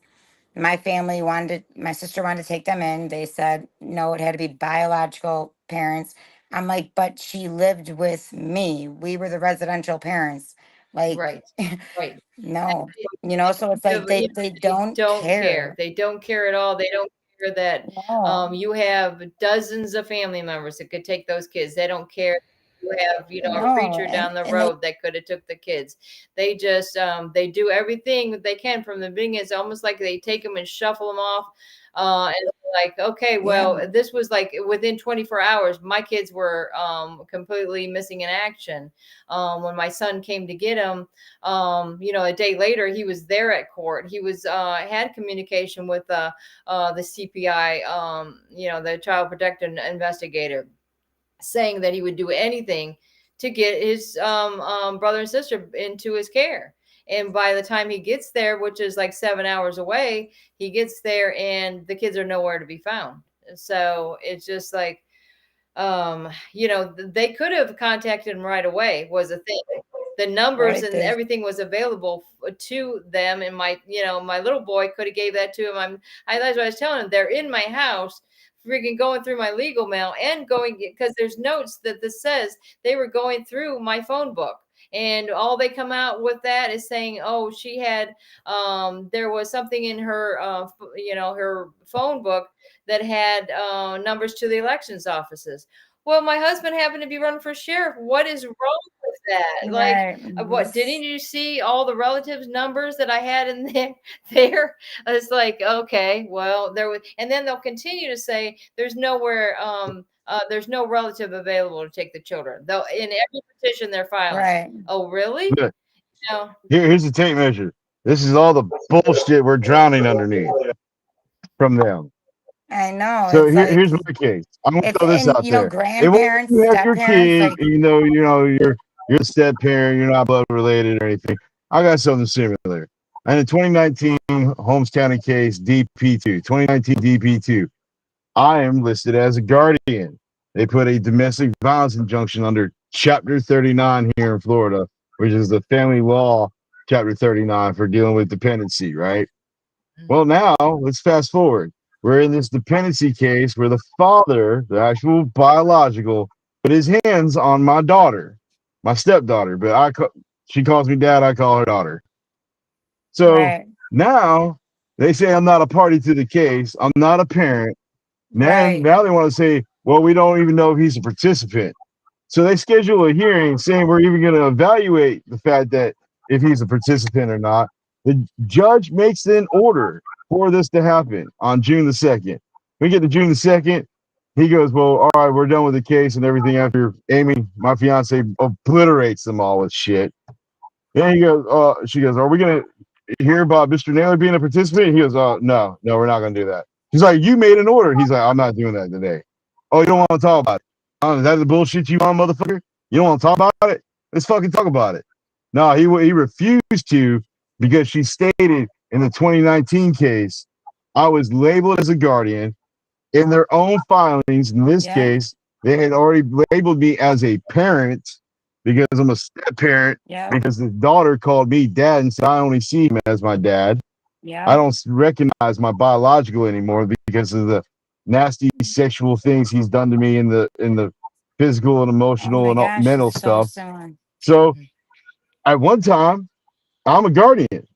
Speaker 11: my sister wanted to take them in. They said no, it had to be biological parents. I'm like, but she lived with me. We were the residential parents. Like,
Speaker 6: right, right.
Speaker 11: no, so it's
Speaker 6: Yeah, but,
Speaker 11: they don't
Speaker 6: don't care.
Speaker 11: care.
Speaker 6: They don't care at all. They don't sure that
Speaker 11: No.
Speaker 6: you have dozens of family members that could take those kids. They don't care. You have, you know, a
Speaker 11: No.
Speaker 6: preacher down the
Speaker 11: And they,
Speaker 6: road that could have took the kids. They just they do everything that they can from the beginning. It's almost like they take them and shuffle them off. And like, okay, well,
Speaker 11: yeah.
Speaker 6: this was like within 24 hours, my kids were completely missing in action. When my son came to get him, you know, a day later, he was there at court. He was had communication with the CPI, you know, the child protective investigator, saying that he would do anything to get his brother and sister into his care. And by the time he gets there, which is like 7 hours away, he gets there and the kids are nowhere to be found. So it's just like, you know, they could have contacted him right away, was a thing. The numbers
Speaker 11: Right.
Speaker 6: and everything was available to them, and my, you know, my little boy could have gave that to him. That's what I was telling him. They're in my house, freaking going through my legal mail and going, because there's notes that this says they were going through my phone book. And all they come out with that is saying, oh, she had there was something in her you know, her phone book that had numbers to the elections offices. Well, my husband happened to be running for sheriff. What is wrong with that? Like,
Speaker 11: Right.
Speaker 6: what, didn't you see all the relatives numbers that I had in there? There, it's like, okay, well, there was, and then they'll continue to say there's nowhere, there's no relative available to take the children. Though in every petition they're filing.
Speaker 11: Right.
Speaker 6: Oh, really?
Speaker 12: Look,
Speaker 6: No.
Speaker 12: here's the tape measure. This is all the bullshit we're drowning underneath from them.
Speaker 11: I know.
Speaker 12: So
Speaker 11: It's like,
Speaker 12: here's my case. I'm gonna
Speaker 11: it's,
Speaker 12: throw this
Speaker 11: and
Speaker 12: out
Speaker 11: you know,
Speaker 12: there. It won't let
Speaker 11: grandparents,
Speaker 12: you have
Speaker 11: step
Speaker 12: your
Speaker 11: parents,
Speaker 12: kid,
Speaker 11: like,
Speaker 12: you know you're a step parent, you're not blood related or anything. I got something similar. And in 2019 Holmes County case DP2, 2019 DP2, I am listed as a guardian. They put a domestic violence injunction under Chapter 39 here in Florida, which is the family law Chapter 39 for dealing with dependency, right? Well, now let's fast forward. We're in this dependency case where the father, the actual biological, put his hands on my daughter, my stepdaughter, but she calls me dad, I call her daughter. So
Speaker 11: right.
Speaker 12: now they say I'm not a party to the case. I'm not a parent.
Speaker 11: Right.
Speaker 12: Now they want to say, well, we don't even know if he's a participant. So they schedule a hearing saying we're even going to evaluate the fact that if he's a participant or not. The judge makes an order for this to happen on June the 2nd. We get to June the 2nd. He goes, well, all right, we're done with the case and everything after Amy, my fiance, obliterates them all with shit. Then he goes, she goes, are we going to hear about Mr. Naylor being a participant? He goes, no, we're not going to do that. He's like, you made an order. He's like, I'm not doing that today. Oh, you don't want to talk about it? Is that the bullshit you want, motherfucker? You don't want to talk about it? Let's fucking talk about it. No, he refused to because she stated in the 2019 case, I was labeled as a guardian in their own filings. In this
Speaker 11: Yeah.
Speaker 12: case, they had already labeled me as a parent because I'm a step parent.
Speaker 11: Yeah.
Speaker 12: Because the daughter called me dad and said I only see him as my dad.
Speaker 11: Yeah.
Speaker 12: I don't recognize my biological anymore because of the nasty sexual things he's done to me in the physical and
Speaker 11: Oh
Speaker 12: emotional
Speaker 11: my
Speaker 12: and
Speaker 11: gosh,
Speaker 12: mental
Speaker 11: it's so
Speaker 12: stuff.
Speaker 11: soon.
Speaker 12: So at one time, I'm a guardian.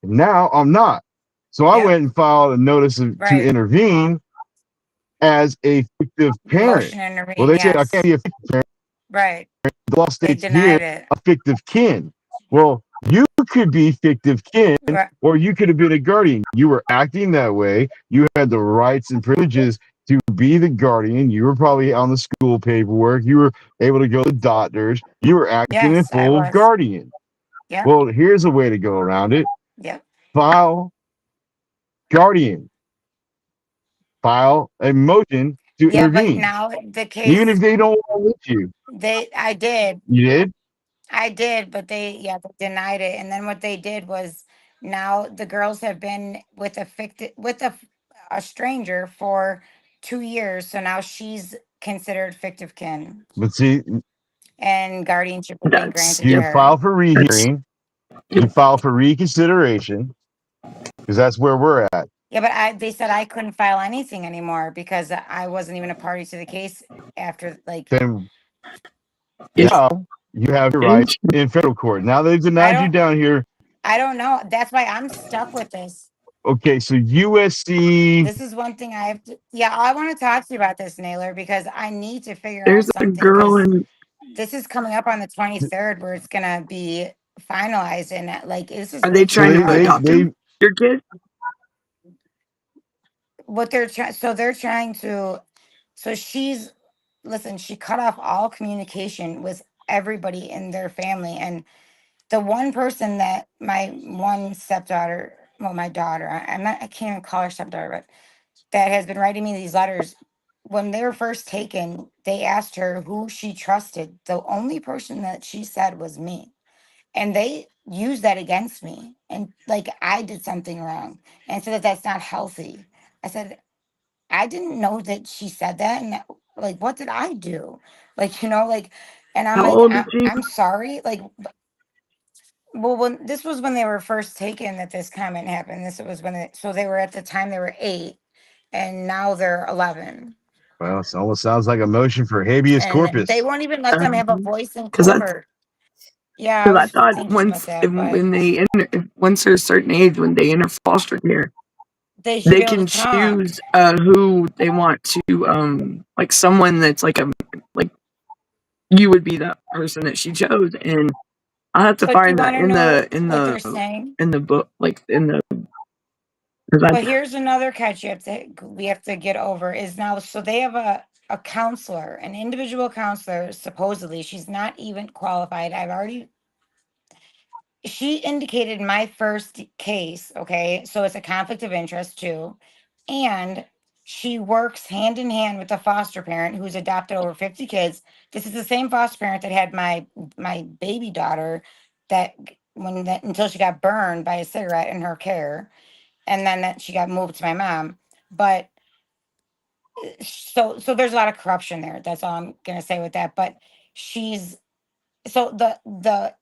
Speaker 12: Now I'm not. So I
Speaker 11: Yep.
Speaker 12: went and filed a notice to
Speaker 11: Right.
Speaker 12: intervene as a fictive parent.
Speaker 11: Motion to
Speaker 12: Well,
Speaker 11: intervene.
Speaker 12: they said I
Speaker 11: Yes.
Speaker 12: can't be a fictive parent.
Speaker 11: Right.
Speaker 12: The law
Speaker 11: They
Speaker 12: states here
Speaker 11: denied it.
Speaker 12: a fictive kin. Well, you could be fictive kin,
Speaker 11: Right.
Speaker 12: or you could have been a guardian. You were acting that way. You had the rights and privileges to be the guardian. You were probably on the school paperwork. You were able to go to doctors. You were acting in
Speaker 11: Yes, I
Speaker 12: full
Speaker 11: was.
Speaker 12: guardian.
Speaker 11: Yep.
Speaker 12: Well, here's a way to go around it.
Speaker 11: Yep.
Speaker 12: File guardian. File a motion to
Speaker 11: Yeah, but
Speaker 12: intervene.
Speaker 11: now the
Speaker 12: Even if
Speaker 11: case,
Speaker 12: they don't want to let you.
Speaker 11: I did.
Speaker 12: You did?
Speaker 11: I did, but they denied it. And then what they did was now the girls have been with a stranger for 2 years. So now she's considered fictive kin
Speaker 12: But see,
Speaker 11: and guardianship is being
Speaker 13: That's
Speaker 11: granted to
Speaker 12: you
Speaker 11: her.
Speaker 12: file for rehearing, you file for reconsideration, because that's where we're at.
Speaker 11: Yeah, but they said I couldn't file anything anymore because I wasn't even a party to the case after
Speaker 12: Then
Speaker 13: if
Speaker 12: now you have your rights in federal court. Now they've
Speaker 11: I
Speaker 12: denied you
Speaker 11: don't
Speaker 12: down here.
Speaker 11: I don't know. That's why I'm stuck with this.
Speaker 12: Okay, so USC.
Speaker 11: This is one thing I have to. Yeah, I want to talk to you about this, Naylor, because I need to figure out
Speaker 13: There's a
Speaker 11: something.
Speaker 13: girl
Speaker 11: Because
Speaker 13: in.
Speaker 11: this is coming up on the 23rd, where it's gonna be finalized, and like this is
Speaker 13: Are they
Speaker 11: breaking
Speaker 12: So
Speaker 13: trying
Speaker 11: my
Speaker 13: to
Speaker 11: heart.
Speaker 13: adopt him? Your kid?
Speaker 11: What they're trying, so they're trying to. So she's, listen. She cut off all communication with everybody in their family, and the one person that my one stepdaughter, well, my daughter, I'm not, I can't even call her stepdaughter, but that has been writing me these letters. When they were first taken, they asked her who she trusted. The only person that she said was me. And they used that against me. And like I did something wrong and said that that's not healthy. I said, I didn't know that she said that. And that, like, what did I do? Like, like, and I'm
Speaker 13: How
Speaker 11: like,
Speaker 13: old is she?
Speaker 11: I'm sorry. Like, well, when this was when they were first taken that this comment happened. This was when so they were at the time they were 8 and now they're 11.
Speaker 12: Well, it almost sounds like a motion for habeas
Speaker 11: And they
Speaker 12: corpus.
Speaker 11: won't even let them have a voice in
Speaker 13: Because
Speaker 11: court. Yeah, I
Speaker 13: I
Speaker 11: was
Speaker 13: thought
Speaker 11: anxious about that, but
Speaker 13: when they enter, once they're a certain age, when they enter foster care,
Speaker 11: they should
Speaker 13: they
Speaker 11: be able to
Speaker 13: can
Speaker 11: talk.
Speaker 13: choose who they want to like someone that's like you would be that person that she chose, and I'll have to
Speaker 11: But do you
Speaker 13: find
Speaker 11: want
Speaker 13: that
Speaker 11: to know what they're saying?
Speaker 13: in the book, like in the because
Speaker 11: But here's another catch we have to get over is now, so they have a counselor, an individual counselor, supposedly. She's not even qualified. She indicated my first case, okay? So it's a conflict of interest too. And she works hand in hand with the foster parent who's adopted over 50 kids. This is the same foster parent that had my baby daughter until she got burned by a cigarette in her care. And then that she got moved to my mom. But so there's a lot of corruption there. That's all I'm gonna say with that. But she's so the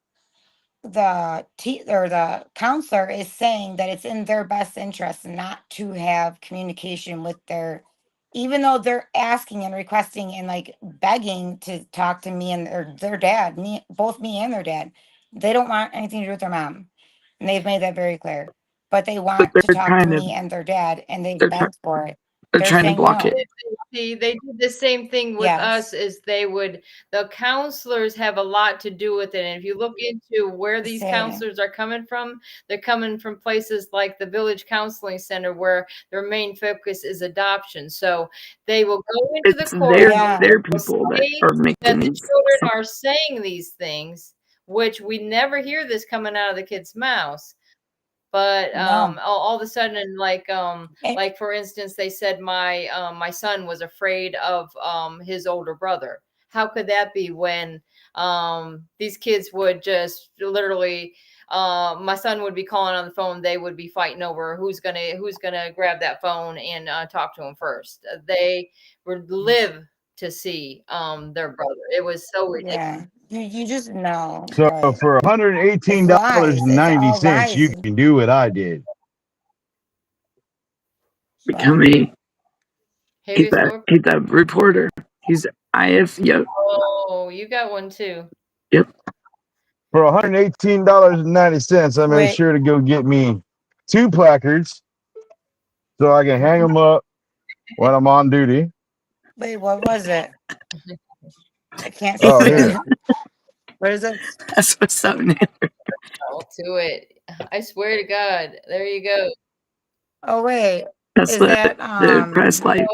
Speaker 11: counselor is saying that it's in their best interest not to have communication with even though they're asking and requesting and like begging to talk to me and their dad, both me and their dad. They don't want anything to do with their mom, and they've made that very clear. But they
Speaker 13: but
Speaker 11: want to
Speaker 13: they're
Speaker 11: talk to
Speaker 13: trying to
Speaker 11: me and their dad, and they
Speaker 13: they're try,
Speaker 11: begged for it.
Speaker 13: they're
Speaker 11: They're
Speaker 13: trying to
Speaker 11: saying
Speaker 13: block
Speaker 11: no.
Speaker 13: it.
Speaker 6: See, they did the same thing with us.
Speaker 11: Yes,
Speaker 6: Is the counselors have a lot to do with it. And if you look into where these
Speaker 11: say
Speaker 6: counselors are coming from, they're coming from places like the Village Counseling Center, where their main focus is adoption. So they will go into the
Speaker 13: It's
Speaker 6: courtroom,
Speaker 11: yeah,
Speaker 13: their
Speaker 6: will
Speaker 13: people that
Speaker 6: say
Speaker 13: are
Speaker 6: that
Speaker 13: making
Speaker 6: the
Speaker 13: these.
Speaker 6: children are saying these things, which we never hear this coming out of the kids' mouths. But
Speaker 11: no.
Speaker 6: all of a sudden,
Speaker 11: Eh,
Speaker 6: like for instance, they said my son was afraid of his older brother. How could that be when these kids would just literally my son would be calling on the phone, they would be fighting over who's gonna grab that phone and talk to him first. They would live to see their brother. It was so ridiculous.
Speaker 11: yeah, you just know,
Speaker 12: So
Speaker 11: but
Speaker 12: for
Speaker 11: it's lies. It's all
Speaker 12: $118.90,
Speaker 11: lies.
Speaker 12: you can do what I did.
Speaker 11: What?
Speaker 13: Become a
Speaker 6: Habeas corpus.
Speaker 13: he's a reporter. He's IF. Yep.
Speaker 6: Oh, you got one too.
Speaker 13: Yep.
Speaker 12: For $118.90, I made
Speaker 11: Wait,
Speaker 12: sure to go get me 2 placards so I can hang them up when I'm on duty.
Speaker 11: wait, what was it? I can't
Speaker 12: Oh,
Speaker 11: see it.
Speaker 12: here.
Speaker 11: What is it?
Speaker 13: That's what's up, Nick.
Speaker 6: Oh, to it. I swear to God. There you go.
Speaker 11: Oh, wait.
Speaker 13: That's
Speaker 11: Is that
Speaker 13: the press license.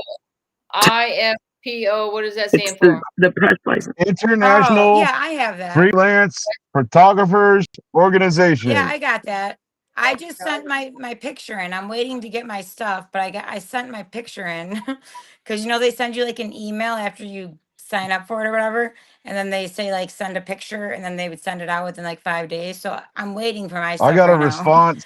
Speaker 6: IFPO. What does that
Speaker 13: It's
Speaker 6: stand for?
Speaker 13: the press license.
Speaker 11: Oh,
Speaker 12: International
Speaker 11: yeah, I have that.
Speaker 12: Freelance Photographers
Speaker 11: Yeah,
Speaker 12: Organization.
Speaker 11: I got that. I just sent my picture in. I'm waiting to get my stuff, but I sent my picture in because they send you like an email after you sign up for it or whatever, and then they say like send a picture, and then they would send it out within like 5 days. So I'm waiting for my
Speaker 12: I
Speaker 11: stuff
Speaker 12: got a
Speaker 11: right now.
Speaker 12: response.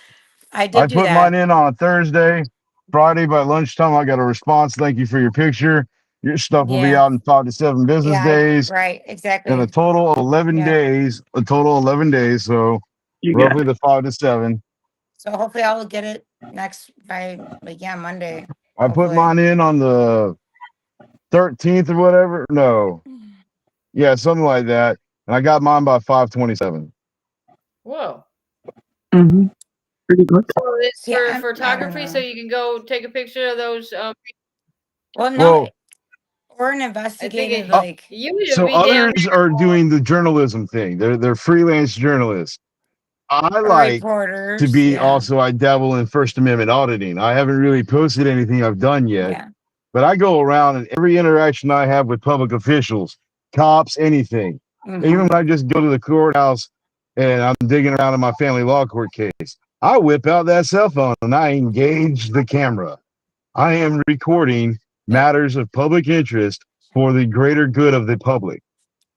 Speaker 11: I
Speaker 12: I
Speaker 11: did do
Speaker 12: put mine
Speaker 11: that.
Speaker 12: in on a Thursday. Friday by lunchtime, I got a response. Thank you for your picture. Your stuff will be
Speaker 11: Yeah,
Speaker 12: out in 5 to 7 business
Speaker 11: yeah,
Speaker 12: days.
Speaker 11: right,
Speaker 12: And
Speaker 11: exactly.
Speaker 12: a total of 11
Speaker 11: Yeah.
Speaker 12: days. A total of 11 days. So
Speaker 13: You got
Speaker 12: roughly
Speaker 13: it.
Speaker 12: the 5 to 7.
Speaker 11: So hopefully I'll get it next by like Monday.
Speaker 12: I put
Speaker 11: Hopefully.
Speaker 12: mine in on the 13th or whatever. No. Yeah, something like that. And I got mine by 5:27.
Speaker 6: Whoa.
Speaker 13: Mm-hmm. pretty quick.
Speaker 6: So it's
Speaker 11: See,
Speaker 6: for
Speaker 11: I don't
Speaker 6: photography, so
Speaker 11: know.
Speaker 6: you can go take a picture of those.
Speaker 11: Well, no,
Speaker 12: Well,
Speaker 11: or an
Speaker 6: I think
Speaker 11: investigative,
Speaker 6: it
Speaker 11: like,
Speaker 6: usually
Speaker 12: so
Speaker 6: be down
Speaker 12: others are doing the journalism thing. They're freelance journalists. I
Speaker 11: or
Speaker 12: like to
Speaker 11: reporters.
Speaker 12: be
Speaker 11: Yeah.
Speaker 12: also, I dabble in First Amendment auditing. I haven't really posted anything I've done yet,
Speaker 11: Yeah.
Speaker 12: but I go around and every interaction I have with public officials, cops, anything, even
Speaker 11: Mm-hmm.
Speaker 12: when I just go to the courthouse and I'm digging around in my family law court case, I whip out that cell phone and I engage the camera. I am recording
Speaker 11: Yep.
Speaker 12: matters of public interest for the greater good of the public.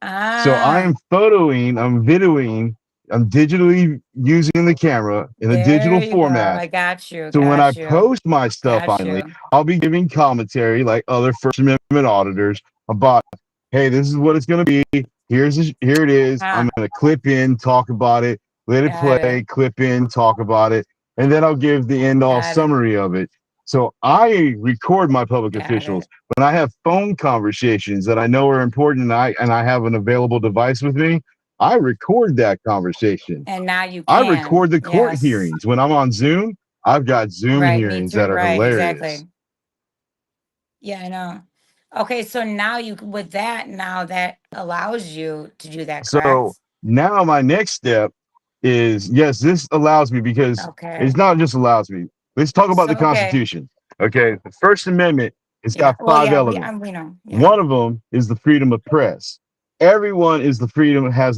Speaker 12: So
Speaker 11: Ah,
Speaker 12: I'm photoing, I'm videoing, I'm digitally using the camera in a
Speaker 11: there
Speaker 12: digital
Speaker 11: you go.
Speaker 12: format.
Speaker 11: I got you.
Speaker 12: So when I
Speaker 11: Got you.
Speaker 12: post my stuff
Speaker 11: Got
Speaker 12: finally,
Speaker 11: you.
Speaker 12: I'll be giving commentary like other First Amendment auditors about, hey, this is what it's going to be. Here it is. I'm
Speaker 11: Ah,
Speaker 12: going to clip in, talk about it, let it
Speaker 11: got it.
Speaker 12: play, clip in, talk about it, and then I'll give the end all
Speaker 11: Got it.
Speaker 12: summary of it. So I record my public
Speaker 11: Got
Speaker 12: officials.
Speaker 11: it.
Speaker 12: When I have phone conversations that I know are important and I have an available device with me, I record that conversation.
Speaker 11: And now you
Speaker 12: I
Speaker 11: can.
Speaker 12: record the court
Speaker 11: Yes.
Speaker 12: hearings. When I'm on Zoom, I've got Zoom
Speaker 11: Right. Me
Speaker 12: hearings
Speaker 11: too.
Speaker 12: that are
Speaker 11: Right.
Speaker 12: hilarious.
Speaker 11: Exactly. Yeah, I know. Okay, so now you with that, now that allows you to do that,
Speaker 12: So
Speaker 11: correct?
Speaker 12: now my next step is, yes, this allows me because
Speaker 11: Okay.
Speaker 12: it's not just allows me. Let's talk about the
Speaker 11: So okay.
Speaker 12: Constitution. Okay. The First Amendment, it's
Speaker 11: Yeah.
Speaker 12: got
Speaker 11: Well,
Speaker 12: five
Speaker 11: yeah,
Speaker 12: elements.
Speaker 11: we know. Yeah.
Speaker 12: One of them is the freedom of press. Everyone has the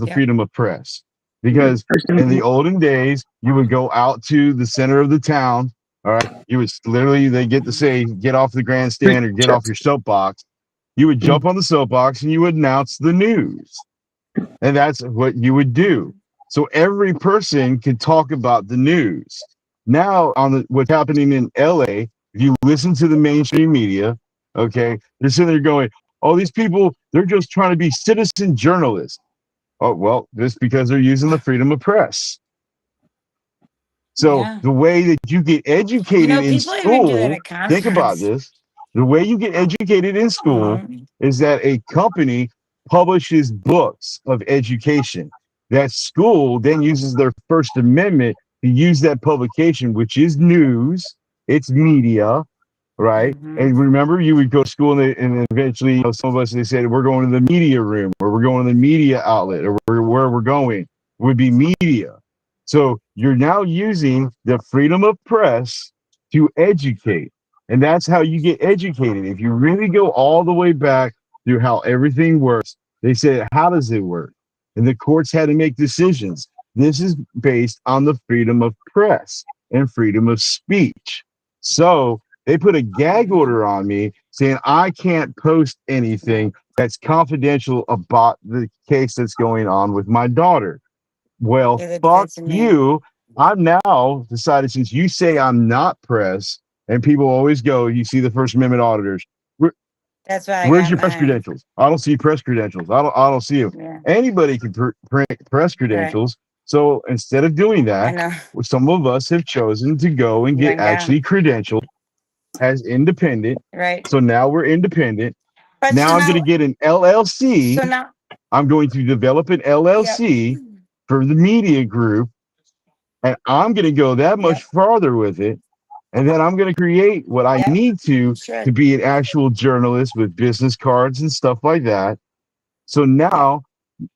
Speaker 11: Yep.
Speaker 12: freedom of press because
Speaker 13: First
Speaker 12: in the
Speaker 13: Amendment.
Speaker 12: olden days, you would go out to the center of the town. All right. You would literally, they get to say, get off the grandstand or get off your soapbox. You would jump on the soapbox and you would announce the news. And that's what you would do. So every person can talk about the news. Now, what's happening in LA, if you listen to the mainstream media, okay, they're sitting there going, oh, these people, they're just trying to be citizen journalists. Oh, well, just because they're using the freedom of press. So
Speaker 11: Yeah.
Speaker 12: the way that you get educated in
Speaker 11: People even do that
Speaker 12: school,
Speaker 11: at
Speaker 12: think about
Speaker 11: conference.
Speaker 12: this. The way you get educated in school
Speaker 11: Mhm.
Speaker 12: is that a company publishes books of education. That school then uses their First Amendment to use that publication, which is news, it's media, right?
Speaker 11: Mhm.
Speaker 12: And remember, you would go to school and eventually, some of us, they said, we're going to the media room or we're going to the media outlet or where we're going would be media. So you're now using the freedom of press to educate. And that's how you get educated. If you really go all the way back through how everything works, they said, how does it work? And the courts had to make decisions. This is based on the freedom of press and freedom of speech. So they put a gag
Speaker 11: Mhm.
Speaker 12: order on me saying I can't post anything that's confidential about the case that's going on with my daughter. Well,
Speaker 11: Yeah,
Speaker 12: fuck
Speaker 11: that's me.
Speaker 12: you. I'm now decided, since you say I'm not press, and people always go, you see the First Amendment auditors.
Speaker 11: That's why I
Speaker 12: Where's
Speaker 11: got
Speaker 12: your press
Speaker 11: mine.
Speaker 12: credentials? I don't see press credentials. I don't see them.
Speaker 11: Yeah.
Speaker 12: Anybody can print press
Speaker 11: Right.
Speaker 12: credentials. So instead of doing
Speaker 11: I
Speaker 12: that,
Speaker 11: know.
Speaker 12: some of us have chosen to go and
Speaker 11: You
Speaker 12: get
Speaker 11: went down.
Speaker 12: actually credentialed as independent.
Speaker 11: Right.
Speaker 12: So now we're independent.
Speaker 11: But
Speaker 12: Now I'm going to get an LLC.
Speaker 11: so now,
Speaker 12: I'm going to develop an
Speaker 11: yep.
Speaker 12: LLC for the media group, and I'm going to go that much
Speaker 11: Yep.
Speaker 12: farther with it. And then I'm going to create what I
Speaker 11: Yep.
Speaker 12: need
Speaker 11: You
Speaker 12: to
Speaker 11: should.
Speaker 12: be an actual journalist with business cards and stuff like that. So
Speaker 11: Yep.
Speaker 12: now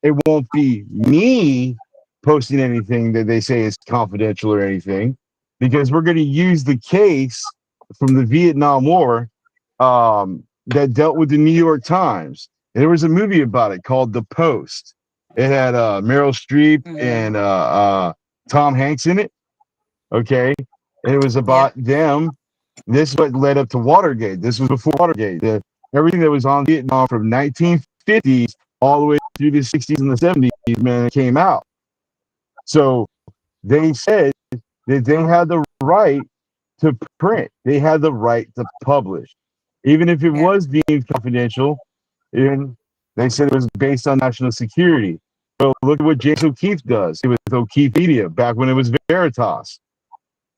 Speaker 12: it won't be me posting anything that they say is confidential or anything, because we're going to use the case from the Vietnam War that dealt with the New York Times. There was a movie about it called The Post. It had Meryl Streep
Speaker 11: Mhm.
Speaker 12: and Tom Hanks in it. Okay. And it was about
Speaker 11: Yep.
Speaker 12: them. This is what led up to Watergate. This was before Watergate. Everything that was on Vietnam from 1950s all the way through the 60s and the 70s, man, it came out. So they said that they had the right to print. They had the right to publish, even if it
Speaker 11: Yep.
Speaker 12: was deemed confidential. And they said it was based on national security. So look at what James O'Keefe does with O'Keefe Media back when it was Veritas,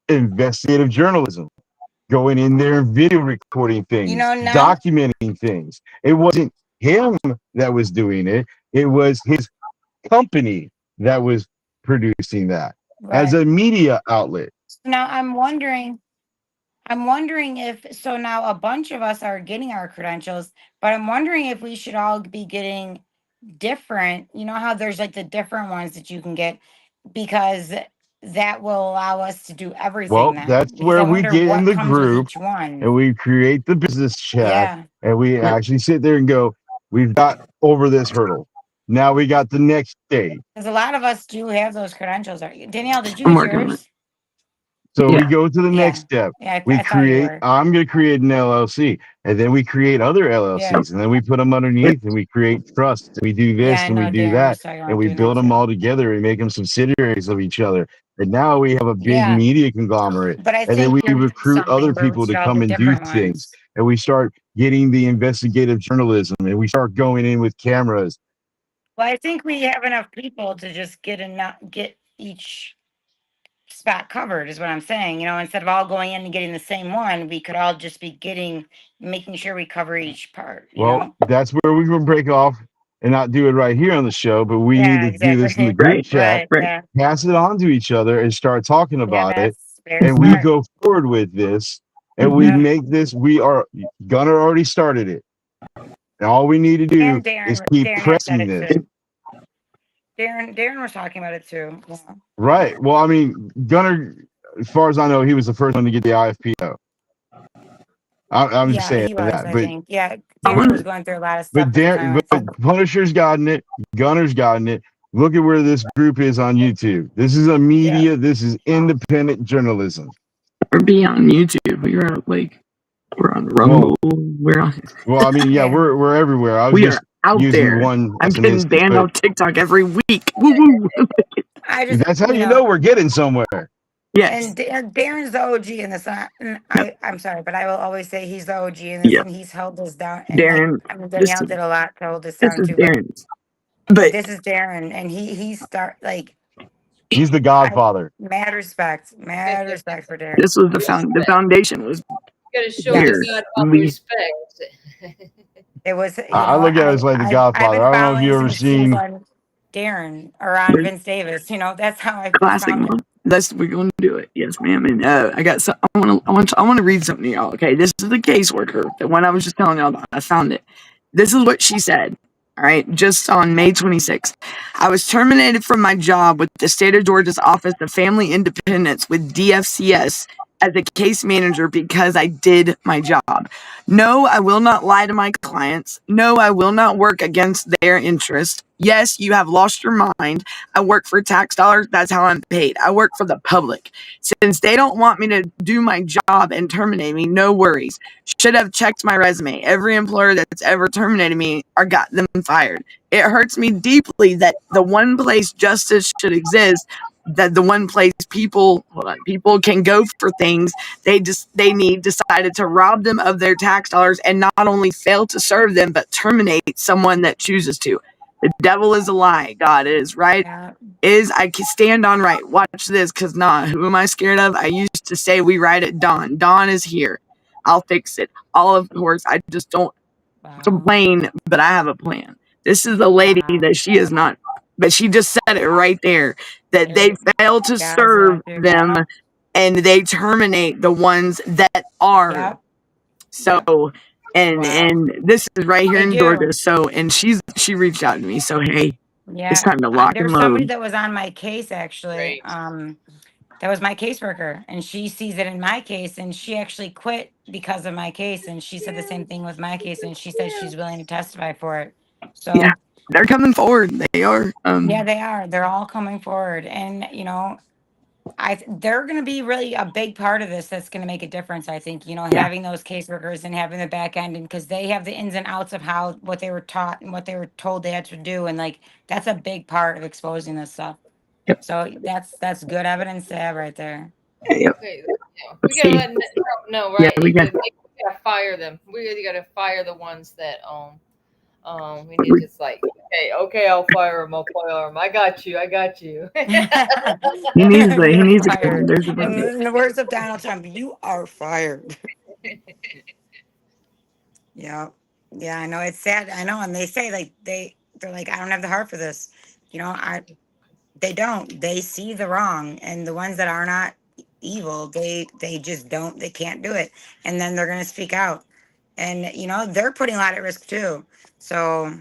Speaker 12: investigative journalism, going in there and video recording
Speaker 11: You
Speaker 12: things,
Speaker 11: know now?
Speaker 12: documenting things. It wasn't him that was doing it. It was his company that was producing that as
Speaker 11: Right.
Speaker 12: a media outlet.
Speaker 11: Now I'm wondering if, so now a bunch of us are getting our credentials, but I'm wondering if we should all be getting different, you know how there's like the different ones that you can get, because that will allow us to do everything
Speaker 12: Well,
Speaker 11: then.
Speaker 12: that's
Speaker 11: Because I
Speaker 12: where we
Speaker 11: wonder
Speaker 12: get in
Speaker 11: what
Speaker 12: the
Speaker 11: comes with
Speaker 12: group
Speaker 11: each one.
Speaker 12: and we create the business chat
Speaker 11: Yeah.
Speaker 12: and we actually sit there and go, we've got over this hurdle. Now we got the next day.
Speaker 11: Because a lot of us do have those credentials. Danielle, did you
Speaker 13: I'm
Speaker 11: get
Speaker 13: working on it.
Speaker 11: yours?
Speaker 12: So we
Speaker 13: Yeah.
Speaker 12: go to the next
Speaker 11: Yeah.
Speaker 12: step.
Speaker 11: Yeah,
Speaker 12: We
Speaker 11: I thought you
Speaker 12: create,
Speaker 11: were.
Speaker 12: I'm going to create an LLC, and then we create other
Speaker 11: Yeah.
Speaker 12: LLCs, and then we put them underneath and we create trusts. And we do
Speaker 11: Yeah,
Speaker 12: this
Speaker 11: I
Speaker 12: and we
Speaker 11: know
Speaker 12: do
Speaker 11: Darren
Speaker 12: that,
Speaker 11: was talking
Speaker 12: and
Speaker 11: about
Speaker 12: we
Speaker 11: doing that
Speaker 12: build them
Speaker 11: too.
Speaker 12: all together and make them subsidiaries of each other. And now we have a big
Speaker 11: Yeah.
Speaker 12: media conglomerate.
Speaker 11: But I
Speaker 12: And then
Speaker 11: think
Speaker 12: we
Speaker 11: there's
Speaker 12: recruit
Speaker 11: something
Speaker 12: other
Speaker 11: where we
Speaker 12: people
Speaker 11: should
Speaker 12: to
Speaker 11: all
Speaker 12: come
Speaker 11: get
Speaker 12: and do
Speaker 11: different
Speaker 12: things.
Speaker 11: ones.
Speaker 12: And we start getting the investigative journalism and we start going in with cameras.
Speaker 11: Well, I think we have enough people to just get each spot covered, is what I'm saying. You know, instead of all going in and getting the same one, we could all just be making sure we cover each part, you
Speaker 12: Well,
Speaker 11: know?
Speaker 12: that's where we can break off and not do it right here on the show, but we need
Speaker 11: Yeah,
Speaker 12: to do this in the
Speaker 11: exactly.
Speaker 12: group
Speaker 13: Right.
Speaker 12: chat,
Speaker 11: Right.
Speaker 13: Right.
Speaker 11: Yeah.
Speaker 12: pass it on to each other and start talking
Speaker 11: Yeah,
Speaker 12: about it.
Speaker 11: that's very
Speaker 12: And we
Speaker 11: smart.
Speaker 12: go forward with this and we
Speaker 13: Mhm.
Speaker 11: Yeah.
Speaker 12: make this, Gunner already started it. And all we need to do
Speaker 11: And
Speaker 12: is keep
Speaker 11: Darren had said
Speaker 12: pressing
Speaker 11: it
Speaker 12: this.
Speaker 11: too. Darren was talking about it too. Yeah.
Speaker 12: Right. Well, I mean, Gunner, as far as I know, he was the first one to get the IFPO. I'm just
Speaker 11: Yeah,
Speaker 12: saying
Speaker 11: he was,
Speaker 12: that.
Speaker 11: I think. Yeah,
Speaker 13: I
Speaker 11: Darren was
Speaker 13: want
Speaker 11: going through a lot of
Speaker 12: But
Speaker 11: stuff at the time, I think.
Speaker 12: Punisher's gotten it. Gunner's gotten it. Look at where this group is on YouTube. This is a
Speaker 11: Yeah.
Speaker 12: media. This is independent journalism.
Speaker 13: or be on YouTube. We're on Rumble. We're on.
Speaker 12: Well, I mean, yeah,
Speaker 11: Yeah.
Speaker 12: we're everywhere. I was
Speaker 13: We are
Speaker 12: just
Speaker 13: out
Speaker 12: using
Speaker 13: there.
Speaker 12: one
Speaker 13: I'm
Speaker 12: as an
Speaker 13: getting
Speaker 12: instance,
Speaker 13: banned
Speaker 12: but
Speaker 13: on TikTok every week. Woo woo.
Speaker 11: I just,
Speaker 12: that's how
Speaker 11: you
Speaker 12: you know
Speaker 11: know,
Speaker 12: we're getting somewhere.
Speaker 13: Yes.
Speaker 11: and Darren's the OG in this. And I'm sorry, but I will always say he's the OG in this,
Speaker 13: Yeah.
Speaker 11: and he's held us down. And like,
Speaker 13: Darren.
Speaker 11: I mean,
Speaker 13: This
Speaker 11: Danielle did a lot to hold us
Speaker 13: this
Speaker 11: down
Speaker 13: is
Speaker 11: too. But
Speaker 13: Darren's. But
Speaker 11: this is Darren, and
Speaker 12: He's the
Speaker 11: I
Speaker 12: Godfather.
Speaker 11: mad respect for Darren.
Speaker 13: this was the foundation was
Speaker 6: You gotta show the
Speaker 13: here.
Speaker 11: Yes,
Speaker 6: Godfather
Speaker 13: We
Speaker 6: respect.
Speaker 11: it was.
Speaker 12: I look at it as like the
Speaker 11: I've
Speaker 12: Godfather.
Speaker 11: been
Speaker 12: I don't know if you
Speaker 11: following
Speaker 12: ever
Speaker 11: since
Speaker 12: seen.
Speaker 11: on Darren or on
Speaker 13: we're
Speaker 11: Vince Davis. You know, that's how I
Speaker 13: classic
Speaker 11: found it.
Speaker 13: mom. We're going to do it. Yes, ma'am. And I got some. I want to read something to y'all. Okay, this is the caseworker. The one I was just telling y'all about. I found it. This is what she said. All right, just on May 26th, I was terminated from my job with the state of Georgia's Office of Family Independence with DFCS as a case manager because I did my job. No, I will not lie to my clients. No, I will not work against their interest. Yes, you have lost your mind. I work for tax dollars. That's how I'm paid. I work for the public. Since they don't want me to do my job and terminate me, no worries. Should have checked my resume. Every employer that's ever terminated me or got them fired. It hurts me deeply that the one place justice should exist, that the one place people can go for things they need decided to rob them of their tax dollars and not only fail to serve them but terminate someone that chooses to. The devil is a lie. God is right.
Speaker 11: Yeah,
Speaker 13: Is I can stand on right. Watch this, cause who am I scared of? I used to say we ride at dawn. Dawn is here. I'll fix it. All of course, I just don't
Speaker 11: wow,
Speaker 13: complain, but I have a plan. This is a lady
Speaker 11: wow.
Speaker 13: that she is not, but she just said it right there that they fail to
Speaker 11: God is
Speaker 13: serve
Speaker 11: alive, dude.
Speaker 13: them and they terminate the ones that are.
Speaker 11: Yep.
Speaker 13: So
Speaker 11: Wow.
Speaker 13: and this is right here
Speaker 11: They
Speaker 13: in
Speaker 11: do.
Speaker 13: Georgia. So and she reached out to me. So hey, it's
Speaker 11: Yeah.
Speaker 13: time to lock and
Speaker 11: There's somebody
Speaker 13: load.
Speaker 11: that was on my case actually.
Speaker 6: Great.
Speaker 11: That was my caseworker, and she sees it in my case, and she actually quit because of my case, and she said the same thing with my case, and she said she's willing to testify for it.
Speaker 13: Yeah,
Speaker 11: So
Speaker 13: they're coming forward. They are.
Speaker 11: yeah, they are. They're all coming forward, and you know, they're going to be really a big part of this. That's going to make a difference. I think, you know,
Speaker 13: Yeah.
Speaker 11: having those caseworkers and having the back end, and because they have the ins and outs of what they were taught and what they were told they had to do, and like that's a big part of exposing this stuff.
Speaker 13: Yep.
Speaker 11: So that's good evidence to have right there.
Speaker 13: Yep.
Speaker 6: Okay, we
Speaker 13: Let's
Speaker 6: gotta
Speaker 13: see.
Speaker 6: let Trump know,
Speaker 13: Yeah,
Speaker 6: right?
Speaker 13: we got.
Speaker 6: We gotta fire them. We really gotta fire the ones that we need to just like, okay, I'll fire him. I got you.
Speaker 13: He needs to. He
Speaker 11: You're
Speaker 13: needs to go.
Speaker 11: fired.
Speaker 13: There's a
Speaker 11: And
Speaker 13: budget.
Speaker 11: in the words of Donald Trump, you are fired. Yeah. Yeah, I know. It's sad. I know. And they say like they're like, I don't have the heart for this. You know, they don't. They see the wrong. And the ones that are not, evil. They just don't. They can't do it, and then they're gonna speak out, and they're putting a lot at risk too. So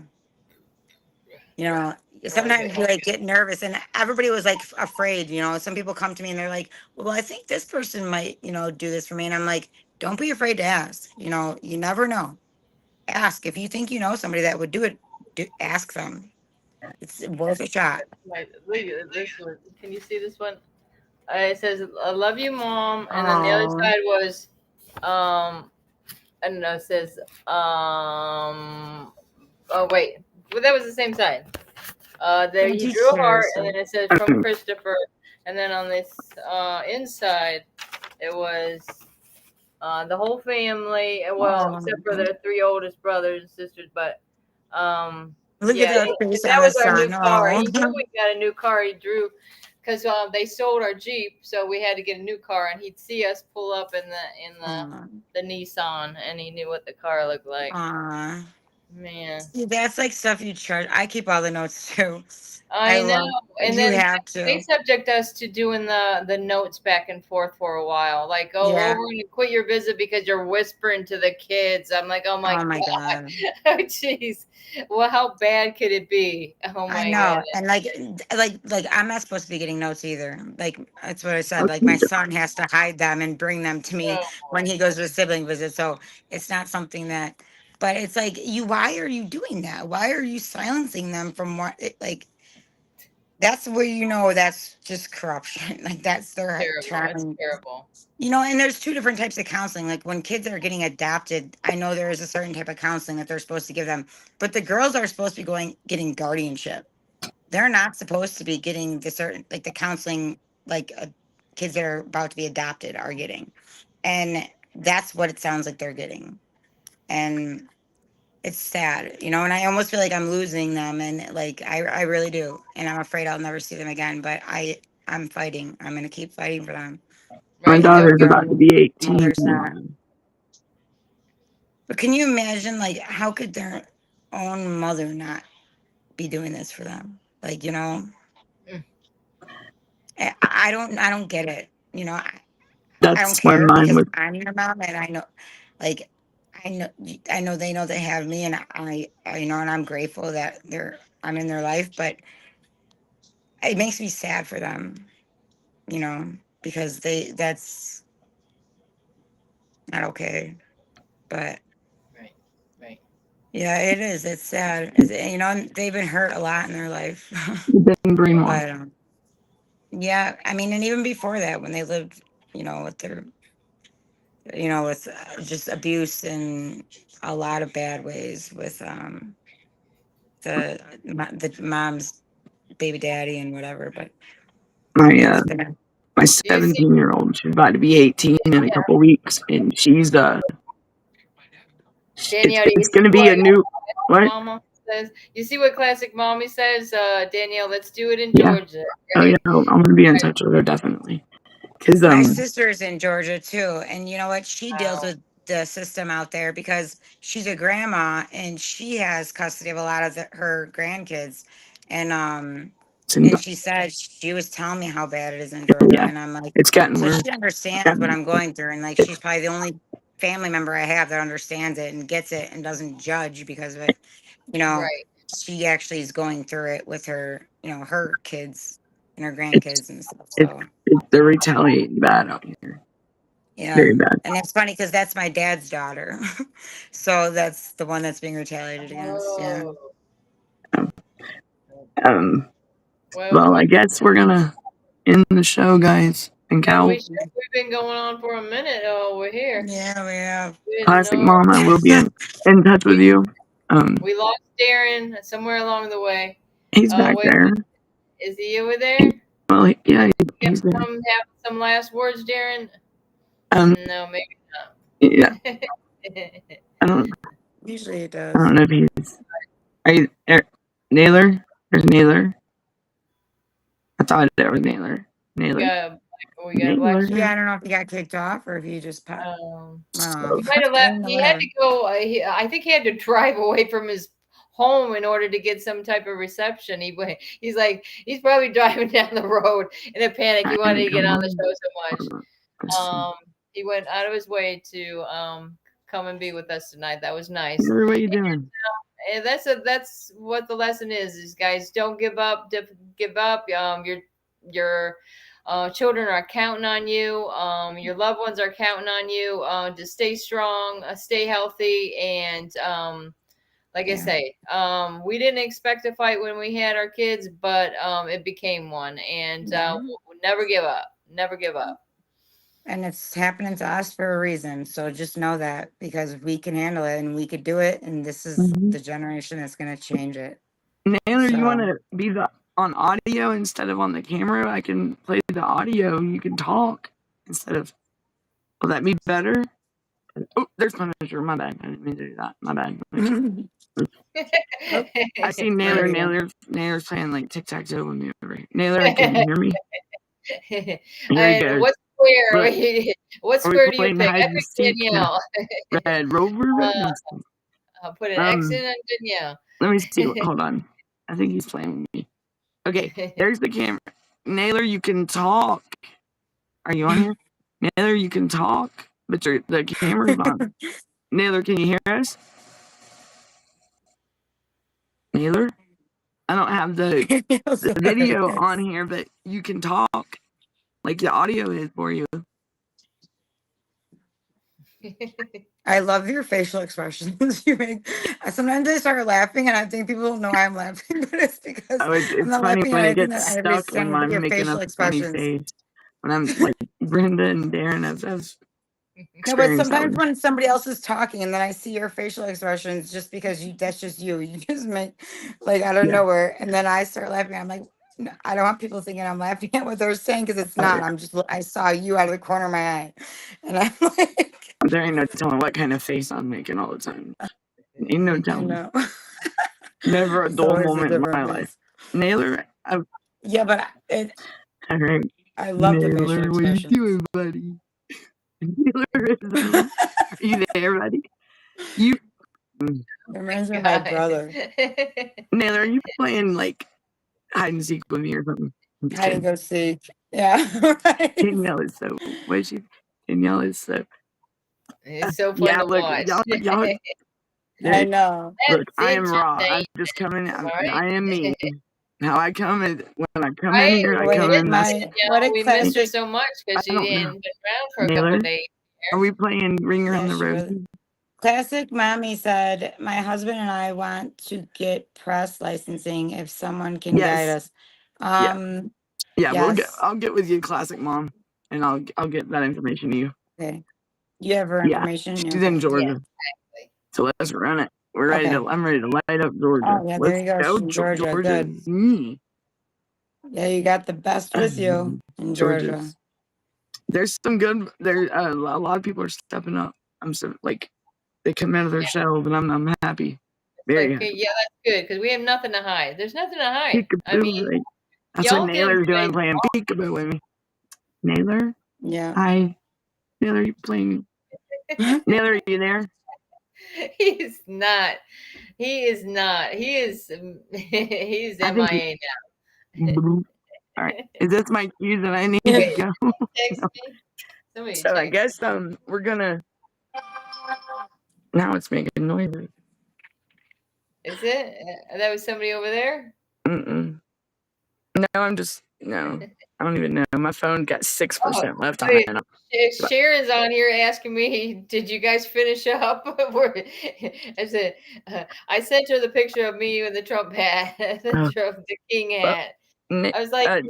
Speaker 11: sometimes you like get nervous, and everybody was like afraid. Some people come to me and they're like, "Well, I think this person might do this for me," and I'm like, "Don't be afraid to ask. You never know. Ask if you think you know somebody that would do it. Ask them. It's worth a shot."
Speaker 6: This one. Can you see this one? It says, "I love you, Mom," and then the other
Speaker 11: Oh,
Speaker 6: side was, I don't know. It says, oh wait, well, that was the same side. There he drew a heart, and then it says from Christopher, and then on this inside, it was the whole family. Well, except for the 3 oldest brothers and sisters, but
Speaker 11: look
Speaker 6: yeah,
Speaker 11: at that face
Speaker 6: that
Speaker 11: on the
Speaker 6: was our new
Speaker 11: sun.
Speaker 6: car. He
Speaker 11: Oh,
Speaker 6: knew we got a new car. He drew because they sold our Jeep, so we had to get a new car, and he'd see us pull up in the Nissan, and he knew what the car looked like.
Speaker 11: aw.
Speaker 6: Man,
Speaker 11: See, that's like stuff you charge. I keep all the notes too.
Speaker 6: I know.
Speaker 11: love.
Speaker 6: And
Speaker 11: You
Speaker 6: then
Speaker 11: have
Speaker 6: they
Speaker 11: to.
Speaker 6: subject us to doing the notes back and forth for a while. Like, go
Speaker 11: Yeah.
Speaker 6: over and quit your visit because you're whispering to the kids. I'm like, oh my
Speaker 11: God.
Speaker 6: oh jeez. Well, how bad could it be? Oh
Speaker 11: I
Speaker 6: my
Speaker 11: know.
Speaker 6: goodness.
Speaker 11: And like I'm not supposed to be getting notes either. Like that's what I said. Like my son has to hide them and bring them to me when he goes to a sibling visit. So it's not something that, but it's like why are you doing that? Why are you silencing them from what like that's where that's just corruption. Like that's their
Speaker 6: Terrible. That's
Speaker 11: trying.
Speaker 6: terrible.
Speaker 11: And there's 2 different types of counseling. Like when kids are getting adopted, I know there is a certain type of counseling that they're supposed to give them, but the girls are supposed to be getting guardianship. They're not supposed to be getting the certain like the counseling like kids that are about to be adopted are getting, and that's what it sounds like they're getting, and it's sad. And I almost feel like I'm losing them, and like I really do, and I'm afraid I'll never see them again. But I'm fighting. I'm gonna keep fighting for them.
Speaker 13: My
Speaker 6: Right.
Speaker 13: daughter's about to be 18.
Speaker 11: Mother's not. But can you imagine, like, how could their own mother not be doing this for them? Like, I don't get it. I don't
Speaker 13: That's why
Speaker 11: care
Speaker 13: mine
Speaker 11: because
Speaker 13: was.
Speaker 11: I'm your mom, and I know, like, I know they know they have me, and and I'm grateful that I'm in their life, but it makes me sad for them, because that's not okay. But
Speaker 6: Right.
Speaker 11: yeah, it is. It's sad. And they've been hurt a lot in their life.
Speaker 13: You've been brainwashed.
Speaker 11: But yeah, I mean, and even before that, when they lived, with their, with just abuse and a lot of bad ways with the mom's baby daddy and whatever. But
Speaker 13: My
Speaker 11: it's been,
Speaker 13: my 17-year-old, she's about to be 18 in a couple weeks, and she's
Speaker 6: Danielle,
Speaker 13: it's going to be a new what?
Speaker 6: Mama says. You see what classic mommy says, Danielle? Let's do it in
Speaker 13: Yeah.
Speaker 6: Georgia.
Speaker 13: Oh yeah,
Speaker 6: Right?
Speaker 13: I'm gonna be in touch with her definitely. Cause
Speaker 11: my sister's in Georgia too, and you know what? She deals
Speaker 6: Wow.
Speaker 11: with the system out there because she's a grandma and she has custody of a lot of her grandkids, and she said she was telling me how bad it is in Georgia,
Speaker 13: yeah,
Speaker 11: and I'm like,
Speaker 13: it's getting
Speaker 11: so
Speaker 13: worse.
Speaker 11: she understands what I'm going through, and like she's probably the only family member I have that understands it and gets it and doesn't judge because of it.
Speaker 6: Right.
Speaker 11: She actually is going through it with her, her kids and her grandkids and stuff. So
Speaker 13: They're retaliating bad out here.
Speaker 11: yeah,
Speaker 13: Very bad.
Speaker 11: and it's funny because that's my dad's daughter, so that's the one that's being retaliated against. Yeah.
Speaker 13: Well, I guess we're gonna end the show, guys and
Speaker 6: Yeah,
Speaker 13: cow.
Speaker 6: we've been going on for a minute over here.
Speaker 11: Yeah, we have.
Speaker 13: Classic Mom, I will be in touch with you.
Speaker 6: We lost Darren somewhere along the way.
Speaker 13: He's back there.
Speaker 6: Is he over there?
Speaker 13: Well, yeah, he's there.
Speaker 6: Have some last words, Darren? No, maybe not.
Speaker 13: Yeah. I don't.
Speaker 11: Usually it does.
Speaker 13: I don't know if he's. Are you Naylor? There's Naylor. I thought there was Naylor. Naylor.
Speaker 6: We got a black.
Speaker 11: Yeah, I don't know if he got kicked off or if he just went off.
Speaker 6: He might have left. He had to go. I think he had to drive away from his home in order to get some type of reception. He's like, he's probably driving down the road in a panic. He wanted to get on the show so much. He went out of his way to come and be with us tonight. That was nice.
Speaker 13: What are you doing?
Speaker 6: And that's what the lesson is guys, don't give up. Give up. Your children are counting on you. Your loved ones are counting on you to stay strong, stay healthy, and like I say, we didn't expect a fight when we had our kids, but it became one, and we'll never give up. Never give up.
Speaker 11: And it's happening to us for a reason. So just know that, because we can handle it and we could do it. And this is the generation that's going to change it.
Speaker 13: Naylor, you want to be on audio instead of on the camera? I can play the audio. You can talk instead of. Will that be better? Oh, there's my measure. My bad. I didn't mean to do that. My bad. I see Naylor. Naylor's playing like tic-tac-toe with me over here. Naylor, can you hear me? Here he goes.
Speaker 6: What square? What square do you pick? I picked Danielle.
Speaker 13: Red Rover.
Speaker 6: I'll put an X in on Danielle.
Speaker 13: Let me see. Hold on. I think he's playing with me. Okay, there's the camera. Naylor, you can talk. Are you on here? Naylor, you can talk, but the camera's on. Naylor, can you hear us? Naylor? I don't have the video on here, but you can talk. Like the audio is for you.
Speaker 11: I love your facial expressions you make. Sometimes I start laughing and I think people don't know I'm laughing, but it's because
Speaker 13: it's
Speaker 11: I'm not
Speaker 13: funny
Speaker 11: laughing
Speaker 13: when
Speaker 11: at
Speaker 13: it
Speaker 11: anything
Speaker 13: gets
Speaker 11: that I
Speaker 13: stuck when I'm
Speaker 11: your
Speaker 13: making
Speaker 11: facial
Speaker 13: a funny
Speaker 11: expressions.
Speaker 13: face. When I'm like Brenda and Darren, I've
Speaker 11: No, but sometimes when somebody else is talking and then I see your facial expressions, just because that's just you. You just make like out of nowhere, and then I start laughing. I'm like, no, I don't want people thinking I'm laughing at what they're saying, because it's not. I saw you out of the corner of my eye, and I'm like,
Speaker 13: there ain't no telling what kind of face I'm making all the time. Ain't no telling.
Speaker 11: I know.
Speaker 13: Never a
Speaker 11: It's
Speaker 13: dull
Speaker 11: always a
Speaker 13: moment in my
Speaker 11: different
Speaker 13: life.
Speaker 11: face.
Speaker 13: Naylor,
Speaker 11: Yeah, but I love the facial
Speaker 13: Naylor, what are you
Speaker 11: expressions.
Speaker 13: doing, buddy? Naylor is are you there, buddy? You
Speaker 11: reminds me of my brother.
Speaker 13: Naylor, are you playing like hide and seek with me or something?
Speaker 11: Hide and go seek. Yeah. Right.
Speaker 13: Danielle is so Danielle is so
Speaker 6: it's so fun to
Speaker 13: look,
Speaker 6: watch.
Speaker 13: y'all
Speaker 11: I know.
Speaker 13: Look, I am raw. I'm just coming. I am me. How I come in, when I come in here, I come in.
Speaker 6: We missed her so much because she hadn't been around for a couple days.
Speaker 13: Are we playing Ring Around the Rosie?
Speaker 11: Classic Mommy said, my husband and I want to get press licensing if someone can guide us.
Speaker 13: I'll get with you, Classic Mom, and I'll get that information to you.
Speaker 11: Okay. You have her information?
Speaker 13: She's in Georgia. Yeah, exactly. So let's run it. We're ready to I'm ready to light up Georgia.
Speaker 11: Oh, yeah, there you go. Georgia. Good.
Speaker 13: Me.
Speaker 11: Yeah, you got the best with you in Georgia.
Speaker 13: There's some good a lot of people are stepping up. I'm so like they come out of their shells, and I'm happy. Very happy.
Speaker 6: Yeah, that's good, because we have nothing to hide. There's nothing to hide. I mean,
Speaker 13: that's what Naylor's doing, playing peekaboo with me. Naylor?
Speaker 11: Yeah.
Speaker 13: Hi. Naylor, are you playing? Naylor, are you there?
Speaker 6: He's not. He is not. He's MIA now.
Speaker 13: All right. Is this my cue that I need to go?
Speaker 6: Somebody
Speaker 13: so I guess we're gonna. Now it's making noises.
Speaker 6: Is it? That was somebody over there?
Speaker 13: No, I'm just no. I don't even know. My phone got 6% left on it.
Speaker 6: Sharon's on here asking me, "Did you guys finish up?" I said, I sent her the picture of me with the Trump hat, the King hat. I was like,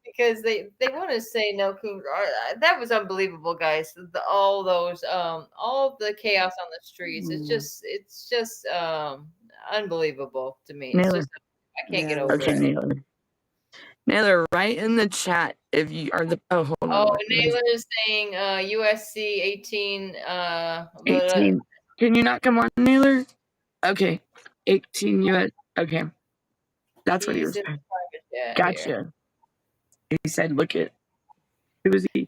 Speaker 6: because they want to say no coup. That was unbelievable, guys. All the chaos on the streets. It's just unbeliubable to me. It's just, I can't get over it.
Speaker 13: Naylor, write in the chat if you are the hold on.
Speaker 6: Oh, Naylor is saying USC 18
Speaker 13: 18. Can you not come on, Naylor? Okay. 18 US. Okay. That's what he was saying. Gotcha. Here. He said, look at who was he?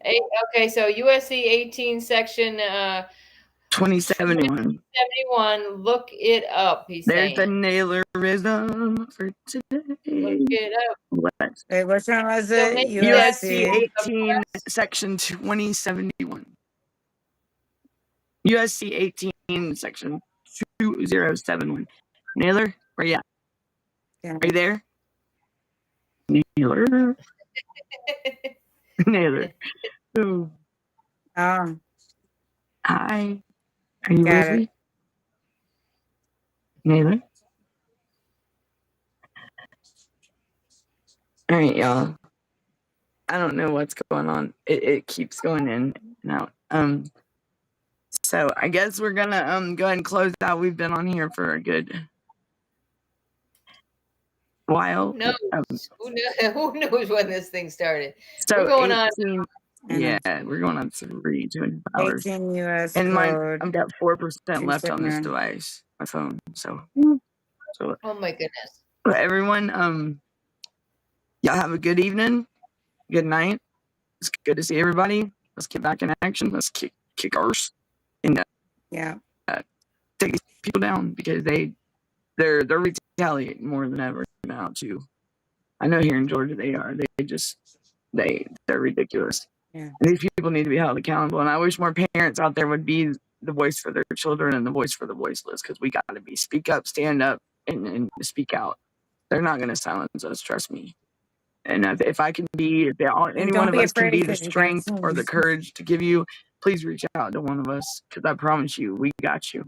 Speaker 6: Okay, so USC 18 section
Speaker 13: 2071.
Speaker 6: 71. Look it up. He's
Speaker 13: There's the
Speaker 6: saying.
Speaker 13: Nailerism for today.
Speaker 6: Look it up.
Speaker 13: What?
Speaker 11: Wait, which one was
Speaker 6: So
Speaker 11: it?
Speaker 6: maybe that's
Speaker 13: USC
Speaker 11: USC.
Speaker 13: 18, section 2071. USC 18, section 2071. Naylor, where you at?
Speaker 11: Yeah.
Speaker 13: Are you there? Naylor. Naylor. Oh.
Speaker 11: Oh,
Speaker 13: Hi. Are you
Speaker 11: got
Speaker 13: with
Speaker 11: it.
Speaker 13: me? Naylor? All right, y'all. I don't know what's going on. It keeps going in and out. So I guess we're gonna go ahead and close out. We've been on here for a good while.
Speaker 6: Who knows? Who knows when this thing started?
Speaker 13: So
Speaker 6: We're going
Speaker 13: 18,
Speaker 6: on.
Speaker 13: yeah, we're going on 2 hours.
Speaker 11: 18 US
Speaker 13: And
Speaker 11: code.
Speaker 13: I've got 4% left on this
Speaker 11: 279.
Speaker 13: device, my phone. So
Speaker 6: Oh my goodness.
Speaker 13: everyone, y'all have a good evening, good night. It's good to see everybody. Let's get back in action. Let's kick arse and
Speaker 11: Yeah.
Speaker 13: take these people down because they're retaliating more than ever now too. I know here in Georgia they are. They're ridiculous.
Speaker 11: Yeah.
Speaker 13: And these people need to be held accountable. And I wish more parents out there would be the voice for their children and the voice for the voiceless, because we got to be speak up, stand up, and speak out. They're not going to silence us, trust me. And if I can be, if any one
Speaker 11: don't
Speaker 13: of
Speaker 11: be
Speaker 13: us can
Speaker 11: afraid
Speaker 13: be the
Speaker 11: because you got
Speaker 13: strength or the
Speaker 11: tools.
Speaker 13: courage to give you, please reach out to one of us, because I promise you, we got you.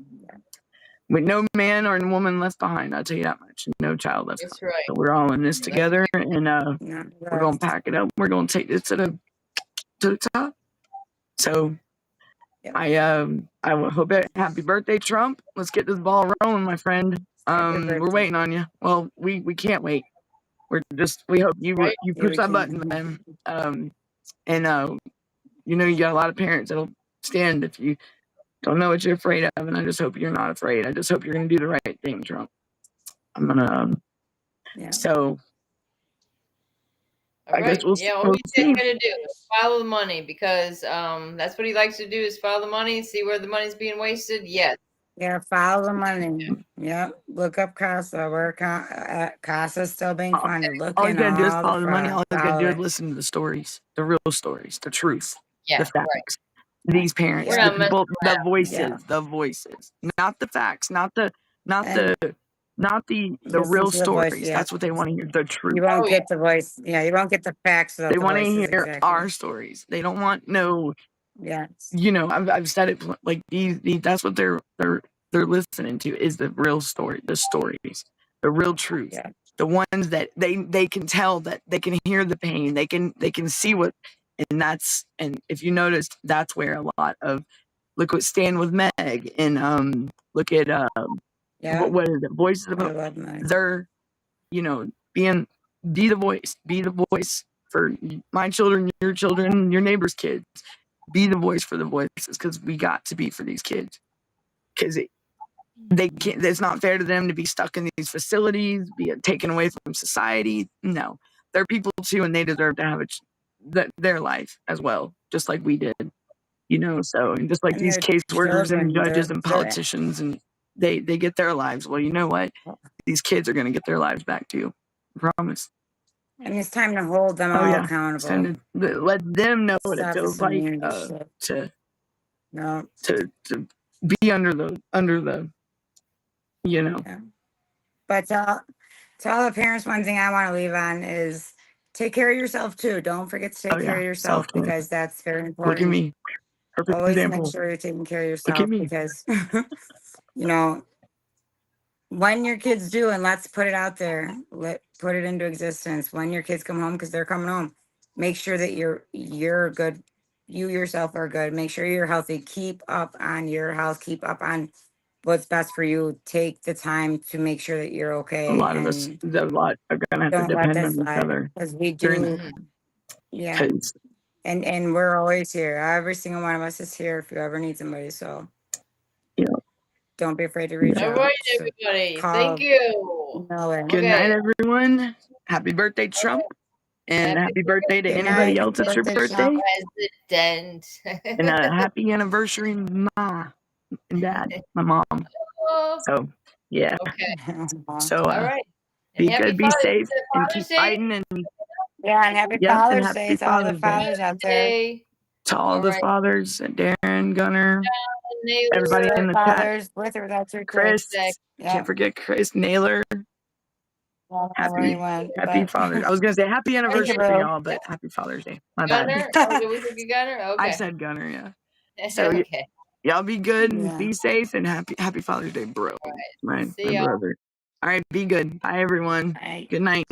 Speaker 13: With no man or woman left behind, I'll tell you that much. No child left
Speaker 6: That's
Speaker 13: behind.
Speaker 6: right.
Speaker 13: So we're all in this together, and
Speaker 11: Yeah,
Speaker 13: we're going to pack it up. We're going to take this to the top. So I hope it. Happy birthday, Trump. Let's get this ball rolling, my friend. We're waiting on you. Well, we can't wait. We hope you
Speaker 6: Right.
Speaker 13: you push that button, man. And you know, you got a lot of parents that'll stand if you don't know what you're afraid of, and I just hope you're not afraid. I just hope you're gonna do the right thing, Trump. I'm gonna so
Speaker 6: All
Speaker 13: I guess
Speaker 6: right.
Speaker 13: we'll
Speaker 6: Yeah, all
Speaker 13: we'll
Speaker 6: you
Speaker 13: see.
Speaker 6: got to do is follow the money, because that's what he likes to do, is follow the money, see where the money's being wasted. Yes.
Speaker 11: Yeah, follow the money. Yep. Look up CASA. Where CASA's still being funded. Look
Speaker 13: All you
Speaker 11: in
Speaker 13: gotta do is
Speaker 11: all
Speaker 13: follow the money. All you gotta
Speaker 11: follow
Speaker 13: do is
Speaker 11: it.
Speaker 13: listen to the stories, the real stories, the truth,
Speaker 6: Yeah,
Speaker 13: the facts. These parents,
Speaker 6: We're
Speaker 13: the
Speaker 6: not messing
Speaker 13: people, the
Speaker 6: around.
Speaker 13: voices, the voices, not the facts, not the
Speaker 11: Listen
Speaker 13: real
Speaker 11: to the voice.
Speaker 13: stories.
Speaker 11: Yeah.
Speaker 13: That's what they want to hear. The truth.
Speaker 11: You won't
Speaker 6: Oh,
Speaker 11: get the voice. Yeah, you won't get the facts without
Speaker 13: They
Speaker 11: the
Speaker 13: want to
Speaker 11: voices.
Speaker 13: hear
Speaker 11: Exactly.
Speaker 13: our stories. They don't want no.
Speaker 11: Yes.
Speaker 13: You know, I've said it like these. That's what they're listening to, is the real story, the stories, the real truth, the ones that they can tell, that they can hear the pain, they can see what, and if you noticed, that's where a lot of, look what Stand with Meg, and look at what is it, Voices of,
Speaker 11: I love Meg.
Speaker 13: they're, you know, be the voice for my children, your children, your neighbor's kids. Be the voice for the voices, because we got to be for these kids. Because they can't. It's not fair to them to be stuck in these facilities, be taken away from society. No, they're people too, and they deserve to have their life as well, just like we did. You know, so, and just like
Speaker 11: And
Speaker 13: these
Speaker 11: their
Speaker 13: caseworkers and
Speaker 11: children,
Speaker 13: judges and
Speaker 11: they're
Speaker 13: politicians, and they get their lives. Well, you know what? These kids are going to get their lives back too. I promise.
Speaker 11: and it's time to hold them
Speaker 13: Oh
Speaker 11: all
Speaker 13: yeah,
Speaker 11: accountable.
Speaker 13: and let them know what it
Speaker 11: Stop
Speaker 13: feels
Speaker 11: this
Speaker 13: like
Speaker 11: immunity shit.
Speaker 13: to be under the you know.
Speaker 11: Yeah. But to all the parents, one thing I want to leave on is take care of yourself too. Don't forget to take care of yourself,
Speaker 13: Self-care.
Speaker 11: because that's very important.
Speaker 13: Look at me, perfect
Speaker 11: Always
Speaker 13: example.
Speaker 11: make sure you're taking care of
Speaker 13: Look at
Speaker 11: yourself,
Speaker 13: me.
Speaker 11: because you know, when your kids do, and let's put it out there, put it into existence. When your kids come home, because they're coming home, make sure that you're good. You yourself are good. Make sure you're healthy. Keep up on your health. Keep up on what's best for you. Take the time to make sure that you're okay.
Speaker 13: A lot of us, are gonna have to
Speaker 11: Don't let
Speaker 13: depend
Speaker 11: that
Speaker 13: on each
Speaker 11: slide,
Speaker 13: other.
Speaker 11: because we
Speaker 13: during
Speaker 11: do.
Speaker 13: this.
Speaker 11: Yeah.
Speaker 13: 'Cause-
Speaker 11: And we're always here. Every single one of us is here if you ever need somebody. So don't be afraid to reach
Speaker 6: All
Speaker 11: out.
Speaker 6: right,
Speaker 11: So
Speaker 6: everybody.
Speaker 11: call,
Speaker 6: Thank you.
Speaker 11: email it.
Speaker 13: Good night, everyone. Happy birthday, Trump, and happy birthday to
Speaker 11: Good
Speaker 13: anybody
Speaker 11: night.
Speaker 13: else. It's your
Speaker 11: Birthday,
Speaker 13: birthday,
Speaker 11: Trump.
Speaker 6: President.
Speaker 13: and a happy anniversary, Ma. and Dad, my mom.
Speaker 6: Oh,
Speaker 13: So yeah.
Speaker 6: okay.
Speaker 13: So
Speaker 6: All right. And
Speaker 13: be
Speaker 6: happy
Speaker 13: good, be
Speaker 6: Father's
Speaker 13: safe, and keep
Speaker 6: Day.
Speaker 13: fighting. And
Speaker 11: Yeah, and happy
Speaker 13: yes, and
Speaker 11: Father's Day
Speaker 13: happy
Speaker 11: to all the
Speaker 13: Father's Day
Speaker 11: fathers out there.
Speaker 6: Day.
Speaker 13: to all the fathers, Darren, Gunner,
Speaker 6: Naylor.
Speaker 13: everybody in the chat.
Speaker 11: Fathers, with or without your
Speaker 13: Chris,
Speaker 11: kids. Yeah.
Speaker 13: can't forget Chris Naylor.
Speaker 11: I don't know where he went,
Speaker 13: Happy
Speaker 11: but-
Speaker 13: Father's. I was gonna say happy anniversary,
Speaker 11: bro.
Speaker 13: y'all, but happy Father's Day. My
Speaker 6: Gunner?
Speaker 13: bad.
Speaker 6: Oh, did we forget Gunner? Okay.
Speaker 13: I said Gunner, yeah. So
Speaker 6: okay.
Speaker 13: y'all be good and
Speaker 11: Yeah.
Speaker 13: be safe and happy Father's Day, bro.
Speaker 6: All right.
Speaker 13: My
Speaker 6: See y'all.
Speaker 13: brother. All right, be good. Bye, everyone.
Speaker 11: Bye.
Speaker 13: Good night.